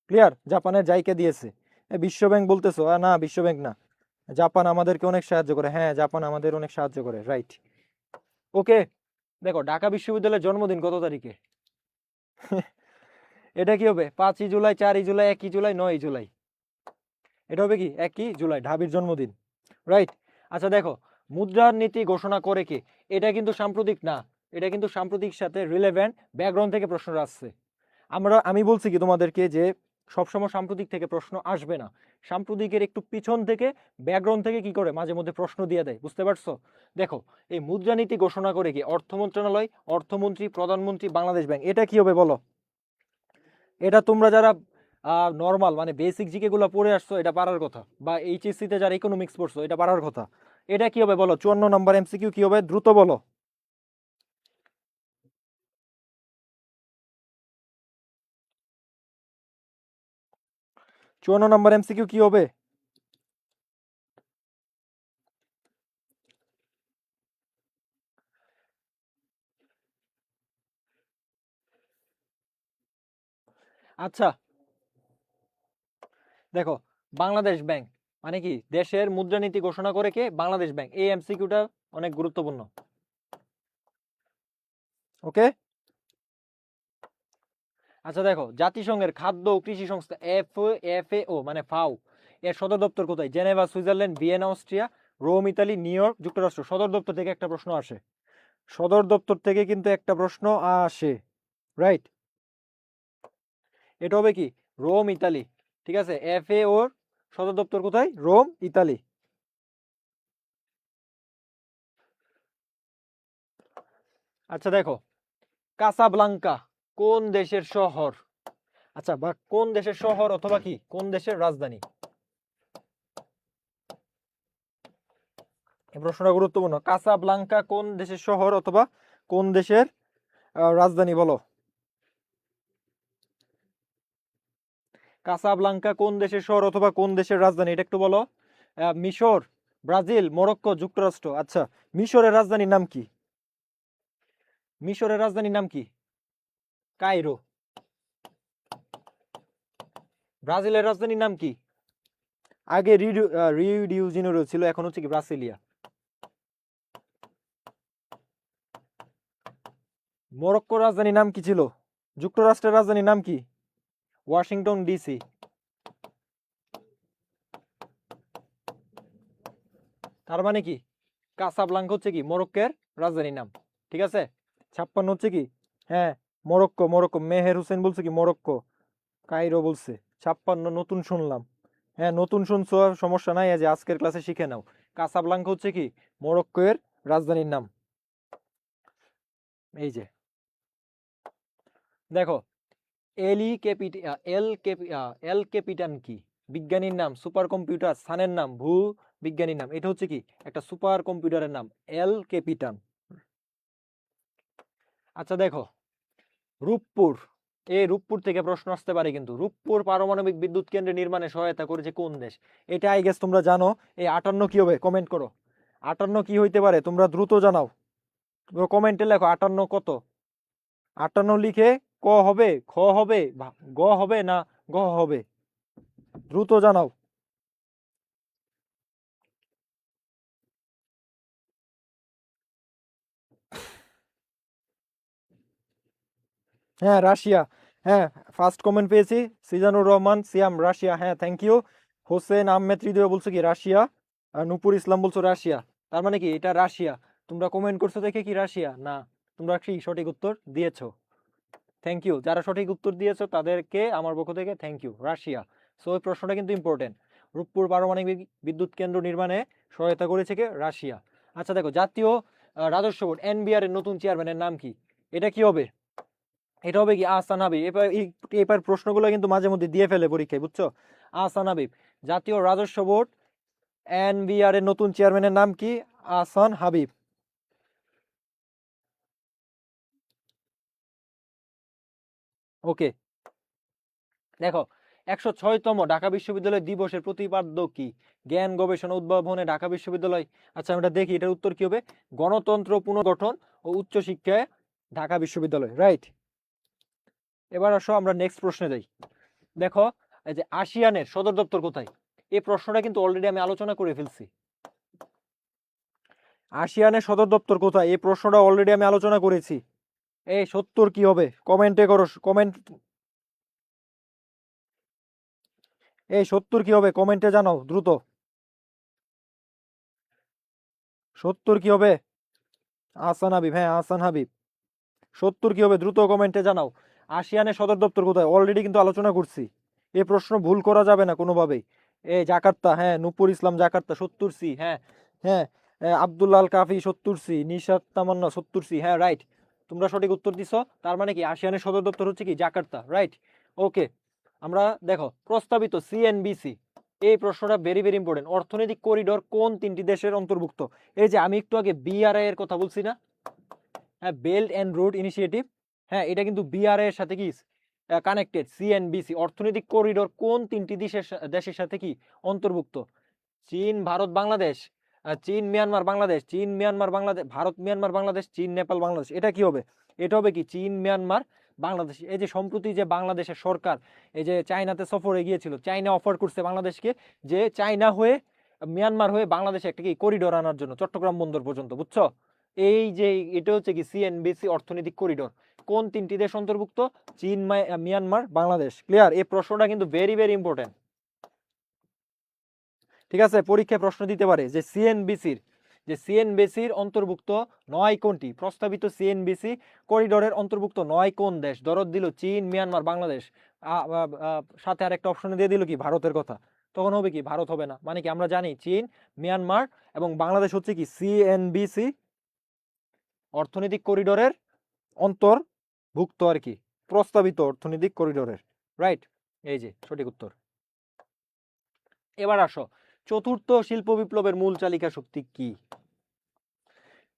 ক্লিয়ার? জাপানের জায়গা দিয়েছে। বিশ্বব্যাংক বলতেছো? না বিশ্বব্যাংক না, জাপান আমাদেরকে অনেক সাহায্য করে। হ্যাঁ জাপান আমাদের অনেক সাহায্য করে, রাইট। ওকে, দেখো ঢাকা বিশ্ববিদ্যালয়ের জন্মদিন কত তারিখে? এটা কি হবে? 5ই জুলাই, 4ই জুলাই, 1ই জুলাই, 9ই জুলাই? এটা হবে কি 1ই জুলাই, ঢাবির জন্মদিন, রাইট। আচ্ছা দেখো, মুদ্রার নীতি ঘোষণা করে কে? এটা কিন্তু সাম্প্রতিক না, এটা কিন্তু সাম্প্রতিক সাথে রিলেভেন্ট ব্যাকগ্রাউন্ড থেকে প্রশ্ন আসছে। আমি বলছি কি তোমাদেরকে যে সবসময় সাম্প্রতিক থেকে প্রশ্ন আসবে না, সাম্প্রতিকের একটু পিছন থেকে ব্যাকগ্রাউন্ড থেকে কি করে মাঝে মধ্যে প্রশ্ন দিয়ে দেয়, বুঝতে পারছো? দেখো, এই মুদ্রানীতি ঘোষণা করে কি? অর্থ মন্ত্রণালয়, অর্থমন্ত্রী, প্রধানমন্ত্রী, বাংলাদেশ ব্যাংক। এটা কি হবে বলো? এটা তোমরা যারা নর্মাল মানে বেসিক জিকে গুলো পড়ে আসছো এটা পারার কথা, বা এইচএসসি তে যারা ইকোনমিক্স পড়ছো এটা পারার কথা। এটা কি হবে বলো? 54 নম্বর এমসিকিউ কি হবে? দ্রুত বলো। 54 নম্বর এমসিকিউ কি হবে? আচ্ছা দেখো, বাংলাদেশ ব্যাংক মানে কি? দেশের মুদ্রানীতি ঘোষণা করে কে? বাংলাদেশ ব্যাংক। এই এমসিকিউটা অনেক গুরুত্বপূর্ণ। ওকে, আচ্ছা দেখো, জাতিসংঘের খাদ্য ও কৃষি সংস্থা এফএও মানে ফাও এর সদর দপ্তর কোথায়? Geneva, Switzerland, Vienna, Austria, Rome, Italy, New York, যুক্তরাষ্ট্র। সদর দপ্তর থেকে একটা প্রশ্ন আসে, সদর দপ্তর থেকে কিন্তু একটা প্রশ্ন আসে, রাইট। এটা হবে কি রোম, ইতালি। ঠিক আছে, এফএও এর সদর দপ্তর কোথায়? Rome, Italy. আচ্ছা দেখো, কাসাব্লাঙ্কা কোন দেশের শহর? আচ্ছা, বা কোন দেশের শহর অথবা কি কোন দেশের রাজধানী? এই প্রশ্নটা গুরুত্বপূর্ণ। কাসাব্লাঙ্কা কোন দেশের শহর অথবা কোন দেশের রাজধানী বলো? কাসাব্লাঙ্কা কোন দেশের শহর অথবা কোন দেশের রাজধানী? এটা একটু বলো। মিশর, ব্রাজিল, মরক্কো, যুক্তরাষ্ট্র। আচ্ছা, মিশরের রাজধানীর নাম কি? মিশরের রাজধানীর নাম কি? কায়রো। ব্রাজিলের রাজধানীর নাম কি? আগে রিও ডি জেনেরো ছিল, এখন হচ্ছে কি ব্রাসিলিয়া। মরক্কোর রাজধানীর নাম কি ছিল? যুক্তরাষ্ট্রের রাজধানীর নাম কি? Washington DC. তার মানে কি কাসাব্লাঙ্কা হচ্ছে কি মরক্কোর রাজধানীর নাম। ঠিক আছে, 56 হচ্ছে কি? হ্যাঁ মরক্কো, মরক্কো। মেহের হোসেন বলছে কি মরক্কো, কাইরো বলছে। 56 নতুন শুনলাম। হ্যাঁ নতুন শুনছো, সমস্যা নাই, যে আজকের ক্লাসে শিখে নাও। কাসাব্লাঙ্কা হচ্ছে কি মরক্কোর রাজধানীর নাম। এই যে দেখো, এল ক্যাপিটান কি? বিজ্ঞানীর নাম, সুপার কম্পিউটার, সানের নাম, ভূ বিজ্ঞানীর নাম। এটা হচ্ছে কি একটা সুপার কম্পিউটারের নাম, এল ক্যাপিটান। আচ্ছা দেখো, রূপপুর, এই রূপপুর থেকে প্রশ্ন আসতে পারে কিন্তু। রূপপুর পারমাণবিক বিদ্যুৎ কেন্দ্র নির্মাণে সহায়তা করেছে কোন দেশ? এটা আই গেস তোমরা জানো। এই 58 কি হবে? কমেন্ট করো। 58 কি হইতে পারে তোমরা দ্রুত জানাও, কমেন্টে লেখো 58 কত। 58 লিখে ক হবে, খ হবে, গ হবে না গ হবে? দ্রুত জানাও। হ্যাঁ রাশিয়া। হ্যাঁ, ফার্স্ট কমেন্ট পেয়েছি, সিজানুর রহমান সিয়াম রাশিয়া। হ্যাঁ থ্যাংক ইউ। হোসেন আহমেদ হৃদয় বলছো কি রাশিয়া, আর নুপুর ইসলাম বলছো রাশিয়া। তার মানে কি এটা রাশিয়া? তোমরা কমেন্ট করছো দেখে কি রাশিয়া না? তোমরা কি সঠিক উত্তর দিয়েছো? থ্যাংক ইউ, যারা সঠিক উত্তর দিয়েছো তাদেরকে আমার পক্ষ থেকে থ্যাংক ইউ। রাশিয়া। সো এই প্রশ্নটা কিন্তু ইম্পর্টেন্ট। রূপপুর পারমাণবিক বিদ্যুৎ কেন্দ্র নির্মাণে সহায়তা করেছে কে? রাশিয়া। আচ্ছা দেখো, জাতীয় রাজস্ব বোর্ড এনবিআর এর নতুন চেয়ারম্যানের নাম কি? এটা কি হবে? এটা হবে কি আহসান হাবীব। এবার এবার প্রশ্নগুলো কিন্তু মাঝে মধ্যে দিয়ে ফেলে পরীক্ষায়, বুঝছো? আহসান হাবীব। জাতীয় রাজস্ব বোর্ড এনবিআর এর নতুন চেয়ারম্যানের নাম কি? আহসান হাবীব। ওকে, দেখো 106তম ঢাকা বিশ্ববিদ্যালয় দিবসের প্রতিপাদ্য কি? জ্ঞান গবেষণা উদ্ভাবনে ঢাকা বিশ্ববিদ্যালয়। আচ্ছা আমরা দেখি এটার উত্তর কি হবে। গণতন্ত্র পুনর্গঠন ও উচ্চশিক্ষায় ঢাকা বিশ্ববিদ্যালয়, রাইট। এবার আসো আমরা নেক্সট প্রশ্নে যাই। দেখো, এই যে আসিয়ানের সদর দপ্তর কোথায়? এই প্রশ্নটা কিন্তু অলরেডি আমি আলোচনা করে ফেলছি। আসিয়ানের সদর দপ্তর কোথায়? এই প্রশ্নটা অলরেডি আমি আলোচনা করেছি। এই 70 কি হবে? কমেন্টে করো কমেন্ট। এই 70 কি হবে? কমেন্টে জানাও দ্রুত। 70 কি হবে? আহসান হাবিব, হ্যাঁ আহসান হাবিব। 70 কি হবে? দ্রুত কমেন্টে জানাও। আসিয়ানের সদর দপ্তর কোথায়? অলরেডি কিন্তু আলোচনা করছি। এই প্রশ্ন ভুল করা যাবে না কোনোভাবেই। এই জাকার্তা, হ্যাঁ নূপুর ইসলাম জাকার্তা 70 সি। হ্যাঁ হ্যাঁ। আব্দুল্লাল কাফি 70 সি, নিশাত তামান্না 70 সি। হ্যাঁ রাইট, তোমরা সঠিক উত্তর দিছো। তার মানে কি আসিয়ানের সদর দপ্তর হচ্ছে কি জাকার্তা, রাইট। ওকে, আমরা দেখো প্রস্তাবিত সিএনবিসি, এই প্রশ্নটা ভেরি ভেরি ইম্পর্টেন্ট। অর্থনৈতিক করিডোর কোন তিনটি দেশের অন্তর্ভুক্ত? এই যে আমি একটু আগে বিআরআই এর কথা বলছি না, হ্যাঁ বেল্ট অ্যান্ড রোড ইনিশিয়েটিভ, হ্যাঁ এটা কিন্তু বিআরআই এর সাথে কি কানেক্টেড। সিএনবিসি অর্থনৈতিক করিডোর কোন তিনটি দেশের সাথে কি অন্তর্ভুক্ত? চীন, ভারত, বাংলাদেশ। চীন, মিয়ানমার, বাংলাদেশ। চীন, মিয়ানমার, বাংলাদেশ। ভারত, মিয়ানমার, বাংলাদেশ। চীন, নেপাল, বাংলাদেশ। এটা কি হবে? এটা হবে কি চীন, মিয়ানমার, বাংলাদেশ। এই যে সম্প্রতি যে বাংলাদেশের সরকার এই যে চায়নাতে সফরে গিয়েছিল, চায়না অফার করছে বাংলাদেশকে যে চায়না হয়ে মিয়ানমার হয়ে বাংলাদেশে একটা কি করিডোর আনার জন্য, চট্টগ্রাম বন্দর পর্যন্ত, বুঝছো? এই যে এটা হচ্ছে কি সিএনবিসি অর্থনৈতিক করিডোর কোন তিনটি দেশ অন্তর্ভুক্ত? চীন, মিয়ানমার, বাংলাদেশ। ক্লিয়ার? এই প্রশ্নটা কিন্তু ভেরি ভেরি ইম্পর্টেন্ট। ঠিক আছে, পরীক্ষায় প্রশ্ন দিতে পারে যে সিএনবিসির অন্তর্ভুক্ত নয় কোনটি? প্রস্তাবিত সিএনবিসি করিডোরের অন্তর্ভুক্ত নয় কোন দেশ? দরদ দিল চীন, মিয়ানমার, বাংলাদেশ। সাথে আরেকটা অপশনে দিয়ে দিল কি ভারতের কথা। তখন হবে কি ভারত হবে না। মানে কি আমরা জানি চীন, মিয়ানমার এবং বাংলাদেশ হচ্ছে কি সিএনবিসি অর্থনৈতিক করিডোরের অন্তর্ভুক্ত আর কি, প্রস্তাবিত অর্থনৈতিক করিডোরের, রাইট। এই যে সঠিক উত্তর। এবার আসো, চতুর্থ শিল্প বিপ্লবের মূল চালিকা শক্তি কি?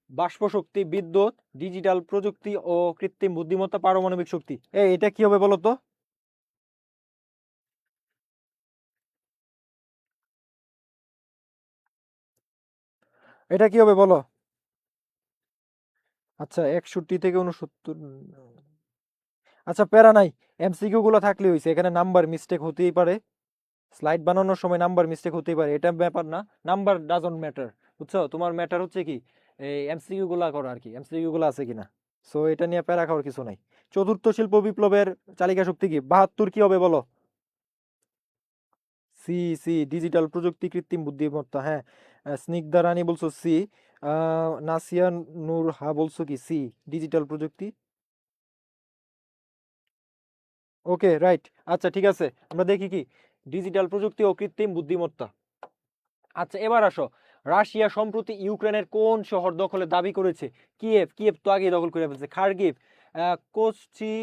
বাষ্প শক্তি, বিদ্যুৎ, ডিজিটাল প্রযুক্তি ও কৃত্রিম বুদ্ধিমত্তা, পারমাণবিক শক্তি। এটা কি হবে বলো তো? এটা কি হবে বলো? আচ্ছা 61 থেকে 69। আচ্ছা প্যারা নাই, এমসিকিউ গুলো থাকলে হয়েছে, এখানে নাম্বার মিস্টেক হতেই পারে। স্লাইড বানানোর সময় নাম্বার মিস্টেক হতেই পারে, এটা ব্যাপার না। নাম্বার ডাজন্ট ম্যাটার, বুঝছো? তোমার ম্যাটার হচ্ছে কি এই এমসিকিউ গুলা করো আর কি, এমসিকিউ গুলো আছে কিনা। সো এটা নিয়ে প্যারা খাওয়ার কিছু নাই। চতুর্থ শিল্প বিপ্লবের চালিকা শক্তি কি? 72 কি হবে বলো? সি, সি ডিজিটাল প্রযুক্তি, কৃত্রিম বুদ্ধিমত্তা। হ্যাঁ, স্নিগ্ধা রানী বলছো সি, নাসিয়া নূর হা বলছো কি সি, ডিজিটাল প্রযুক্তি। Okay right. আচ্ছা ঠিক আছে, আমরা দেখি কি ডিজিটাল প্রযুক্তি ও কৃত্রিম বুদ্ধিমত্তা। আচ্ছা এবার আসো, রাশিয়া সম্প্রতি ইউক্রেনের কোন শহর দখলের দাবি করেছে? কিয়েভ। কিয়েভ তো আগে দখল করে ফেলছে। খার্কিভ, কোসচি,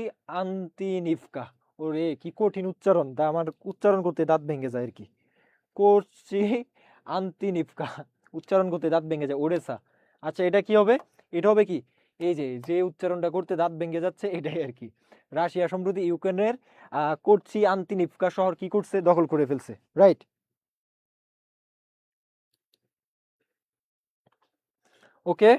আন্তিনিভকা। ওরে কি কঠিন উচ্চারণ, তা আমার উচ্চারণ করতে দাঁত ভেঙে যায় আর কি। কোসচি আন্তিনিভকা, উচ্চারণ করতে দাঁত ভেঙে যায়। ওডেসা। আচ্ছা এটা কি হবে? এটা হবে কি এই যে যে উচ্চারণটা করতে দাঁত ভেঙে যাচ্ছে এটাই আর কি। রাশিয়া সম্প্রতি ইউক্রেনের কোসচি আন্তিনিভকা শহর কি করছে? দখল করে ফেলছে, রাইট। ওকে।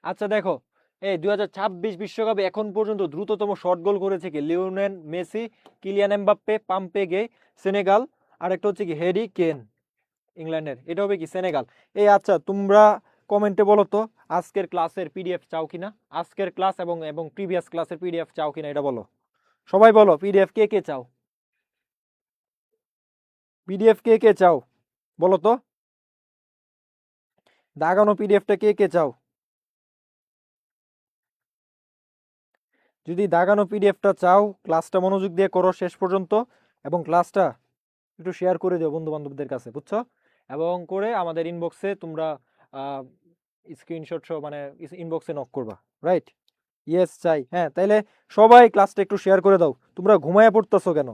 আচ্ছা দেখো, এই 2026 বিশ্বকাপে এখন পর্যন্ত দ্রুততম শর্ট গোল করেছে কি? লিওনেল মেসি, কিলিয়ান এমবাপ্পে, পাম্পে গে, সেনেগাল, আর একটা হচ্ছে কি হ্যারি কেন, ইংল্যান্ডের। এটা হবে কি সেনেগাল। এই আচ্ছা তোমরা কমেন্টে বলো তো আজকের ক্লাসের পিডিএফ চাও কিনা? আজকের ক্লাস এবং এবং প্রিভিয়াস ক্লাসের পিডিএফ চাও কিনা এটা বলো, সবাই বলো। পিডিএফ কে কে চাও? পিডিএফ কে কে চাও বলো তো, দাগানো পিডিএফটা কে কে চাও? যদি দাগানো পিডিএফটা চাও, ক্লাসটা মনোযোগ দিয়ে করো শেষ পর্যন্ত, এবং ক্লাসটা একটু শেয়ার করে দিও বন্ধু বান্ধবদের কাছে, বুঝছো? এবং করে আমাদের ইনবক্সে তোমরা স্ক্রিনশট সহ মানে ইনবক্সে নক করবা, রাইট? ইয়েস চাই, হ্যাঁ। তাইলে সবাই ক্লাসটা একটু শেয়ার করে দাও। তোমরা ঘুমায় পড়তেছো কেন?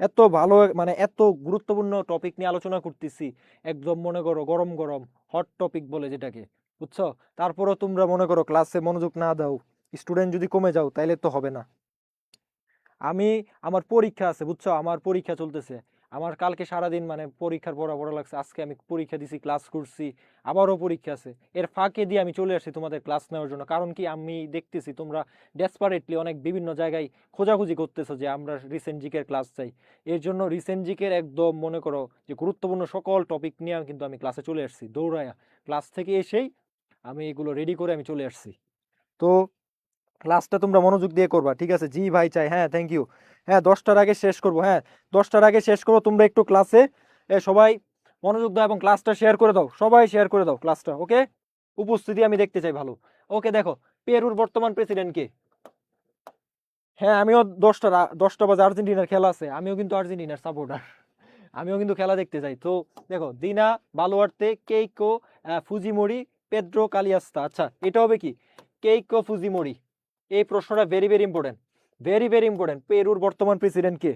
এত ভালো মানে এত গুরুত্বপূর্ণ টপিক নিয়ে আলোচনা করতেছি, একদম মনে করো গরম গরম হট টপিক বলে যেটাকে, বুঝছো? তারপরও তোমরা মনে করো ক্লাসে মনোযোগ না দাও, স্টুডেন্ট যদি কমে যাও তাইলে তো হবে না। আমি আমার পরীক্ষা আছে, বুঝছো? আমার পরীক্ষা চলতেছে। আমার কালকে সারাদিন মানে পরীক্ষার পড়া লাগছে, আজকে আমি পরীক্ষা দিছি, ক্লাস করছি, আবারও পরীক্ষা আছে। এর ফাঁকে দিয়ে আমি চলে আসছি তোমাদের ক্লাস নেওয়ার জন্য। কারণ কি, আমি দেখতেছি তোমরা ডেসপারেটলি অনেক বিভিন্ন জায়গায় খোঁজাখুঁজি করতেছো যে আমরা রিসেন্ট জিকের ক্লাস চাই। এর জন্য রিসেন্ট জিকের একদম মনে করো যে গুরুত্বপূর্ণ সকল টপিক নিয়ে কিন্তু আমি ক্লাসে চলে আসছি দৌড়ায়া। ক্লাস থেকে এসেই আমি এগুলো রেডি করে আমি চলে আসছি। তো ক্লাসটা তোমরা মনোযোগ দিয়ে করবা, ঠিক আছে? জি ভাই চাই, হ্যাঁ, থ্যাংক ইউ। হ্যাঁ, 10টার আগে শেষ করবো, হ্যাঁ, 10টার আগে শেষ করবো। তোমরা একটু ক্লাসে সবাই মনোযোগ দাও এবং ক্লাসটা শেয়ার করে দাও, সবাই শেয়ার করে দাও ক্লাসটা, ওকে? উপস্থিতি আমি দেখতে চাই ভালো। ওকে, দেখো, পেরুর বর্তমান প্রেসিডেন্ট কে? হ্যাঁ, আমিও 10টা বাজে আর্জেন্টিনার খেলা আছে, আমিও কিন্তু আর্জেন্টিনার সাপোর্টার। আমিও কিন্তু খেলা দেখতে চাই। তো দেখো, Dina Boluarte, Keiko Fujimori, Pedro Castillo. আচ্ছা, এটা হবে কি? Keiko Fujimori. এই প্রশ্নটা very very important, very very important. পেরুর বর্তমান প্রেসিডেন্ট কে?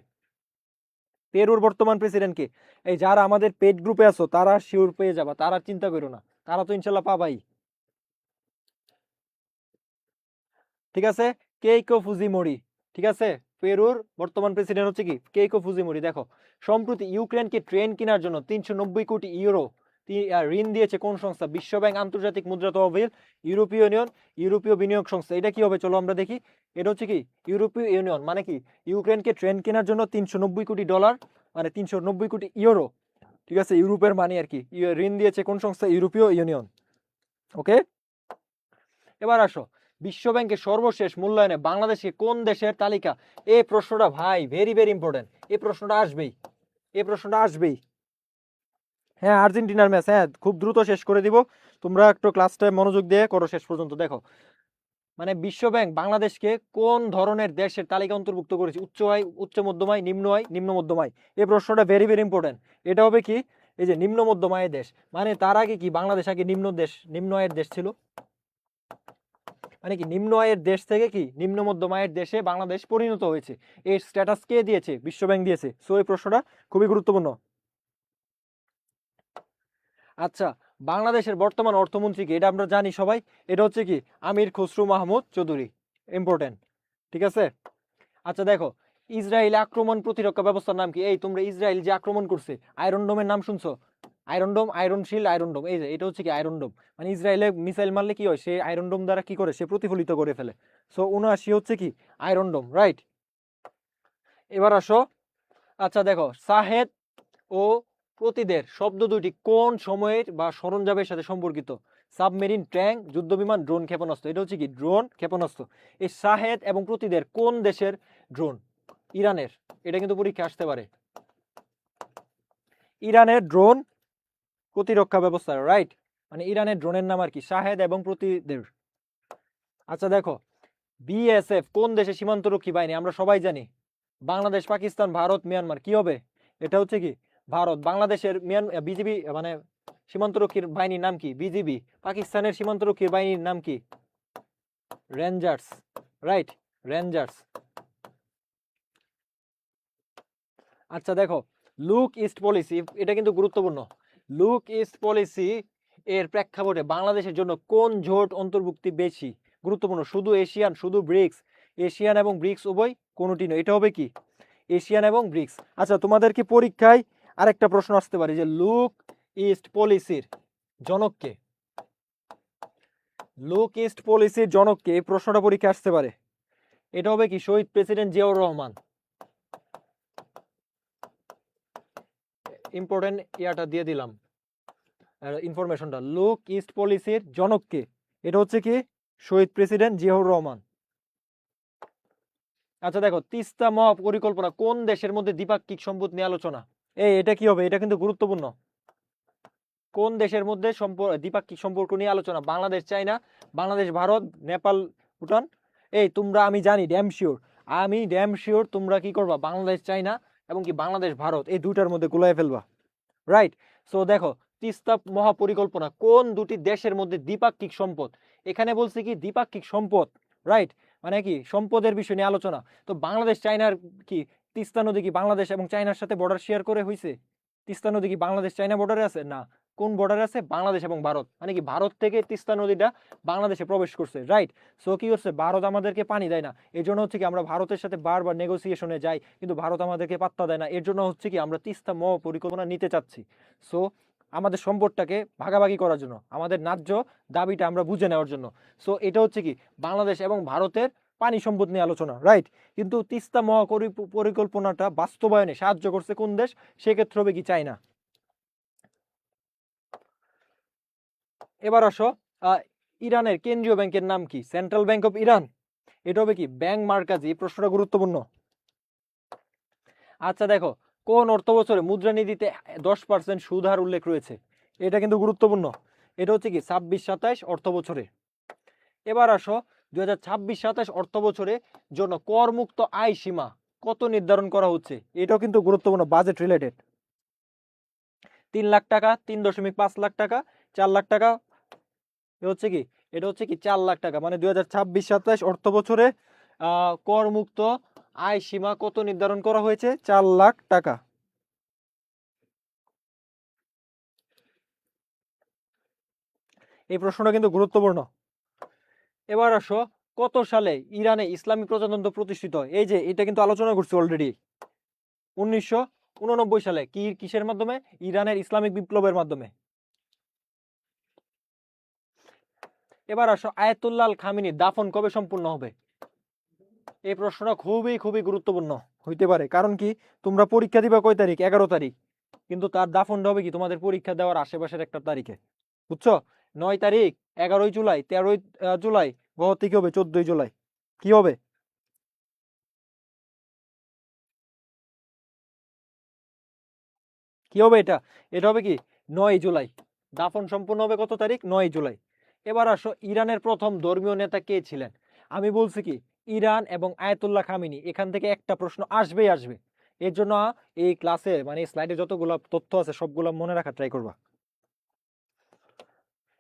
পেরুর বর্তমান প্রেসিডেন্ট কে? এই যারা আমাদের পেড গ্রুপে আছো তারা শিওর পেয়ে যাবা, তারা চিন্তা করো না, তারা তো ইনশাল্লাহ পাবাই, ঠিক আছে? কেইকো ফুজিমোরি, ঠিক আছে? পেরুর বর্তমান প্রেসিডেন্ট হচ্ছে কি কেইকো ফুজিমোরি। দেখো, সম্প্রতি ইউক্রেনকে ট্রেন কেনার জন্য 390 কোটি ইউরো ঋণ দিয়েছে কোন সংস্থা? বিশ্বব্যাংক, আন্তর্জাতিক মুদ্রা তহবিল, ইউরোপীয় ইউনিয়ন, ইউরোপীয় বিনিয়োগ সংস্থা। এটা কি হবে চলো আমরা দেখি। এটা হচ্ছে কি ইউরোপীয় ইউনিয়ন। মানে কি, ইউক্রেনকে ট্রেন কেনার জন্য 390 কোটি ডলার, মানে 390 কোটি ইউরো, ঠিক আছে, ইউরোপের মানি আর কি, ঋণ দিয়েছে কোন সংস্থা? ইউরোপীয় ইউনিয়ন, ওকে? এবার আসো, বিশ্বব্যাংকের সর্বশেষ মূল্যায়নে বাংলাদেশকে কোন দেশের তালিকা? এই প্রশ্নটা ভাই ভেরি ভেরি ইম্পর্টেন্ট, এই প্রশ্নটা আসবেই, এই প্রশ্নটা আসবেই। হ্যাঁ, আর্জেন্টিনার ম্যাচ, হ্যাঁ, খুব দ্রুত শেষ করে দিব। তোমরা একটু ক্লাসটা মনোযোগ দিয়ে করো শেষ পর্যন্ত। দেখো, মানে বিশ্বব্যাংক বাংলাদেশকে কোন ধরনের দেশের তালিকা অন্তর্ভুক্ত করেছে? উচ্চ আয়, উচ্চ মধ্যম আয়, নিম্ন আয়, নিম্ন মধ্যম আয়। এই প্রশ্নটা ভেরি ভেরি ইম্পর্টেন্ট। এটা হবে কি, এই যে নিম্ন মধ্যম আয়ের দেশ, মানে তার আগে কি বাংলাদেশ আগে নিম্ন আয়ের দেশ ছিল? মানে কি নিম্ন আয়ের দেশ থেকে কি নিম্ন মধ্যম আয়ের দেশে বাংলাদেশ পরিণত হয়েছে? এর স্ট্যাটাস কে দিয়েছে? বিশ্বব্যাংক দিয়েছে। সো এই প্রশ্নটা খুবই গুরুত্বপূর্ণ। আচ্ছা, বাংলাদেশের বর্তমান অর্থমন্ত্রী কি? এটা আমরা জানি সবাই, এটা হচ্ছে কি আমির খসরু মাহমুদ চৌধুরী, ইম্পর্টেন্ট, ঠিক আছে? আচ্ছা দেখো, ইসরায়েল আক্রমণ প্রতিরক্ষা ব্যবস্থার নাম কি? এই তোমরা ইসরায়েল যে আক্রমণ করছে, আয়রন ডোমের নাম শুনছো? আয়রন ডোম, আয়রন শিল্ড, আয়রন ডোম, এই যে এটা হচ্ছে কি আয়রন ডোম। মানে ইসরায়েলে মিসাইল মারলে কি হয়, সে আয়রন ডোম দ্বারা কি করে, সে প্রতিফলিত করে ফেলে। সো ৭৯ হচ্ছে কি আয়রন ডোম, রাইট? এবার আসো, আচ্ছা দেখো, শাহেদ ও প্রতিদের শব্দ দুটি কোন সময়ের বা সরঞ্জামের সাথে সম্পর্কিত? সাবমেরিন, ট্যাঙ্ক, যুদ্ধবিমান, ড্রোন, ক্ষেপণাস্ত্র। এটা হচ্ছে কি ড্রোন, ক্ষেপণাস্ত্র। এই শাহেদ এবং প্রতিদের কোন দেশের ড্রোন? ইরানের। এটা কিন্তু পরীক্ষা আসতে পারে। ইরানের ড্রোন প্রতিরক্ষা ব্যবস্থা, রাইট? মানে ইরানের ড্রোনের নাম আর কি শাহেদ এবং প্রতিদের। আচ্ছা দেখো, বিএসএফ কোন দেশের সীমান্তরক্ষী বাহিনী? আমরা সবাই জানি বাংলাদেশ, পাকিস্তান, ভারত, মিয়ানমার। কি হবে? এটা হচ্ছে কি ভারত। বাংলাদেশের বিজিবি মানে সীমান্তরক্ষীর বাহিনীর নাম কি? বিজিবি। পাকিস্তানের সীমান্তরক্ষীর বাহিনীর নাম কি? Rangers, right, rangers. আচ্ছা দেখো, লুক ইস্ট পলিসি, এটা কিন্তু গুরুত্বপূর্ণ। লুক ইস্ট পলিসি এর প্রেক্ষাপটে বাংলাদেশের জন্য কোন জোট অন্তর্ভুক্তি বেশি গুরুত্বপূর্ণ? শুধু এশিয়ান, শুধু ব্রিক্স, এশিয়ান এবং ব্রিক্স উভয়, কোনটি নয়। এটা হবে কি এশিয়ান এবং ব্রিক্স। আচ্ছা, তোমাদের কি পরীক্ষায় আরেকটা প্রশ্ন আসতে পারে যে লুক ইস্ট পলিসির জনককে? লুক ইস্ট পলিসির জনককে, এই প্রশ্নটা পরীক্ষা আসতে পারে। এটা হবে কি শহীদ প্রেসিডেন্ট জিয়াউর রহমান। ইম্পর্টেন্ট ইয়াটা দিয়ে দিলাম ইনফরমেশনটা। লুক ইস্ট পলিসির জনককে? এটা হচ্ছে কি শহীদ প্রেসিডেন্ট জিয়াউর রহমান। আচ্ছা দেখো, তিস্তা মহাপরিকল্পনা কোন দেশের মধ্যে দ্বিপাক্ষিক সম্পদ নিয়ে আলোচনা? এটা কি হবে? এটা কিন্তু গুরুত্বপূর্ণ। কোন দেশের মধ্যে দ্বিপাক্ষিক সম্পর্ক নিয়ে আলোচনা? বাংলাদেশ চায়না, বাংলাদেশ ভারত, নেপাল, ভুটান। তোমরা, আমি জানি ড্যাম শিওর তোমরা কি করবা, বাংলাদেশ চায়না এবং কি বাংলাদেশ ভারত এই দুটার মধ্যে গুলাই ফেলবা, রাইট? সো দেখো, তিস্তা মহাপরিকল্পনা কোন দুটি দেশের মধ্যে দ্বিপাক্ষিক সম্পদ? এখানে বলছে কি দ্বিপাক্ষিক সম্পদ, রাইট? মানে কি সম্পদের বিষয় নিয়ে আলোচনা। তো বাংলাদেশ চায়নার কি, তিস্তা নদী কি বাংলাদেশ এবং চায়নার সাথে বর্ডার শেয়ার করে হয়েছে? তিস্তা নদী কি বাংলাদেশ চায়না বর্ডারে আছে? না। কোন বর্ডারে আছে? বাংলাদেশ এবং ভারত। মানে কি ভারত থেকে তিস্তা নদীটা বাংলাদেশে প্রবেশ করছে, রাইট? সো কি করছে, ভারত আমাদেরকে পানি দেয় না। এর জন্য হচ্ছে কি আমরা ভারতের সাথে বারবার নেগোসিয়েশনে যাই, কিন্তু ভারত আমাদেরকে পাত্তা দেয় না। এর জন্য হচ্ছে কি আমরা তিস্তা মহাপরিকল্পনা নিতে চাচ্ছি। সো আমাদের সম্পদটাকে ভাগাভাগি করার জন্য, আমাদের ন্যায্য দাবিটা আমরা বুঝে নেওয়ার জন্য। সো এটা হচ্ছে কি বাংলাদেশ এবং ভারতের পানি সম্পদ নিয়ে আলোচনা, রাইট? কিন্তু তিস্তা পরিকল্পনাটা বাস্তবায়নে সাহায্য করছে কোন দেশ? সেক্ষেত্রে হবে কি চায়না। এবার আসো, ইরানের কেন্দ্রীয় ব্যাংকের নাম কি? Central bank of Iran. এটা হবে কি ব্যাংক মার্কাজি। এই প্রশ্নটা গুরুত্বপূর্ণ। আচ্ছা দেখো, কোন অর্থ বছরে মুদ্রানীতিতে 10% সুদ হার উল্লেখ রয়েছে? এটা কিন্তু গুরুত্বপূর্ণ। এটা হচ্ছে কি 26-27 অর্থ বছরে। এবার আসো, 2026-27 অর্থ বছরে জন্য করমুক্ত আয় সীমা কত নির্ধারণ করা হচ্ছে? এটাও কিন্তু গুরুত্বপূর্ণ, বাজেট রিলেটেড। 3 লাখ টাকা, 3.5 লাখ টাকা, 4 লাখ টাকা। এটা হচ্ছে কি 4 লাখ টাকা। মানে 2026-27 অর্থ বছরে করমুক্ত আয় সীমা কত নির্ধারণ করা হয়েছে? 4 লাখ টাকা। এই প্রশ্নটা কিন্তু গুরুত্বপূর্ণ। এবার আসো, কত সালে ইরানে ইসলামী প্রজাতন্ত্র প্রতিষ্ঠিত হয়? এই যে এটা কিন্তু আলোচনা করছি অলরেডি। 1989 সালে। কিসের মাধ্যমে? ইরানের ইসলামিক বিপ্লবের মাধ্যমে। এবার আসো, আয়াতুল্লাহ আল খামিনির দাফন কবে সম্পূর্ণ হবে? এই প্রশ্নটা খুবই খুবই গুরুত্বপূর্ণ হইতে পারে। কারণ কি, তোমরা পরীক্ষা দিবা কয় তারিখ? 11 তারিখ। কিন্তু তার দাফনটা হবে কি তোমাদের পরীক্ষা দেওয়ার আশেপাশের একটা তারিখে, বুঝছো? 9 তারিখ, 11 জুলাই, 13 জুলাই, গহতি কি হবে? 14 জুলাই। কি হবে? কি হবে এটা? এটা হবে কি 9 জুলাই। দাফন সম্পূর্ণ হবে কত তারিখ? 9 জুলাই। এবার আসো, ইরানের প্রথম ধর্মীয় নেতা কে ছিলেন? আমি বলছি কি ইরান এবং আয়াতুল্লাহ খামিনি, এখান থেকে একটা প্রশ্ন আসবেই আসবে। এর জন্য এই ক্লাসে মানে স্লাইডে যতগুলো তথ্য আছে সবগুলো মনে রাখা ট্রাই করবা।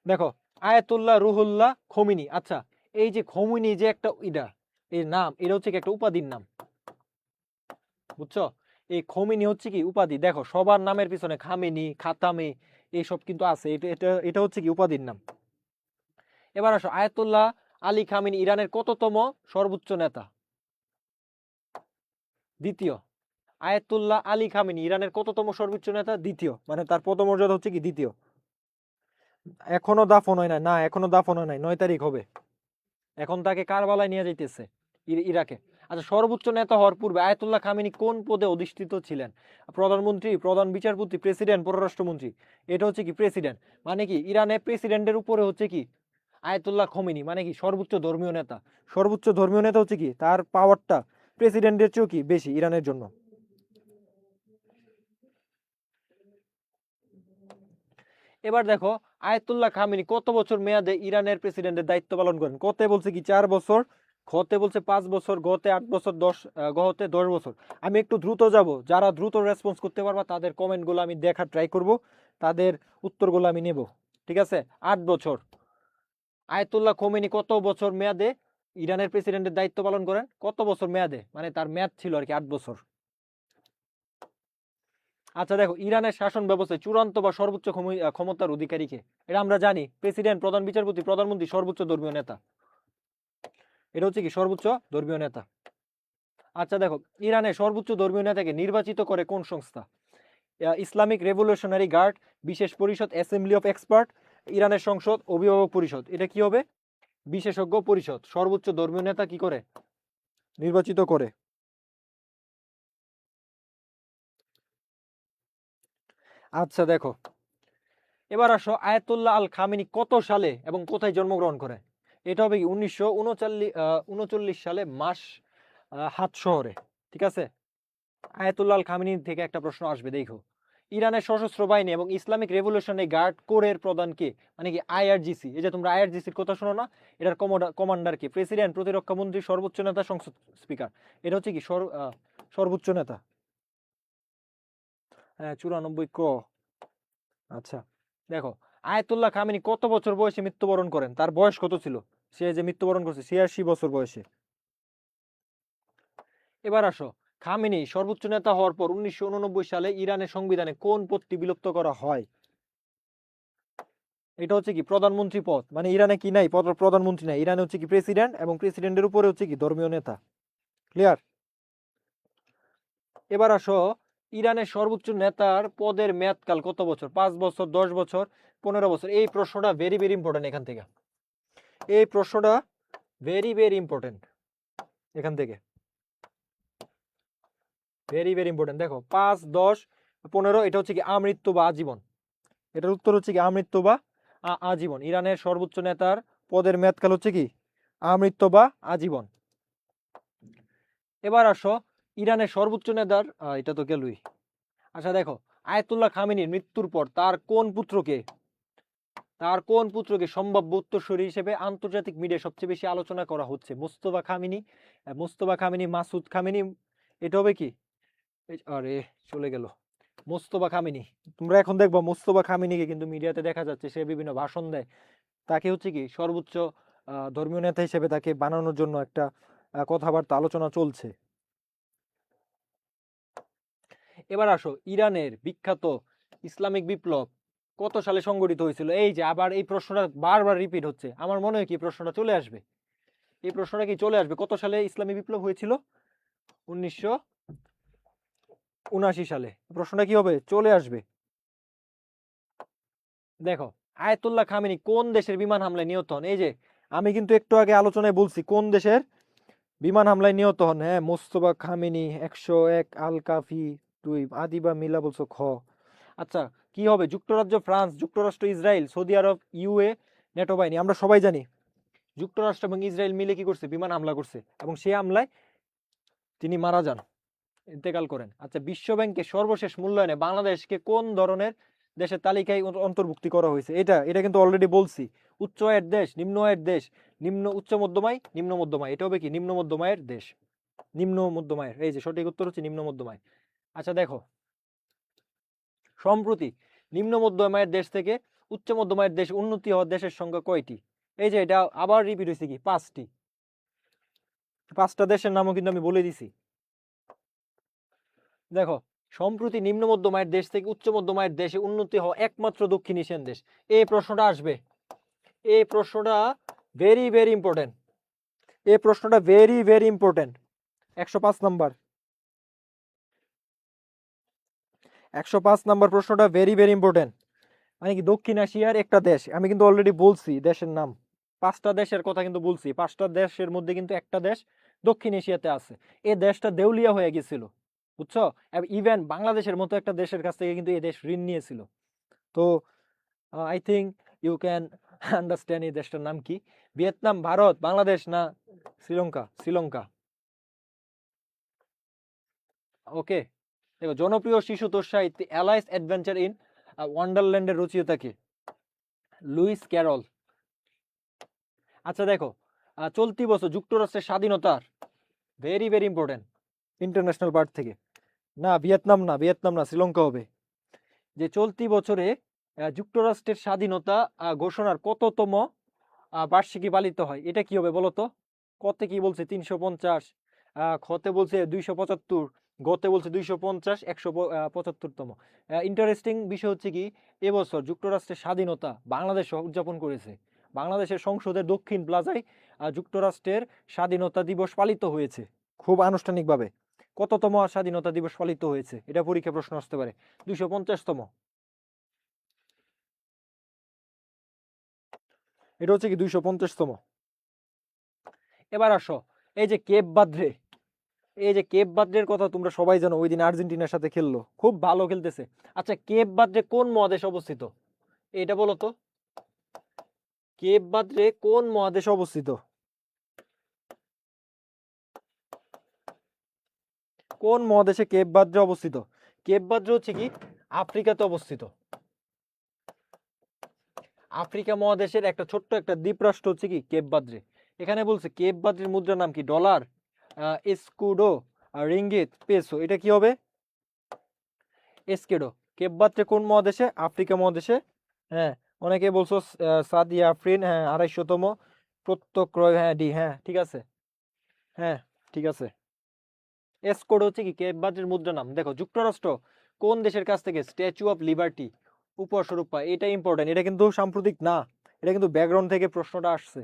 দেখো, আয়াতুল্লাহ রুহুল্লাহ খমিনি। আচ্ছা, এই যে খমিনি যে একটা এর নাম, এটা হচ্ছে কি একটা উপাধির নাম, বুঝছো? এই খমিনি হচ্ছে কি উপাধি। দেখো সবার নামের পিছনে খামেনি, খাতামে এইসব কিন্তু আছে। এটা এটা এটা হচ্ছে কি উপাধির নাম। এবার আসো, আয়াতুল্লাহ আলী খামেনি ইরানের কততম সর্বোচ্চ নেতা? দ্বিতীয়। আয়াতুল্লাহ আলী খামেনি ইরানের কততম সর্বোচ্চ নেতা? দ্বিতীয়। মানে তার পদমর্যাদা হচ্ছে কি দ্বিতীয়। এখনো দাফন হয় না, না এখনো দাফন হয় নাই, 9 তারিখ হবে। এখন তাকে কারবালায় নিয়ে যাইতেছে, ইরাকে। আচ্ছা, সর্বোচ্চ নেতা হওয়ার পূর্বে আয়াতুল্লাহ খামেনি কোন পদে অধিষ্ঠিত ছিলেন? প্রধানমন্ত্রী, প্রধান বিচারপতি, প্রেসিডেন্ট, পররাষ্ট্রমন্ত্রী। এটা হচ্ছে কি প্রেসিডেন্ট। মানে কি ইরানে প্রেসিডেন্টের উপরে হচ্ছে কি আয়াতুল্লাহ খমিনি, মানে কি সর্বোচ্চ ধর্মীয় নেতা। সর্বোচ্চ ধর্মীয় নেতা হচ্ছে কি তার পাওয়ারটা প্রেসিডেন্টের চেয়েও কি বেশি ইরানের জন্য। এবার দেখো, আয়াতুল্লাহ খামেনি কত বছর মেয়াদে ইরানের প্রেসিডেন্টের দায়িত্ব পালন করেন? কতে বলছে কি 4 বছর, খতে বলছে 5 বছর, গতে 8 বছর, গহতে 10 বছর। আমি একটু দ্রুত যাব, যারা দ্রুত রেসপন্স করতে পারবা তাদের কমেন্টগুলো আমি দেখার ট্রাই করব, তাদের উত্তরগুলো আমি নেব। ঠিক আছে, 8 বছর। আয়াতুল্লাহ খোমেনি কত বছর মেয়াদে ইরানের প্রেসিডেন্টের দায়িত্ব পালন করেন? কত বছর মেয়াদে, মানে তার মেয়াদ ছিল আর কি 8 বছর। আচ্ছা দেখো, ইরানের শাসন ব্যবস্থায় চূড়ান্ত বা সর্বোচ্চ ক্ষমতার অধিকারী কে? এটা আমরা জানি, প্রেসিডেন্ট, প্রধান বিচারপতি, প্রধানমন্ত্রী, সর্বোচ্চ ধর্মীয় নেতা। এটা হচ্ছে কি সর্বোচ্চ ধর্মীয় নেতা। আচ্ছা দেখো, ইরানের সর্বোচ্চ ধর্মীয় নেতাকে নির্বাচিত করে কোন সংস্থা? ইসলামিক রেভলিউশনারি গার্ড, বিশেষ পরিষদ, অ্যাসেম্বলি অফ এক্সপার্ট, ইরানের সংসদ, অভিভাবক পরিষদ। এটা কি হবে? বিশেষজ্ঞ পরিষদ। সর্বোচ্চ ধর্মীয় নেতা কি করে? নির্বাচিত করে। আচ্ছা দেখো, এবার আসো, আয়াতুল্লাহ আল খামেনি কত সালে এবং কোথায় জন্মগ্রহণ করে? এটা হবে কি 1939 সালে হাত শহরে। ঠিক আছে, আয়াতুল্লাহ আল খামেনি থেকে একটা প্রশ্ন আসবে, দেখো। ইরানের সশস্ত্র বাহিনী এবং ইসলামিক রেভলিউশনারি গার্ড কোরের প্রধান কে? মানে কি আইআরজিসি। এই যে তোমরা আইআরজিসির কথা শোনো না, এটার কমান্ডার কে? প্রেসিডেন্ট, প্রতিরক্ষা মন্ত্রী, সর্বোচ্চ নেতা, সংসদ স্পিকার। এটা হচ্ছে কি সর্বোচ্চ নেতা। হ্যাঁ, 94 ক। আচ্ছা, দেখো, আয়াতুল্লাহ খামেনি কত বছর বয়সে মৃত্যুবরণ করেন? তার বয়স কত ছিল? সে যে মৃত্যুবরণ করছে 86 বছর বয়সে। এবার আসো, খামেনি সর্বোচ্চ নেতা হওয়ার পর 1989 সালে ইরানের সংবিধানে কোন পদটি বিলুপ্ত করা হয়? এটা হচ্ছে কি প্রধানমন্ত্রী পদ। মানে ইরানে কি নাই, প্রধানমন্ত্রী নাই, ইরানে হচ্ছে কি প্রেসিডেন্ট, এবং প্রেসিডেন্টের উপরে হচ্ছে কি ধর্মীয় নেতা। ক্লিয়ার? এবার আসো, ইরানের সর্বোচ্চ নেতার পদের মেয়াদকাল কত বছর? 5 বছর, 10 বছর, 15 বছর? এই প্রশ্নটা ভেরি ভেরি ইম্পর্টেন্ট এখান থেকে। এই প্রশ্নটা ভেরি ভেরি ইম্পর্টেন্ট এখান থেকে, ভেরি ভেরি ইম্পর্টেন্ট। দেখো, 5, 10, 15, এটা হচ্ছে কি আমৃত্যু বা আজীবন। এটার উত্তর হচ্ছে কি আমৃত্যু বা আজীবন। ইরানের সর্বোচ্চ নেতার পদের মেয়াদকাল হচ্ছে কি আমৃত্যু বা আজীবন। এবার আসো, ইরানের সর্বোচ্চ নেতার এটা তো গেলই। আচ্ছা দেখো, আয়াতুল্লাহ খামেনির মৃত্যুর পর তার কোন পুত্রকে সম্ভাব্য উত্তরসূরি হিসেবে আন্তর্জাতিক মিডিয়ায় সবচেয়ে বেশি আলোচনা করা হচ্ছে? Mostafa Khamenei, Masud Khamenei? এটা হবে কি, আরে চলে গেল, মোস্তফা খামেনি। তোমরা এখন দেখবা মোস্তফা খামেনিকে কিন্তু মিডিয়াতে দেখা যাচ্ছে, সে বিভিন্ন ভাষণ দেয়। তাকে হচ্ছে কি সর্বোচ্চ ধর্মীয় নেতা হিসেবে তাকে বানানোর জন্য একটা কথাবার্তা আলোচনা চলছে। এবার আসো, ইরানের বিখ্যাত ইসলামিক বিপ্লব কত সালে সংগঠিত হয়েছিল? এই যে আবার এই প্রশ্নটা বারবার রিপিট হচ্ছে, আমার মনে হয় কি প্রশ্নটা চলে আসবে, এই প্রশ্নটা কি চলে আসবে। কত সালে ইসলামী বিপ্লব হয়েছিল? 1979 সালে। প্রশ্নটা কি হবে? চলে আসবে। দেখো, আয়াতুল্লাহ খামেনি কোন দেশের বিমান হামলায় নিহত হন? এই যে আমি কিন্তু একটু আগে আলোচনায় বলছি কোন দেশের বিমান হামলায় নিহত হন। হ্যাঁ, মোস্তফা খামেনি। 101 আল কাফি 2 আদিবা মিলা বলছো খ। আচ্ছা, কি হবে? যুক্তরাজ্য, ফ্রান্স, যুক্তরাষ্ট্র, ইসরায়েল, সৌদি আরব, ইউএ, নেটো বাহিনী। আমরা সবাই জানি যুক্তরাষ্ট্র এবং ইসরায়েল মিলে কি করছে? বিমান হামলা করছে, এবং সেই হামলায় তিনি মারা যান, ইন্তেকাল করেন। আচ্ছা, বিশ্ব ব্যাংকের সর্বশেষ মূল্যায়নে বাংলাদেশকে কোন ধরনের দেশের তালিকায় অন্তর্ভুক্তি করা হয়েছে? এটা কিন্তু অলরেডি বলছি। উচ্চ আয়ের দেশ, নিম্ন আয়ের দেশ, উচ্চ মধ্যমায়, নিম্ন মধ্যমায়। এটা হবে কি নিম্ন মধ্যমায়ের দেশ, নিম্ন মধ্যমায়ের। এই যে সঠিক উত্তর হচ্ছে নিম্ন মধ্যমায়। আচ্ছা দেখো, সম্প্রতি নিম্ন মধ্যমায়ের দেশ থেকে উচ্চ মধ্যমায়ের দেশ উন্নতি হওয়া দেশের সংখ্যা কয়টি? এই যে এটা আবার রিপিট হয়েছে কি 5টি। 5টা দেশের নামও কিন্তু আমি বলে দিছি। দেখো, সম্প্রতি নিম্ন মধ্যমায়ের দেশ থেকে উচ্চ মধ্যমায়ের দেশে উন্নতি হওয়া একমাত্র দক্ষিণ এশিয়ান দেশ। এই প্রশ্নটা আসবে, এই প্রশ্নটা ভেরি ভেরি ইম্পর্টেন্ট, এই প্রশ্নটা very very important. 105 number, 105 number প্রশ্নটা ভেরি ভেরি ইম্পর্টেন্ট। মানে কি দক্ষিণ এশিয়ার একটা দেশ, আমি কিন্তু অলরেডি বলছি দেশের নাম। 5টা দেশের কথা কিন্তু বলছি, 5টা দেশের মধ্যে কিন্তু একটা দেশ দক্ষিণ এশিয়াতে আছে। এই দেশটা দেউলিয়া হয়ে গেছিল, বুঝছো? ইভেন বাংলাদেশের মতো একটা দেশের কাছ থেকে কিন্তু এই দেশ ঋণ নিয়েছিল। তো I think you can understand এই দেশটার নাম কি। ভিয়েতনাম, ভারত, বাংলাদেশ, না শ্রীলঙ্কা? শ্রীলঙ্কা। ওকে, দেখো, জনপ্রিয় শিশু তোর সাহিত্যে অ্যালাইস অ্যাডভেঞ্চার ইন ওয়ান্ডারল্যান্ডের রচয়িতা কে? Luis Carroll. আচ্ছা দেখো, চলতি বছর যুক্তরাষ্ট্রের স্বাধীনতার, very very important, international part থেকে। না, ভিয়েতনাম না, ভিয়েতনাম না, শ্রীলঙ্কা হবে। যে চলতি বছরে যুক্তরাষ্ট্রের স্বাধীনতা ঘোষণার কততম বার্ষিকী পালিত হয়? এটা কি হবে বলো তো? কতে কি বলছে? 350, খতে বলছে 275, গতে বলছে 250, 175তম। ইন্টারেস্টিং বিষয় হচ্ছে কি, এবছর যুক্তরাষ্ট্রের স্বাধীনতা বাংলাদেশ উদযাপন করেছে। বাংলাদেশের সংসদের দক্ষিণ প্লাজায় যুক্তরাষ্ট্রের স্বাধীনতা দিবস পালিত হয়েছে খুব আনুষ্ঠানিকভাবে। কততম স্বাধীনতা দিবস পালিত হয়েছে? এটা পরীক্ষা প্রশ্ন আসতে পারে। 250তম। এটা হচ্ছে কি 250তম। এবার আসো, এই যে কেপ বাদ্রে, এই যে কেপ বাদ্রের কথা তোমরা সবাই জানো, ওই দিন আর্জেন্টিনার সাথে খেললো, খুব ভালো খেলতেছে। আচ্ছা, কেপ বাদ্রে কোন মহাদেশে অবস্থিত? এটা বলো তো, কেপ বাদ্রে কোন মহাদেশে অবস্থিত? কোন মহাদেশে কেপ বাদ্রে অবস্থিত? কেপ বাদ্রে হচ্ছে কি আফ্রিকাতে অবস্থিত। আফ্রিকা মহাদেশের একটা ছোট্ট একটা দ্বীপরাষ্ট্র হচ্ছে কি কেপ বাদ্রে। এখানে বলছে কেপ বাদ্রের মুদ্রার নাম কি? Dollar, escudo, ringgit, peso. এটা কি হবে? এস্কেডো। কেপ বাদ্রে কোন মহাদেশে? আফ্রিকা মহাদেশে। হ্যাঁ, অনেকে বলছো সাদিয়া আফরিন, হ্যাঁ 250তম প্রত্যক্রয়, হ্যাঁ ডি, হ্যাঁ ঠিক আছে, হ্যাঁ ঠিক আছে। এসকোড হচ্ছে কি কেপ বাদ্রের মুদ্রা নাম। দেখো যুক্তরাষ্ট্র কোন দেশের কাছ থেকে স্ট্যাচু অফ লিবার্টি উপস্বরূপ পায়? এটা ইম্পর্টেন্ট, এটা কিন্তু সাম্প্রতিক না, এটা কিন্তু ব্যাকগ্রাউন্ড থেকে প্রশ্নটা আসছে।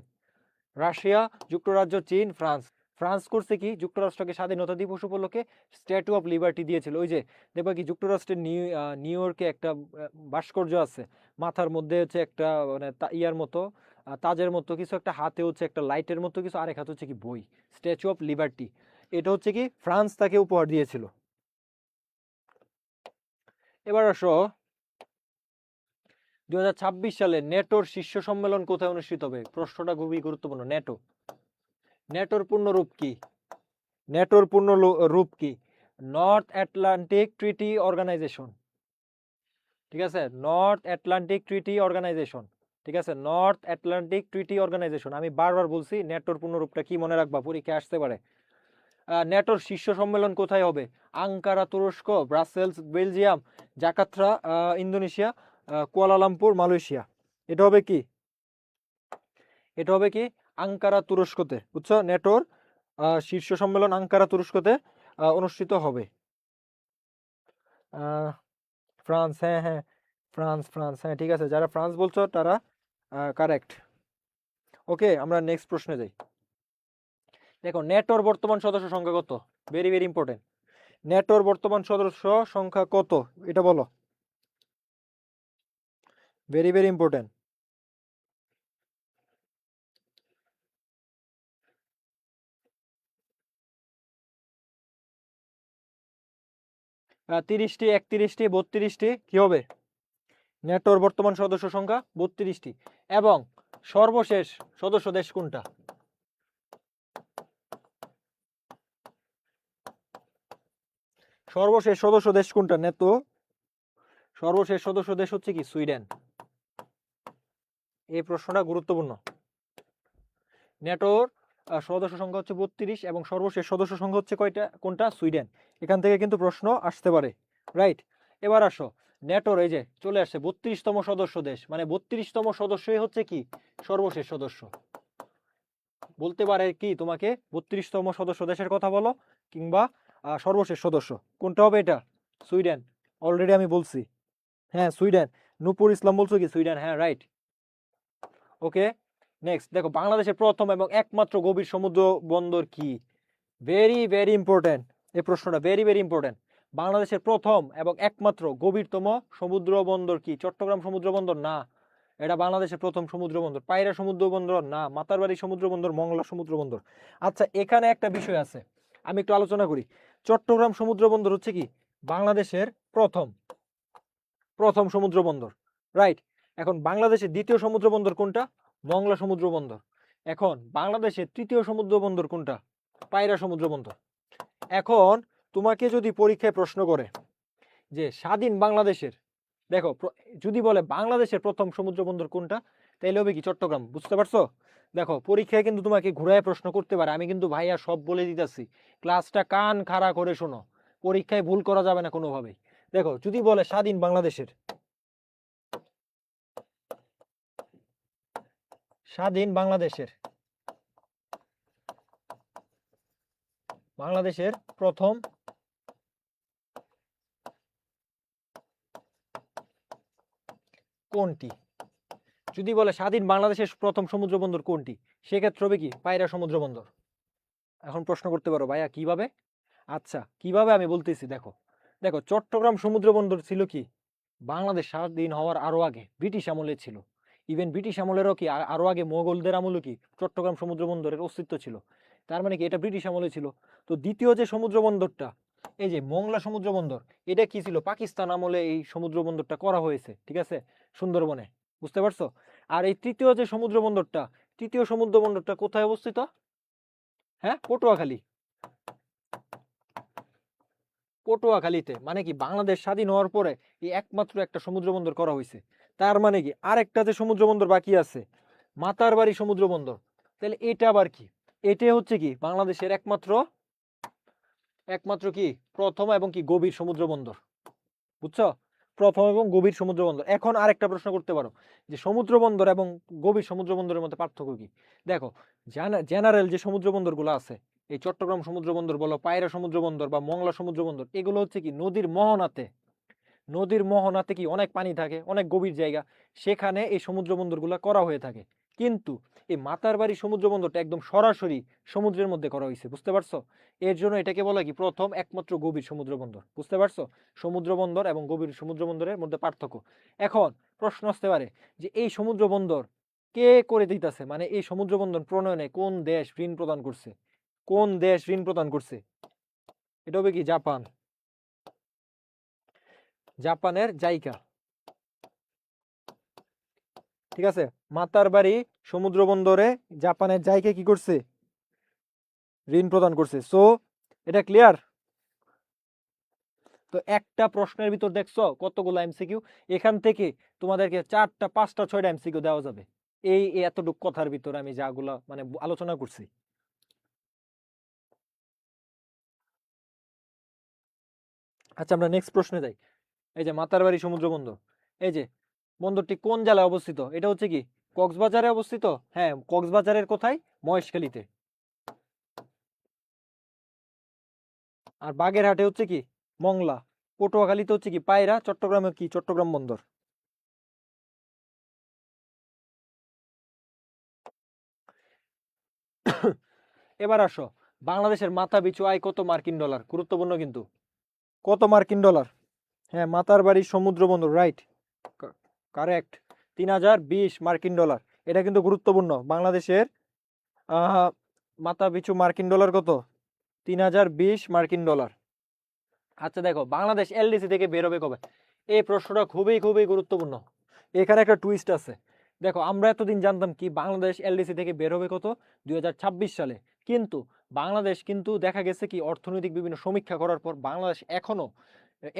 রাশিয়া, যুক্তরাজ্য, চীন, ফ্রান্স। ফ্রান্স করছে কি যুক্তরাষ্ট্রকে স্বাধীনতা দিবস উপলক্ষে স্ট্যাচু অফ লিবার্টি দিয়েছিল। ওই যে দেখবা কি যুক্তরাষ্ট্রের নিউ ইয়র্কে একটা ভাস্কর্য আছে, মাথার মধ্যে হচ্ছে একটা মানে ইয়ার মতো তাজের মতো কিছু একটা, হাতে হচ্ছে একটা লাইটের মতো কিছু, আরেক হাতে হচ্ছে কি বই, স্ট্যাচু অফ লিবার্টি। এটা হচ্ছে কি ফ্রান্স তাকে উপহার দিয়েছিল। এবার আসো 2026 সালে নেটোর শীর্ষ সম্মেলন কোথায় অনুষ্ঠিত হবে? প্রশ্নটা খুবই গুরুত্বপূর্ণ। নেটোর পূর্ণ রূপ কি? নেটোর পূর্ণ রূপ কি? North Atlantic treaty organization. ঠিক আছে, নর্থ আটলান্টিক ট্রিটি অর্গানাইজেশন। ঠিক আছে, নর্থ আটলান্টিক ট্রিটি অর্গানাইজেশন। আমি বারবার বলছি নেটোর পূর্ণ রূপটা কি, মনে রাখবা, পরীক্ষায় আসতে পারে। নেটোর শীর্ষ সম্মেলন কোথায় হবে? আঙ্কারা তুরস্ক, Brussels Belgium, Jakarta Indonesia, Kuala Lumpur Malaysia. এটা হবে কি? এটা হবে কি আঙ্কারা তুরস্কতে। বুঝছো, নেটোর শীর্ষ সম্মেলন আঙ্কারা তুরস্কতে অনুষ্ঠিত হবে। ফ্রান্স, হ্যাঁ হ্যাঁ ফ্রান্স, ফ্রান্স, হ্যাঁ ঠিক আছে, যারা ফ্রান্স বলছো তারা কারেক্ট। ওকে, আমরা নেক্সট প্রশ্নে যাই। দেখো নেটোর বর্তমান সদস্য সংখ্যা কত? Very very important. নেটোর বর্তমান সদস্য সংখ্যা কত এটা বলো, ভেরি ভেরি ইম্পর্টেন্ট। 30টি, 31টি, 32টি, কি হবে? নেটোর বর্তমান সদস্য সংখ্যা 32টি। এবং সর্বশেষ সদস্য দেশ কোনটা? সর্বশেষ সদস্য দেশ কোনটা নেটো? সর্বশেষ সদস্য দেশ হচ্ছে কি সুইডেন। এই প্রশ্নটা গুরুত্বপূর্ণ। নেটোর সদস্য সংখ্যা হচ্ছে 32 এবং সর্বশেষ সদস্য সংখ্যা হচ্ছে কয়টা, কোনটা? সুইডেন। এখান থেকে কিন্তু প্রশ্ন আসতে পারে, রাইট। এবার আসো নেটোর এই যে চলে আসছে 32তম সদস্য দেশ, মানে 32তম সদস্যই হচ্ছে কি সর্বশেষ সদস্য। বলতে পারে কি তোমাকে 32তম সদস্য দেশের কথা বলো, কিংবা সর্বশেষ সদস্য কোনটা হবে? এটা সুইডেন, অলরেডি আমি বলছি। হ্যাঁ সুইডেন, নূপুর ইসলাম বলছো কি সুইডেন, হ্যাঁ রাইট। ওকে, নেক্সট দেখো বাংলাদেশের প্রথম এবং একমাত্র গভীর সমুদ্র বন্দর কি? ভেরি ভেরি ইম্পর্টেন্ট, এই প্রশ্নটা ভেরি ভেরি ইম্পর্টেন্ট। বাংলাদেশের প্রথম এবং একমাত্র গভীরতম সমুদ্র বন্দর কি? চট্টগ্রাম সমুদ্র বন্দর না, এটা বাংলাদেশের প্রথম সমুদ্র বন্দর। পায়রা সমুদ্র বন্দর না, মাতারবাড়ি সমুদ্র বন্দর, মংলা সমুদ্র বন্দর। আচ্ছা এখানে একটা বিষয় আছে, আমি একটু আলোচনা করি। চট্টগ্রাম সমুদ্র বন্দর হচ্ছে কি বাংলাদেশের প্রথম প্রথম সমুদ্র বন্দর, রাইট। এখন বাংলাদেশের দ্বিতীয় সমুদ্র বন্দর কোনটা? মংলা সমুদ্র বন্দর। এখন বাংলাদেশের তৃতীয় সমুদ্র বন্দর কোনটা? পায়রা সমুদ্র বন্দর। এখন তোমাকে যদি পরীক্ষায় প্রশ্ন করে যে স্বাধীন বাংলাদেশের, দেখো যদি বলে বাংলাদেশের প্রথম সমুদ্র বন্দর কোনটা, তাইলে হবে কি চট্টগ্রাম। বুঝতে পারছো? দেখো পরীক্ষায় কিন্তু তোমাকে ঘুরায় প্রশ্ন করতে পারে, আমি কিন্তু ভাইয়া সব বলে দিতেছি, ক্লাসটা কান খাড়া করে শোনো, পরীক্ষায় ভুল করা যাবে না কোনোভাবেই। দেখো যদি বলে স্বাধীন বাংলাদেশের, স্বাধীন বাংলাদেশের, বাংলাদেশের প্রথম কোনটি, যদি বলে স্বাধীন বাংলাদেশের প্রথম সমুদ্র বন্দর কোনটি, সেক্ষেত্রে হবে কি পায়রা সমুদ্র বন্দর। এখন প্রশ্ন করতে পারো ভাইয়া কিভাবে? আচ্ছা কিভাবে আমি বলতেছি, দেখো দেখো চট্টগ্রাম সমুদ্র বন্দর ছিল কি বাংলাদেশ স্বাধীন হওয়ার আরো আগে, ব্রিটিশ আমলে ছিল। ইভেন ব্রিটিশ আমলেরও কি আরো আগে মোগলদের আমলে কি চট্টগ্রাম সমুদ্র বন্দরের অস্তিত্ব ছিল। তার মানে কি এটা ব্রিটিশ আমলে ছিল। তো দ্বিতীয় যে সমুদ্র বন্দরটা, এই যে মোংলা সমুদ্র বন্দর, এটা কি ছিল পাকিস্তান আমলে এই সমুদ্র বন্দরটা করা হয়েছে, ঠিক আছে, সুন্দরবনে। বুঝতে পারছো? আর এই তৃতীয় যে সমুদ্র বন্দরটা, তৃতীয় সমুদ্র বন্দরটা কোথায় অবস্থিত? হ্যাঁ, পটুয়াখালী। পটুয়াখালীতে। মানে কি বাংলাদেশ স্বাধীন হওয়ার পরে এই একমাত্র একটা সমুদ্র বন্দর করা হয়েছে। তার মানে কি আরেকটা যে সমুদ্র বন্দর বাকি আছে, মাতারবাড়ি সমুদ্র বন্দর, তাহলে এটা আবার কি? এটা হচ্ছে কি বাংলাদেশের একমাত্র একমাত্র কি প্রথম এবং কি গভীর সমুদ্র বন্দর। বুঝছো? প্রথম এবং গভীর সমুদ্র বন্দর। এখন আরেকটা প্রশ্ন করতে পারো যে সমুদ্র বন্দর এবং গভীর সমুদ্র বন্দরের মধ্যে পার্থক্য কি? দেখো, জেনারেল যে সমুদ্র বন্দরগুলো আছে, এই চট্টগ্রাম সমুদ্র বন্দর বলো, পায়রা সমুদ্র বন্দর বা মংলা সমুদ্র বন্দর, এগুলো হচ্ছে কি নদীর মোহনাতে কি অনেক পানি থাকে, অনেক গভীর জায়গা, সেখানে এই সমুদ্র বন্দরগুলো করা হয়ে থাকে। কিন্তু এই মাতারবাড়ি সমুদ্র বন্দরটা একদম সরাসরি সমুদ্রের মধ্যে করা হয়েছে। বুঝতে পারছো? এর জন্য এটাকে বলে কি প্রথম একমাত্র গভীর সমুদ্র বন্দর। বুঝতে পারছো? সমুদ্র বন্দর এবং গভীর সমুদ্র বন্দরের মধ্যে পার্থক্য। এখন প্রশ্ন আসতে পারে যে এই সমুদ্র বন্দর কে করে দিতেছে, মানে এই সমুদ্র বন্দর প্রণয়নে কোন দেশ ঋণ প্রদান করছে? কোন দেশ ঋণ প্রদান করছে? এটা হবে কি জাপান। জাপানের জাইকা। ঠিক আছে? মাতারবাড়ি সমুদ্র বন্দরে জাপানের জাইকা কি করছে? ঋণ প্রদান করছে। সো এটা ক্লিয়ার? তো একটা প্রশ্নের ভিতর দেখছো কতগুলো এমসিকিউ? এখান থেকে তোমাদেরকে 4টা 5টা 6টা এমসিকিউ দেওয়া যাবে এই এতটুক কথার ভিতরে আমি যাগুলা মানে আলোচনা করছি। আচ্ছা, আমরা নেক্সট প্রশ্নে যাই। এই যে মাতারবাড়ি সমুদ্র বন্দর, এই যে বন্দরটি কোন জেলায় অবস্থিত? এটা হচ্ছে কি কক্সবাজারে অবস্থিত। হ্যাঁ, কক্সবাজারের কোথায়? মহেশখালীতে। আর বাগেরহাটে হচ্ছে কি মংলা। পটুয়াখালীতে হচ্ছে কি পায়রা। চট্টগ্রামে কি চট্টগ্রাম বন্দর। এবার আসো, বাংলাদেশের মাথা পিছু আয় কত মার্কিন ডলার? গুরুত্বপূর্ণ কিন্তু। কত মার্কিন ডলার? হ্যাঁ, মাতারবাড়ি সমুদ্র বন্দর, রাইট, কারেক্ট। 3020 মার্কিন ডলার। এটা কিন্তু গুরুত্বপূর্ণ। বাংলাদেশের আহ মাথা পিছু মার্কিন ডলার কত? 3020 মার্কিন ডলার। আচ্ছা দেখো, বাংলাদেশ এলডিসি থেকে বের হবে কবে? এই প্রশ্নটা খুবই খুবই গুরুত্বপূর্ণ। এখানে একটা টুইস্ট আছে। দেখো, আমরা এতদিন জানতাম কি বাংলাদেশ এলডিসি থেকে বের হবে কত? 2026 সালে। কিন্তু বাংলাদেশ কিন্তু দেখা গেছে কি অর্থনৈতিক বিভিন্ন সমীক্ষা করার পর বাংলাদেশ এখনো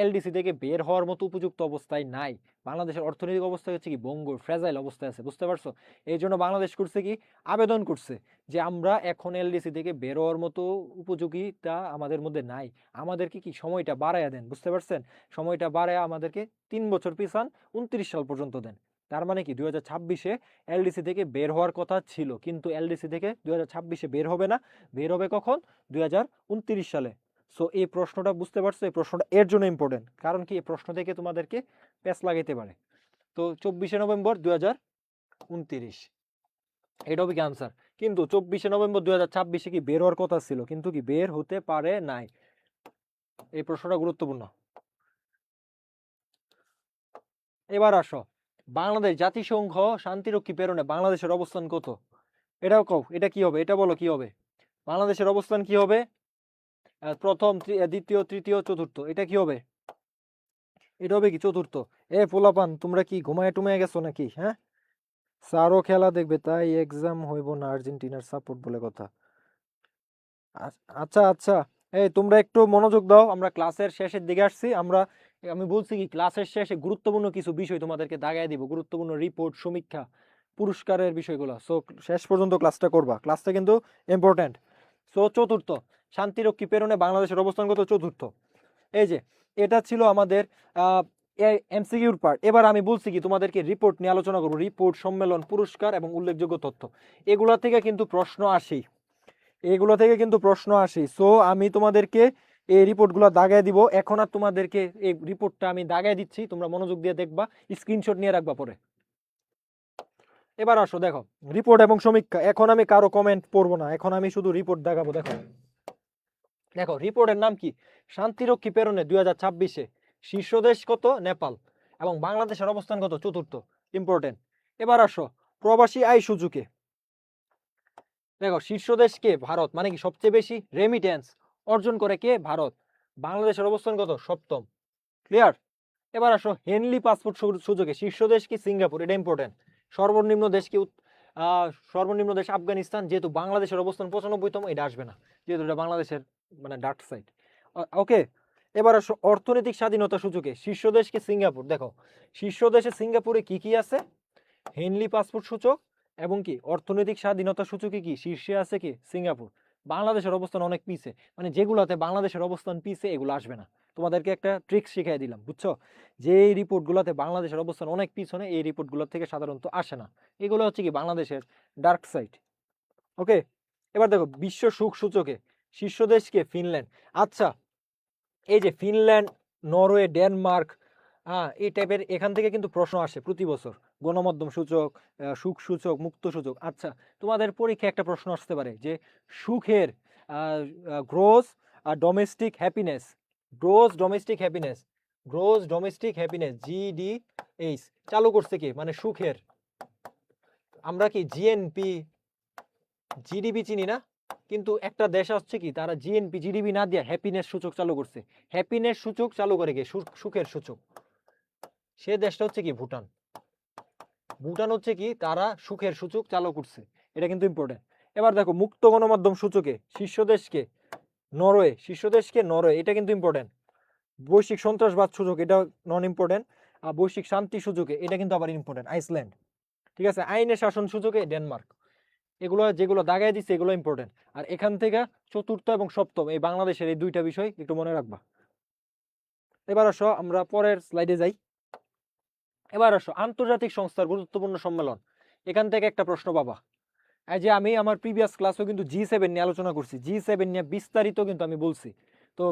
এলডিসি থেকে বের হওয়ার মতো উপযুক্ত অবস্থায় নাই। বাংলাদেশের অর্থনৈতিক অবস্থা হচ্ছে কি ভঙ্গুর, ফ্রেজাইল অবস্থায় আছে। বুঝতে পারছো? এই জন্য বাংলাদেশ করছে কি আবেদন করছে যে আমরা এখন এলডিসি থেকে বের হওয়ার মতো উপযোগিতা আমাদের মধ্যে নাই, আমাদেরকে কি সময়টা বাড়াইয়া দেন। বুঝতে পারছেন? সময়টা বাড়াইয়া আমাদেরকে 3 বছর পিছান, 29 সাল পর্যন্ত দেন। তার মানে কি 2026-এ এলডিসি থেকে বের হওয়ার কথা ছিল, কিন্তু এলডিসি থেকে 2026-এ বের হবে না। বের হবে কখন? 2029 সালে। সো এই প্রশ্নটা বুঝতে পারছো? এই প্রশ্নটা এর জন্য ইম্পর্টেন্ট, কারণ কি এই প্রশ্ন থেকে তোমাদেরকে প্যাচ লাগাইতে পারে। তো 24শে নভেম্বর 2029 এটা হবে কি আনসার। কিন্তু 24শে নভেম্বর 2026-এ কি বের হওয়ার কথা ছিল, কিন্তু কি বের হতে পারে নাই। এই প্রশ্নটা গুরুত্বপূর্ণ। এবার আসো, বাংলাদেশ জাতিসংঘ শান্তিরক্ষী প্রেরণে বাংলাদেশের অবস্থান কত? এটাও কও, এটা কি হবে? এটা বলো কি হবে? বাংলাদেশের অবস্থান কি হবে? প্রথম, দ্বিতীয়, তৃতীয়, চতুর্থ, এটা কি হবে? এটা হবে কি চতুর্থ। এ পোলাপান, তোমরা কি ঘুমায় টুমায় গেছো নাকি? হ্যাঁ, স্যারও খেলা দেখবে তাই এক্সাম হইব না, আর্জেন্টিনার সাপোর্ট বলে কথা। আচ্ছা আচ্ছা, এই তোমরা একটু মনোযোগ দাও, আমরা ক্লাসের শেষের দিকে আসছি। আমি বলছি কি ক্লাসের শেষে গুরুত্বপূর্ণ কিছু বিষয় তোমাদেরকে দাগায় দিব, গুরুত্বপূর্ণ রিপোর্ট, সমীক্ষা, পুরস্কারের বিষয়গুলো। সো শেষ পর্যন্ত ক্লাসটা করবা, ক্লাসটা কিন্তু ইম্পর্টেন্ট। সো চতুর্থ, শান্তিরক্ষী প্রেরণে বাংলাদেশের অবস্থান কত? চতুর্থ। এই যে এটা ছিল আমাদের এমসিকিউর পার্ট। এবার আমি বলছি কি তোমাদেরকে রিপোর্ট নিয়ে আলোচনা করবো। রিপোর্ট, সম্মেলন, পুরস্কার এবং উল্লেখযোগ্য তথ্য, এগুলা থেকে কিন্তু প্রশ্ন আসেই। সো আমি তোমাদেরকে এই রিপোর্টগুলো দাগায় দিব। এখন আর তোমাদেরকে এই রিপোর্টটা আমি দাগায় দিচ্ছি, তোমরা মনোযোগ দিয়ে দেখবা, স্ক্রিনশট নিয়ে রাখবা পরে। এবার আসো দেখো, রিপোর্ট এবং সমীক্ষা। এখন আমি কারো কমেন্ট পড়বো না, এখন আমি শুধু রিপোর্ট দেখাবো। দেখো দেখো রিপোর্টের নাম কি? শান্তিরক্ষী প্রেরণে 2026-এ শীর্ষ দেশ কত? নেপাল। এবং বাংলাদেশের অবস্থান কত? চতুর্থ। ইম্পর্টেন্ট। এবার আসো, প্রবাসী আয় সূচকে। দেখো শীর্ষ দেশ কে? ভারত। মানে কি সবচেয়ে বেশি রেমিটেন্স অর্জন করে কে? ভারত। বাংলাদেশের অবস্থান কত? সপ্তম। ক্লিয়ার? এবার আসো হেনলি পাসপোর্ট সূচকে শীর্ষ দেশ কি সিঙ্গাপুর, এটা ইম্পর্টেন্ট। সর্বনিম্ন দেশ কি সর্বনিম্ন দেশ আফগানিস্তান, যেহেতু বাংলাদেশের অবস্থান 95তম, এটা আসবে না যেহেতু এটা বাংলাদেশের মানে ডার্ক সাইড। ওকে, এবার আসো অর্থনৈতিক স্বাধীনতা সূচকে শীর্ষ দেশ কি সিঙ্গাপুর। দেখো শীর্ষ দেশে সিঙ্গাপুরে কি কি আছে, হেনলি পাসপোর্ট সূচক এবং কি অর্থনৈতিক স্বাধীনতা সূচকে কি শীর্ষে আছে কি সিঙ্গাপুর। বাংলাদেশের অবস্থান অনেক পিছে, মানে যেগুলোতে বাংলাদেশের অবস্থান পিছে এগুলো আসবে না। তোমাদেরকে একটা ট্রিক্স শিখিয়ে দিলাম, বুঝছো, যে এই রিপোর্টগুলোতে বাংলাদেশের অবস্থান অনেক পিছনে, এই রিপোর্টগুলো থেকে সাধারণত আসে না। এগুলো হচ্ছে কি বাংলাদেশের ডার্ক সাইড। ওকে, এবার দেখো বিশ্ব সুখ সূচকে শীর্ষ দেশ কে ফিনল্যান্ড। আচ্ছা, এই যে ফিনল্যান্ড, নরওয়ে, ডেনমার্ক, এই টাইপের এখান থেকে কিন্তু প্রশ্ন আসে প্রতি বছর। গণমাধ্যম সূচক, সুখ সূচক, মুক্ত সূচক। আচ্ছা, তোমাদের পরীক্ষায় একটা প্রশ্ন আসতে পারে যে সুখের gross domestic happiness, gross domestic happiness, gross domestic happiness GDH চালু করছে কি, মানে সুখের। আমরা কি জিএনপি জিডিপি চিনি না, কিন্তু একটা দেশ হচ্ছে কি তারা জিএনপি জিডিপি না দিয়ে হ্যাপিনেস সূচক চালু করছে। হ্যাপিনেস সূচক চালু করে কে, সুখের সূচক। সে দেশটা হচ্ছে কি ভুটান। ভুটান হচ্ছে কি তারা সুখের সূচক চালু করছে, এটা কিন্তু ইম্পর্টেন্ট। এবার দেখো মুক্ত গণমাধ্যম সূচকে শীর্ষ দেশকে নরওয়ে, শীর্ষ দেশকে নরওয়ে, এটা কিন্তু ইম্পর্টেন্ট। বৈশ্বিক সন্ত্রাসবাদ সূচক, এটা নন ইম্পর্টেন্ট। আর বৈশ্বিক শান্তি সূচকে এটা কিন্তু আবার ইম্পর্টেন্ট, আইসল্যান্ড। ঠিক আছে, আইনের শাসন সূচকে ডেনমার্ক। এগুলো যেগুলো দাগায় দিচ্ছে এগুলো ইম্পর্টেন্ট। আর এখান থেকে চতুর্থ এবং সপ্তম এই বাংলাদেশের এই দুইটা বিষয় একটু মনে রাখবা। এবার আসো আমরা পরের স্লাইডে যাই। এবার আসো আন্তর্জাতিক সংস্থার গুরুত্বপূর্ণ সম্মেলন, এখান থেকে একটা প্রশ্ন পাবা। এই যে আমি আমার প্রিভিয়াস ক্লাসেও কিন্তু G7 নিয়ে আলোচনা করছি, G7 নিয়ে বিস্তারিত কিন্তু আমি বলছি। তো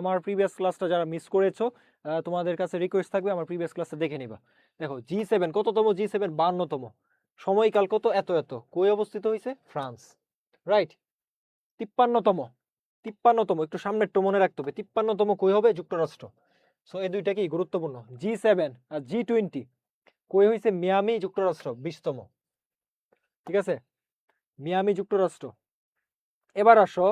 আমার প্রিভিয়াস ক্লাসটা যারা মিস করেছো, তোমাদের কাছে রিকোয়েস্ট থাকবে আমার প্রিভিয়াস ক্লাসটা দেখে নিবা। দেখো G7 কততম, G7 52তম। সময়কাল কত, এত এত। কই অবস্থিত হয়েছে, ফ্রান্স, রাইট। 53তম, 53তম, একটু সামনে একটু মনে রাখতে হবে, 53তম কই হবে, যুক্তরাষ্ট্র। সো এই দুইটা কি গুরুত্বপূর্ণ। G7 আর G20 কই হয়েছে, মিয়ামি, যুক্তরাষ্ট্র, 20তম। ঠিক আছে, মিয়ামি, যুক্তরাষ্ট্র। এবার আসো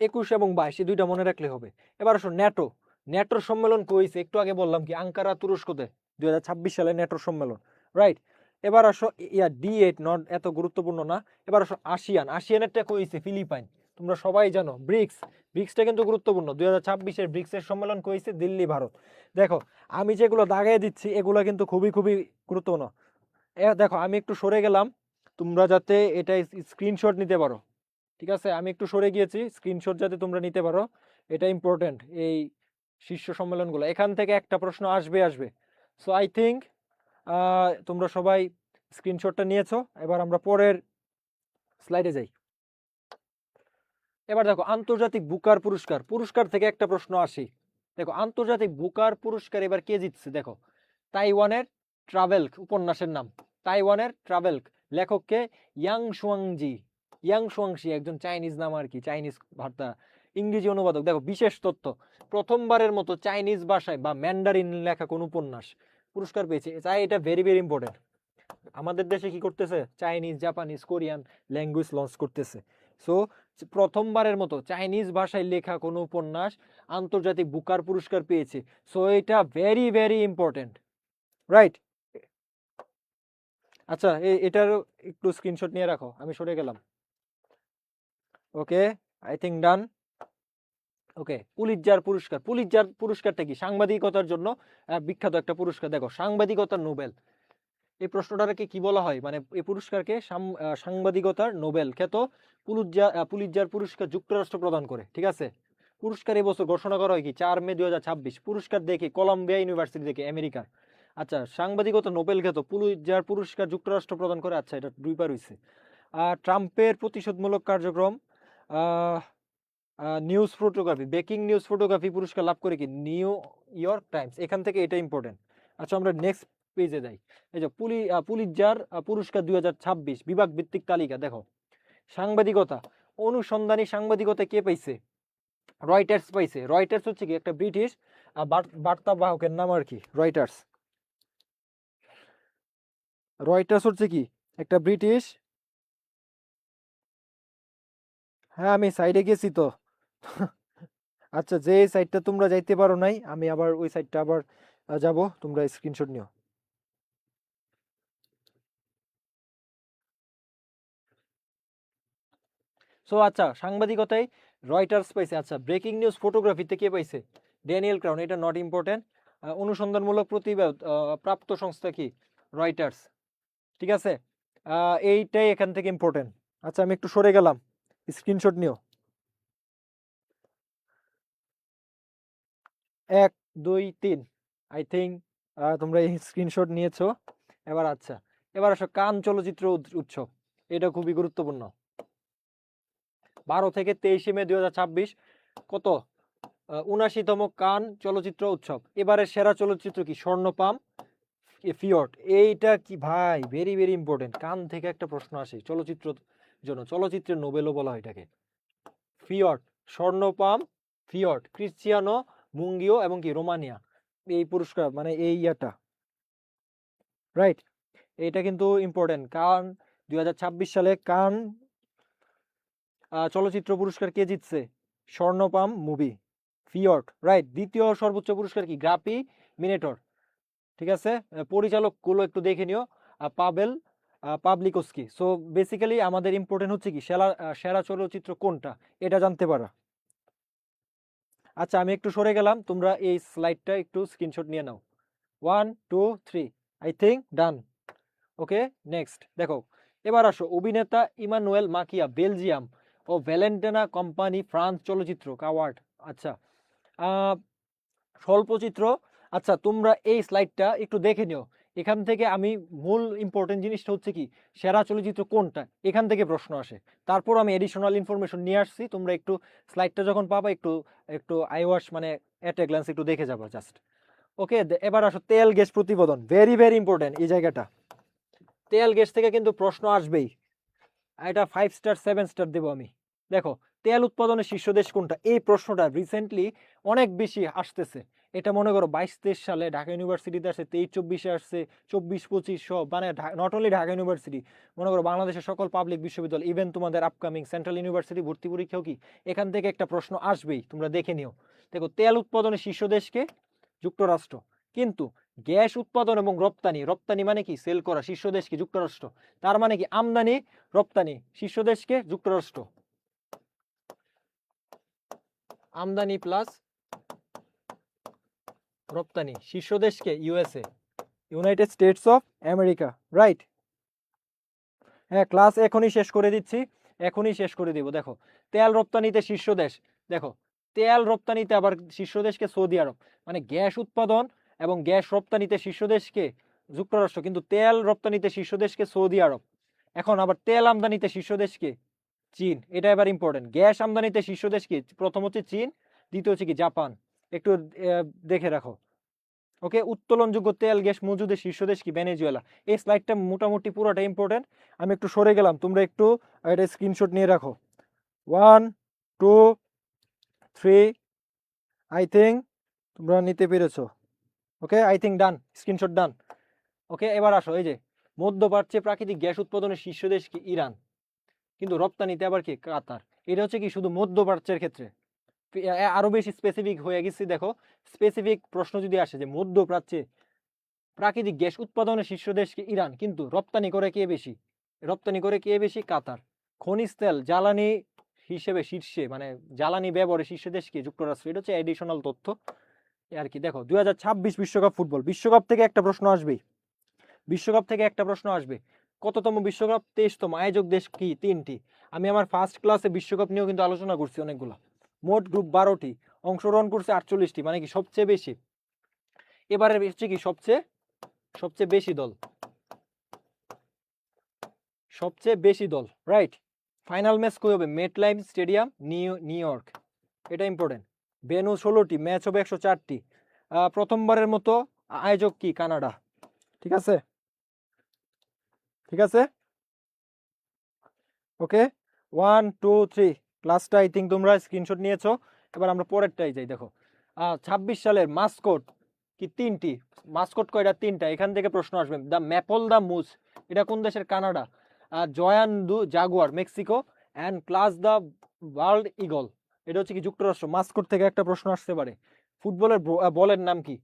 21 এবং 22, এই দুইটা মনে রাখলে হবে। এবার আসো ন্যাটো, ন্যাটোর সম্মেলন কইছে একটু আগে বললাম কি, আঙ্কারা, তুরস্কতে 2026 সালে ন্যাটোর সম্মেলন, রাইট। এবার আসো D8, নট এত গুরুত্বপূর্ণ না। এবার আসো আসিয়ান, আসিয়ানেরটা কইছে ফিলিপাইন, তোমরা সবাই জানো। ব্রিক্স, ব্রিক্সটা কিন্তু গুরুত্বপূর্ণ, 2026-এর ব্রিক্সের সম্মেলন কইছে দিল্লি, ভারত। দেখো আমি যেগুলো দাগাই দিচ্ছি এগুলো কিন্তু খুবই খুবই গুরুত্বপূর্ণ। দেখো আমি একটু সরে গেলাম, তোমরা যাতে এটা স্ক্রিনশট নিতে পারো। ঠিক আছে, আমি একটু সরে গিয়েছি, স্ক্রিনশট যাতে তোমরা নিতে পারো, এটা ইম্পর্টেন্ট। এই শীর্ষ সম্মেলনগুলো এখান থেকে একটা প্রশ্ন আসবে আসবে। সো আই থিঙ্ক তোমরা সবাই স্ক্রিনশটটা নিয়েছো। এবার আমরা পরের স্লাইডে যাই। এবার দেখো আন্তর্জাতিক বুকার পুরস্কার, পুরস্কার থেকে একটা প্রশ্ন আসি। দেখো আন্তর্জাতিক বুকার পুরস্কার এবার কে জিতছে, দেখো তাইওয়ানের ট্রাভেল, উপন্যাসের নাম তাইওয়ানের ট্রাভেল, লেখককে ইয়াং শুয়াংজি, ইয়াং শুয়াংশি, একজন চাইনিজ নাম আর কি, চাইনিজ ভাষা, ইংরেজি অনুবাদক। দেখো বিশেষ তথ্য, প্রথমবারের মতো চাইনিজ ভাষায় বা ম্যান্ডারিন লেখা কোন উপন্যাস পুরস্কার পেয়েছে। তাই এটা ভেরি ভেরি ইম্পর্টেন্ট। আমাদের দেশে কি করতেছে, Chinese, Japanese, Korean language launch করতেছে। সো প্রথমবারের মতো চাইনিজ ভাষায় লেখা কোনো উপন্যাস আন্তর্জাতিক বুকার পুরস্কার পেয়েছে। সো এটা ভেরি ভেরি ইম্পর্টেন্ট, রাইট। আচ্ছা এটার একটু স্ক্রিনশট নিয়ে রাখো, আমি সরে গেলাম। Okay, I think done. Okay, Pulitzer পুরস্কার, পুলিৎজার পুরস্কারটা কি, সাংবাদিকতার জন্য বিখ্যাত একটা পুরস্কার। দেখো সাংবাদিকতার নোবেল, এই প্রশ্নটাকে কি বলা হয়, মানে এই পুরস্কারকে সাংবাদিকতার নোবেল খ্যাত পুলিৎজার পুরস্কার যুক্তরাষ্ট্র প্রদান করে। ঠিক আছে, পুরস্কার এবছর ঘোষণা করা হয় কি 4 মে 2026। পুরস্কার দেখে কলম্বিয়া ইউনিভার্সিটি থেকে, আমেরিকার। আচ্ছা, সাংবাদিকতা নোবেল খ্যাত পুলিৎজার পুরস্কার যুক্তরাষ্ট্র প্রদান করে। আচ্ছা, এটা দুইবার হইছে। ট্রাম্পের প্রতিশোধমূলক কার্যক্রম, news photography, breaking news photography পুরস্কার লাভ করে কি নিউ ইয়র্ক টাইমস। এখান থেকে এটা ইম্পর্টেন্ট। আচ্ছা আমরা নেক্সট পেজে যাই। এই যে পুলিৎজার পুরস্কার 2026 বিভাগ ভিত্তিক তালিকা। দেখো সাংবাদিকতা, অনুসন্ধানী সাংবাদিকতা কে পাইছে, রয়টার্স পাইছে। রয়টার্স হচ্ছে কি একটা ব্রিটিশ বার্তাবাহকের নাম আর কি, রয়টার্স। রয়টার্স হচ্ছে কি একটা ব্রিটিশ, হ্যাঁ আমি সাইডে গেছি তো। আচ্ছা, যে সাইডটা তোমরা যাইতে পারো নাই, আমি আবার ওই সাইডটা আবার যাব, তোমরা স্ক্রিনশট নিও। সো আচ্ছা, সাংবাদিকতায় রয়টার্স পাইছে। আচ্ছা, ব্রেকিং নিউজ ফটোগ্রাফিতে কে পাইছে? Daniel crown. এটা নট ইম্পর্টেন্ট। অনুসন্ধানমূলক প্রতিবেদন প্রাপ্ত সংস্থা কি? রয়টার্স। ঠিক আছে, এইটাই এখান থেকে ইম্পর্টেন্ট। আচ্ছা, আমি একটু সরে গেলাম, স্ক্রিনশট নিও। 1 2 3 আই থিঙ্ক তোমরা এই স্ক্রিনশট নিয়েছো। এবার আচ্ছা, এবার আসো কান চলচ্চিত্র উৎসব। এটা খুবই গুরুত্বপূর্ণ। 12 থেকে 23 মে 2026 কত 79তম কান চলচ্চিত্র উৎসব। এবারে সেরা চলচ্চিত্র কি? স্বর্ণপাম, ফিয়ট। এইটা কি ভাই, ভেরি ভেরি ইম্পর্টেন্ট। কান থেকে একটা প্রশ্ন আসে চলচ্চিত্র জন্য, চলচ্চিত্রের নোবেলও বলা হয় এটাকে। ফিয়ট, স্বর্ণপাম, ফিয়ট, ক্রিশ্চিয়ানো মুঙ্গিও এবং কি রোমানিয়া, এই পুরস্কার মানে এই ইয়াটা, রাইট? এটা কিন্তু ইম্পর্টেন্ট। কারণ 2026 সালে কান চলচ্চিত্র পুরস্কার কে জিতছে? স্বর্ণপাম মুভি, ফিয়ট, রাইট। দ্বিতীয় সর্বোচ্চ পুরস্কার কি? গ্রাপি মিনেটর। ঠিক আছে, পরিচালক গুলো একটু দেখে নিও, পাবেল পাবলিকস্কি। সো বেসিক্যালি আমাদের ইম্পর্টেন্ট হচ্ছে কি সেরা চলচ্চিত্র কোনটা, এটা জানতে পারা। আচ্ছা, আমি একটু সরে গেলাম, তোমরা এই স্লাইডটা একটু স্ক্রিনশট নিয়ে নাও। 1 2 3 I think done. Okay, next দেখো। এবার আসো, অভিনেতা ইমানুয়েল মাকিয়া বেলজিয়াম ও ভ্যালেন্টিনা কোম্পানি ফ্রান্স চলচ্চিত্র অ্যাওয়ার্ড। আচ্ছা, স্বল্পচিত্র। আচ্ছা, তোমরা এই স্লাইডটা একটু দেখে নিও। এখান থেকে আমি মূল ইম্পর্টেন্ট জিনিসটা হচ্ছে কি সেরা চলচ্চিত্র কোনটা, এখান থেকে প্রশ্ন আসে। তারপর আমি এডিশনাল ইনফরমেশন নিয়ে আসছি, তোমরা একটু স্লাইডটা যখন পাবা একটু একটু আই ওয়াশ মানে এট এ গ্ল্যান্স একটু দেখে যাবো জাস্ট। ওকে, এবার আসো তেল গ্যাস প্রতিবেদন, ভেরি ভেরি ইম্পর্টেন্ট এই জায়গাটা। তেল গ্যাস থেকে কিন্তু প্রশ্ন আসবেই। এটা 5 স্টার 7 স্টার দেবো আমি। দেখো, তেল উৎপাদনের শীর্ষ দেশ কোনটা? এই প্রশ্নটা রিসেন্টলি অনেক বেশি আসতেছে। এটা মনে করো 22-23 সালে ঢাকা ইউনিভার্সিটিতে আসছে, 23-24 আসছে, 24-25 সব, মানে নট অনলি ঢাকা ইউনিভার্সিটি, মনে করো বাংলাদেশের সকল পাবলিক বিশ্ববিদ্যালয়, ইভেন তোমাদের আপকামিং সেন্ট্রাল ইউনিভার্সিটি ভর্তি পরীক্ষাও কি এখান থেকে একটা প্রশ্ন আসবেই, তোমরা দেখে নিও। দেখো, তেল উৎপাদনের শীর্ষ দেশকে? যুক্তরাষ্ট্র। কিন্তু গ্যাস উৎপাদন এবং রপ্তানি, রপ্তানি মানে কি সেল করা, শীর্ষ দেশ কি? যুক্তরাষ্ট্র। তার মানে কি আমদানি রপ্তানি শীর্ষ দেশকে? যুক্তরাষ্ট্র। আমদানি প্লাস রপ্তানি শীর্ষ দেশকে? USA, United states of America, right? হ্যাঁ, ক্লাস এখনই শেষ করে দিচ্ছি, এখনই শেষ করে দিব। দেখো, তেল রপ্তানিতে শীর্ষ দেশ, দেখো তেল রপ্তানিতে আবার শীর্ষ দেশকে সৌদি আরব, মানে গ্যাস উৎপাদন এবং গ্যাস রপ্তানিতে শীর্ষ দেশকে যুক্তরাষ্ট্র, কিন্তু তেল রপ্তানিতে শীর্ষ দেশকে সৌদি আরব। এখন আবার তেল আমদানিতে শীর্ষ দেশকে? চীন। এটা এবার ইম্পর্টেন্ট। গ্যাস আমদানিতে শীর্ষ দেশ কি? প্রথম হচ্ছে চীন, দ্বিতীয় হচ্ছে কি জাপান। একটু দেখে রাখো। ওকে, উত্তোলনযোগ্য তেল গ্যাস মজুদের শীর্ষ দেশ কি? ভেনেজুয়েলা। এই স্লাইডটা মোটামুটি পুরোটা ইম্পর্টেন্ট। আমি একটু সরে গেলাম, তোমরা একটু এটা স্ক্রিনশট নিয়ে রাখো। 1 2 3 আই থিঙ্ক তোমরা নিতে পেরেছো। ওকে, আই থিঙ্ক ডান, স্ক্রিনশট ডান। ওকে, এবার আসো, এই যে মধ্যপ্রাচ্যে প্রাকৃতিক গ্যাস উৎপাদনের শীর্ষ দেশ কি? ইরান। কিন্তু রপ্তানিতে আবার কি? কাতার। এটা হচ্ছে কি শুধু মধ্যপ্রাচ্যের ক্ষেত্রে, আরো বেশি স্পেসিফিক হয়ে গেছি। দেখো, স্পেসিফিক প্রশ্ন যদি আসে যে মধ্যপ্রাচ্যে প্রাকৃতিক গ্যাস উৎপাদনের শীর্ষ দেশ কি? ইরান। কিন্তু রপ্তানি করে কে বেশি? রপ্তানি করে কে বেশি? কাতার। খনিজ তেল জ্বালানি হিসেবে শীর্ষে, মানে জ্বালানি ব্যবহারে শীর্ষ দেশ কি? যুক্তরাষ্ট্র। এটা হচ্ছে এডিশনাল তথ্য আর কি। দেখো, 2026 বিশ্বকাপ ফুটবল, বিশ্বকাপ থেকে একটা প্রশ্ন আসবেই, বিশ্বকাপ থেকে একটা প্রশ্ন আসবে। কততম বিশ্বকাপ? 23তম। আয়োজক দেশ কি? 3টি। আমি আমার ফার্স্ট ক্লাসে বিশ্বকাপ নিয়েও কিন্তু আলোচনা করছি অনেকগুলো। মোট গ্রুপ 12টি, অংশগ্রহণ করছে 48টি, মানে কি সবচেয়ে বেশি। এবারে হচ্ছে কি সবচেয়ে সবচেয়ে বেশি দল, সবচেয়ে বেশি দল, রাইট? ফাইনাল ম্যাচ কই হবে? MetLife stadium, new York. এটা ইম্পর্টেন্ট। ভেন্যু 16টি, ম্যাচ হবে 104টি। প্রথমবারের মতো আয়োজক কি? কানাডা। ঠিক আছে, ঠিক আছে। ওকে, 1 2 3 ক্লাসটা আই থিঙ্ক তোমরা স্ক্রিনশট নিয়েছো। এবার আমরা পরেরটাই যাই। দেখো, 26 সালের মাস্কট কি? 3টি। মাস্কট কয়টা? 3টা। এখান থেকে প্রশ্ন আসবে। দ্য ম্যাপল দ্য মুস, এটা কোন দেশের? কানাডা। জয়ান দু Jaguar, Mexico. And class the world eagle, এটা হচ্ছে কি? যুক্তরাষ্ট্র। মাস্কট থেকে একটা প্রশ্ন আসতে পারে। ফুটবলের বলের নাম কি?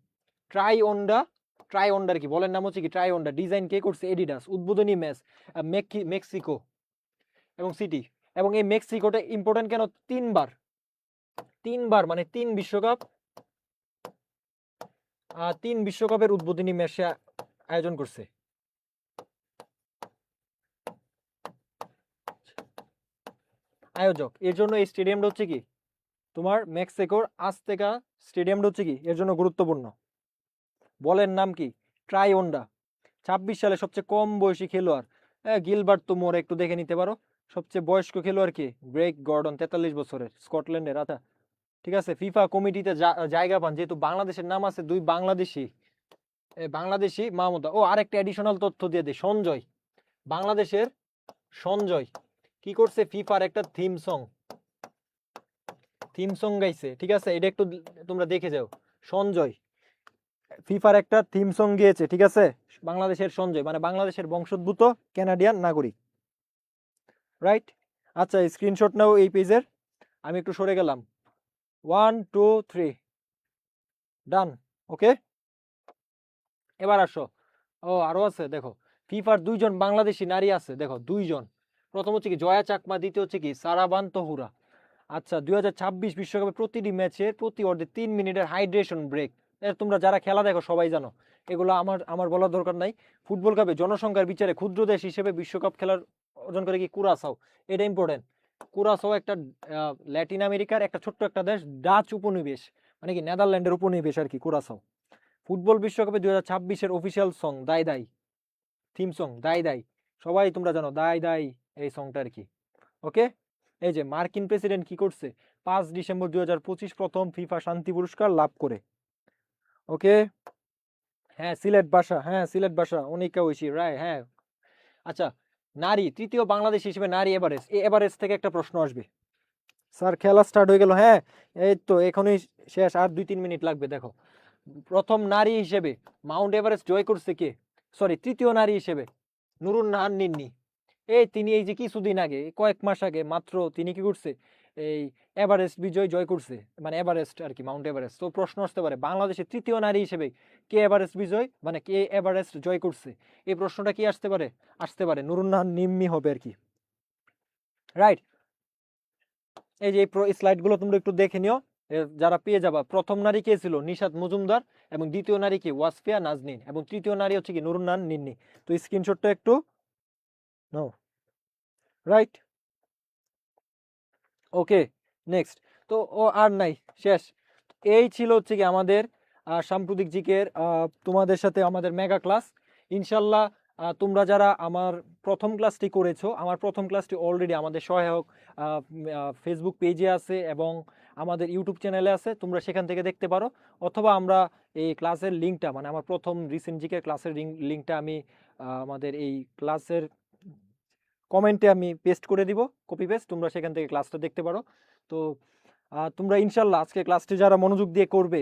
ট্রাইওন্ডার কি বলের নাম হচ্ছে কি ট্রাইওন্ডা। ডিজাইন কে করছে? এডিডাস। উদ্বোধনী ম্যাচ মেক্সিকো এবং সিটি। এবং এই মেক্সিকোটা ইম্পর্টেন্ট কেন? তিনবার মানে 3 বিশ্বকাপের উদ্বোধনী ম্যাচ আয়োজন করছে। আয়োজক, এর জন্য এই স্টেডিয়ামটা হচ্ছে কি তোমার মেক্সিকোর আজতেকা স্টেডিয়ামটা হচ্ছে কি এর জন্য গুরুত্বপূর্ণ। বলের নাম কি? ট্রাইওন্ডা। 26 সালে সবচেয়ে কম বয়সী খেলোয়াড় গিলবার্ট তোমরা একটু দেখে নিতে পারো। সবচেয়ে বয়স্ক খেলোয়াড় কি? গ্রেগ গর্ডন, 43 বছরের, স্কটল্যান্ডের। আচ্ছা ঠিক আছে, ফিফা কমিটিতে জায়গা পান যেহেতু বাংলাদেশের নাম আছে, 2 বাংলাদেশি মাহমুদা। ও আরেকটা এডিশনাল তথ্য দিয়ে দেয়, সঞ্জয়, বাংলাদেশের সঞ্জয় কি করছে? ফিফার একটা থিম সং গাইছে। ঠিক আছে, এটা একটু তোমরা দেখে যাও। সঞ্জয় ফিফার একটা থিম সং গিয়েছে। ঠিক আছে, বাংলাদেশের সঞ্জয় মানে বাংলাদেশের বংশোদ্ভূত কানাডিয়ান নাগরিক, রাইট? আচ্ছা স্ক্রিনশট নাও এই পেজের। আমি একটু সরে গেলাম। 1 2 3 ডান। ওকে, এবার আসো। ও আরো আছে, দেখো ফিফার 2 জন বাংলাদেশি নারী আছে, দেখো 2 জন। প্রথম হচ্ছে কি জয়া চাকমা, দ্বিতীয় হচ্ছে কি সারাবান তহুরা। আচ্ছা 2026 বিশ্বকাপে প্রতিটি ম্যাচের প্রতি অর্ধে 3 মিনিটের হাইড্রেশন ব্রেক। তোমরা যারা খেলা দেখো সবাই জানো এগুলো, আমার বলার দরকার নাই। ফুটবল কাপে জনসংখ্যার বিচারে ক্ষুদ্র দেশ হিসেবে বিশ্বকাপ খেলার অর্জন করে কি কুরাসাও। এটা ইম্পর্টেন্ট। কুরাসাও একটা ল্যাটিন আমেরিকার একটা ছোট্ট একটা দেশ, ডাচ উপনিবেশ, মানে কি নেদারল্যান্ডের উপনিবেশ আর কি কুরাসাও। ফুটবল বিশ্বকাপে 2026-এর অফিসিয়াল সং দাই দাই, থিম সং দাই দাই, সবাই তোমরা জানো দাই দাই এই সংটা আর কি। ওকে, এই যে মার্কিন প্রেসিডেন্ট কি করছে? 5 ডিসেম্বর 2025 প্রথম ফিফা শান্তি পুরস্কার লাভ করে। ওকে, হ্যাঁ সিলেট ভাষা অনেকটা ঐশী রায়। হ্যাঁ আচ্ছা, নারী তৃতীয় বাংলাদেশ হিসেবে নারী এভারেস্ট, এই এভারেস্ট থেকে একটা প্রশ্ন আসবে। স্যার খেলা স্টার্ট হয়ে গেল। হ্যাঁ এই তো এখনই শেষ, আর 2-3 মিনিট লাগবে। দেখো প্রথম নারী হিসেবে মাউন্ট এভারেস্ট জয় করছে কে? সরি, তৃতীয় নারী হিসেবে নুরুন্নাহার নিন্নি। তিনি এই যে কিছুদিন আগে, কয়েক মাস আগে মাত্র, তিনি কি করছে? এই এভারেস্ট জয় করছে, মানে এভারেস্ট আর কি, মাউন্ট এভারেস্ট। তো প্রশ্ন আসতে পারে বাংলাদেশের তৃতীয় নারী হিসেবে কে এভারেস্ট মানে কে এভারেস্ট জয় করছে? এই প্রশ্নটা কি আসতে পারে নুরুন্নাহার নিম্মি হবে আর কি, রাইট? এই যে এই স্লাইড গুলো তোমরা একটু দেখে নিও, যারা পেয়ে যাবা। প্রথম নারী কে ছিল? নিশাত মজুমদার। এবং দ্বিতীয় নারী কি? ওয়াসফিয়া নাজনীন। এবং তৃতীয় নারী হচ্ছে কি? নুরুন্নাহার নিন্নি। তো স্ক্রিনশটটা একটু নাও, রাইট? Okay next. তো ও আর নাই, শেষ। এই ছিল হচ্ছে কি আমাদের সাম্প্রতিক জিকের তোমাদের সাথে আমাদের মেগা ক্লাস। ইনশাল্লাহ তোমরা যারা আমার প্রথম ক্লাসটি করেছো, আমার প্রথম ক্লাসটি অলরেডি আমাদের সহায়ক ফেসবুক পেজে আছে এবং আমাদের ইউটিউব চ্যানেলে আছে, তোমরা সেখান থেকে দেখতে পারো। অথবা আমরা এই ক্লাসের লিঙ্কটা, মানে আমার প্রথম রিসেন্ট জিকের ক্লাসের লিঙ্কটা আমি আমাদের এই ক্লাসের কমেন্টে আমি পেস্ট করে দিব, কপি পেস্ট, তোমরা সেখান থেকে ক্লাসটা দেখতে পারো। তো তোমরা ইনশাল্লাহ আজকে ক্লাসটি যারা মনোযোগ দিয়ে করবে,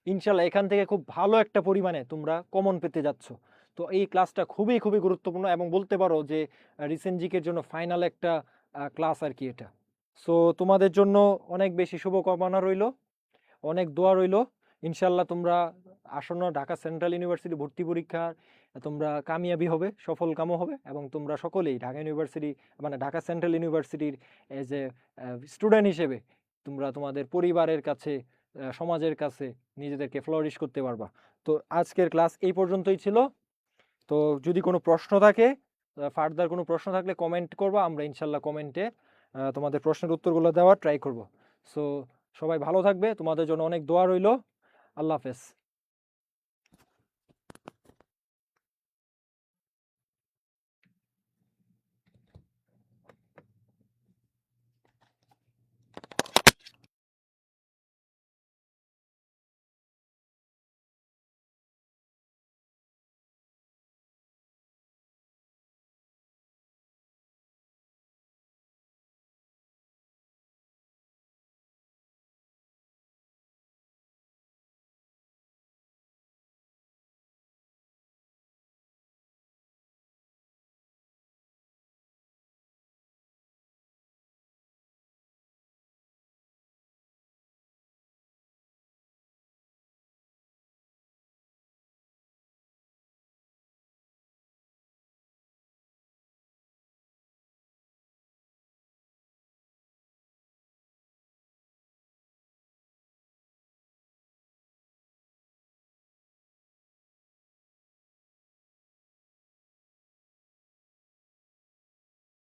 ইনশাল্লাহ এখান থেকে খুব ভালো একটা পরিমাণে তোমরা কমন পেতে যাচ্ছ। তো এই ক্লাসটা খুবই খুবই গুরুত্বপূর্ণ এবং বলতে পারো যে রিসেন্ট জিকের জন্য ফাইনাল একটা ক্লাস আর কি এটা। সো তোমাদের জন্য অনেক বেশি শুভকামনা রইল, অনেক দোয়া রইল। ইনশাল্লাহ তোমরা আসন্ন ঢাকা সেন্ট্রাল ইউনিভার্সিটি ভর্তি পরীক্ষার তোমরা কামিয়াবি হবে, সফল কামও হবে এবং তোমরা সকলেই ঢাকা ইউনিভার্সিটি মানে ঢাকা সেন্ট্রাল ইউনিভার্সিটির এজ এ স্টুডেন্ট হিসেবে তোমরা তোমাদের পরিবারের কাছে, সমাজের কাছে নিজেদেরকে ফ্লোরিশ করতে পারবা। তো আজকের ক্লাস এই পর্যন্তই ছিল। তো যদি কোনো প্রশ্ন থাকে, ফার্দার কোনো প্রশ্ন থাকলে কমেন্ট করবা, আমরা ইনশাল্লাহ কমেন্টে তোমাদের প্রশ্নের উত্তরগুলো দেওয়ার ট্রাই করব। সো সবাই ভালো থাকবে, তোমাদের জন্য অনেক দোয়া রইল। আল্লাহ হাফেজ।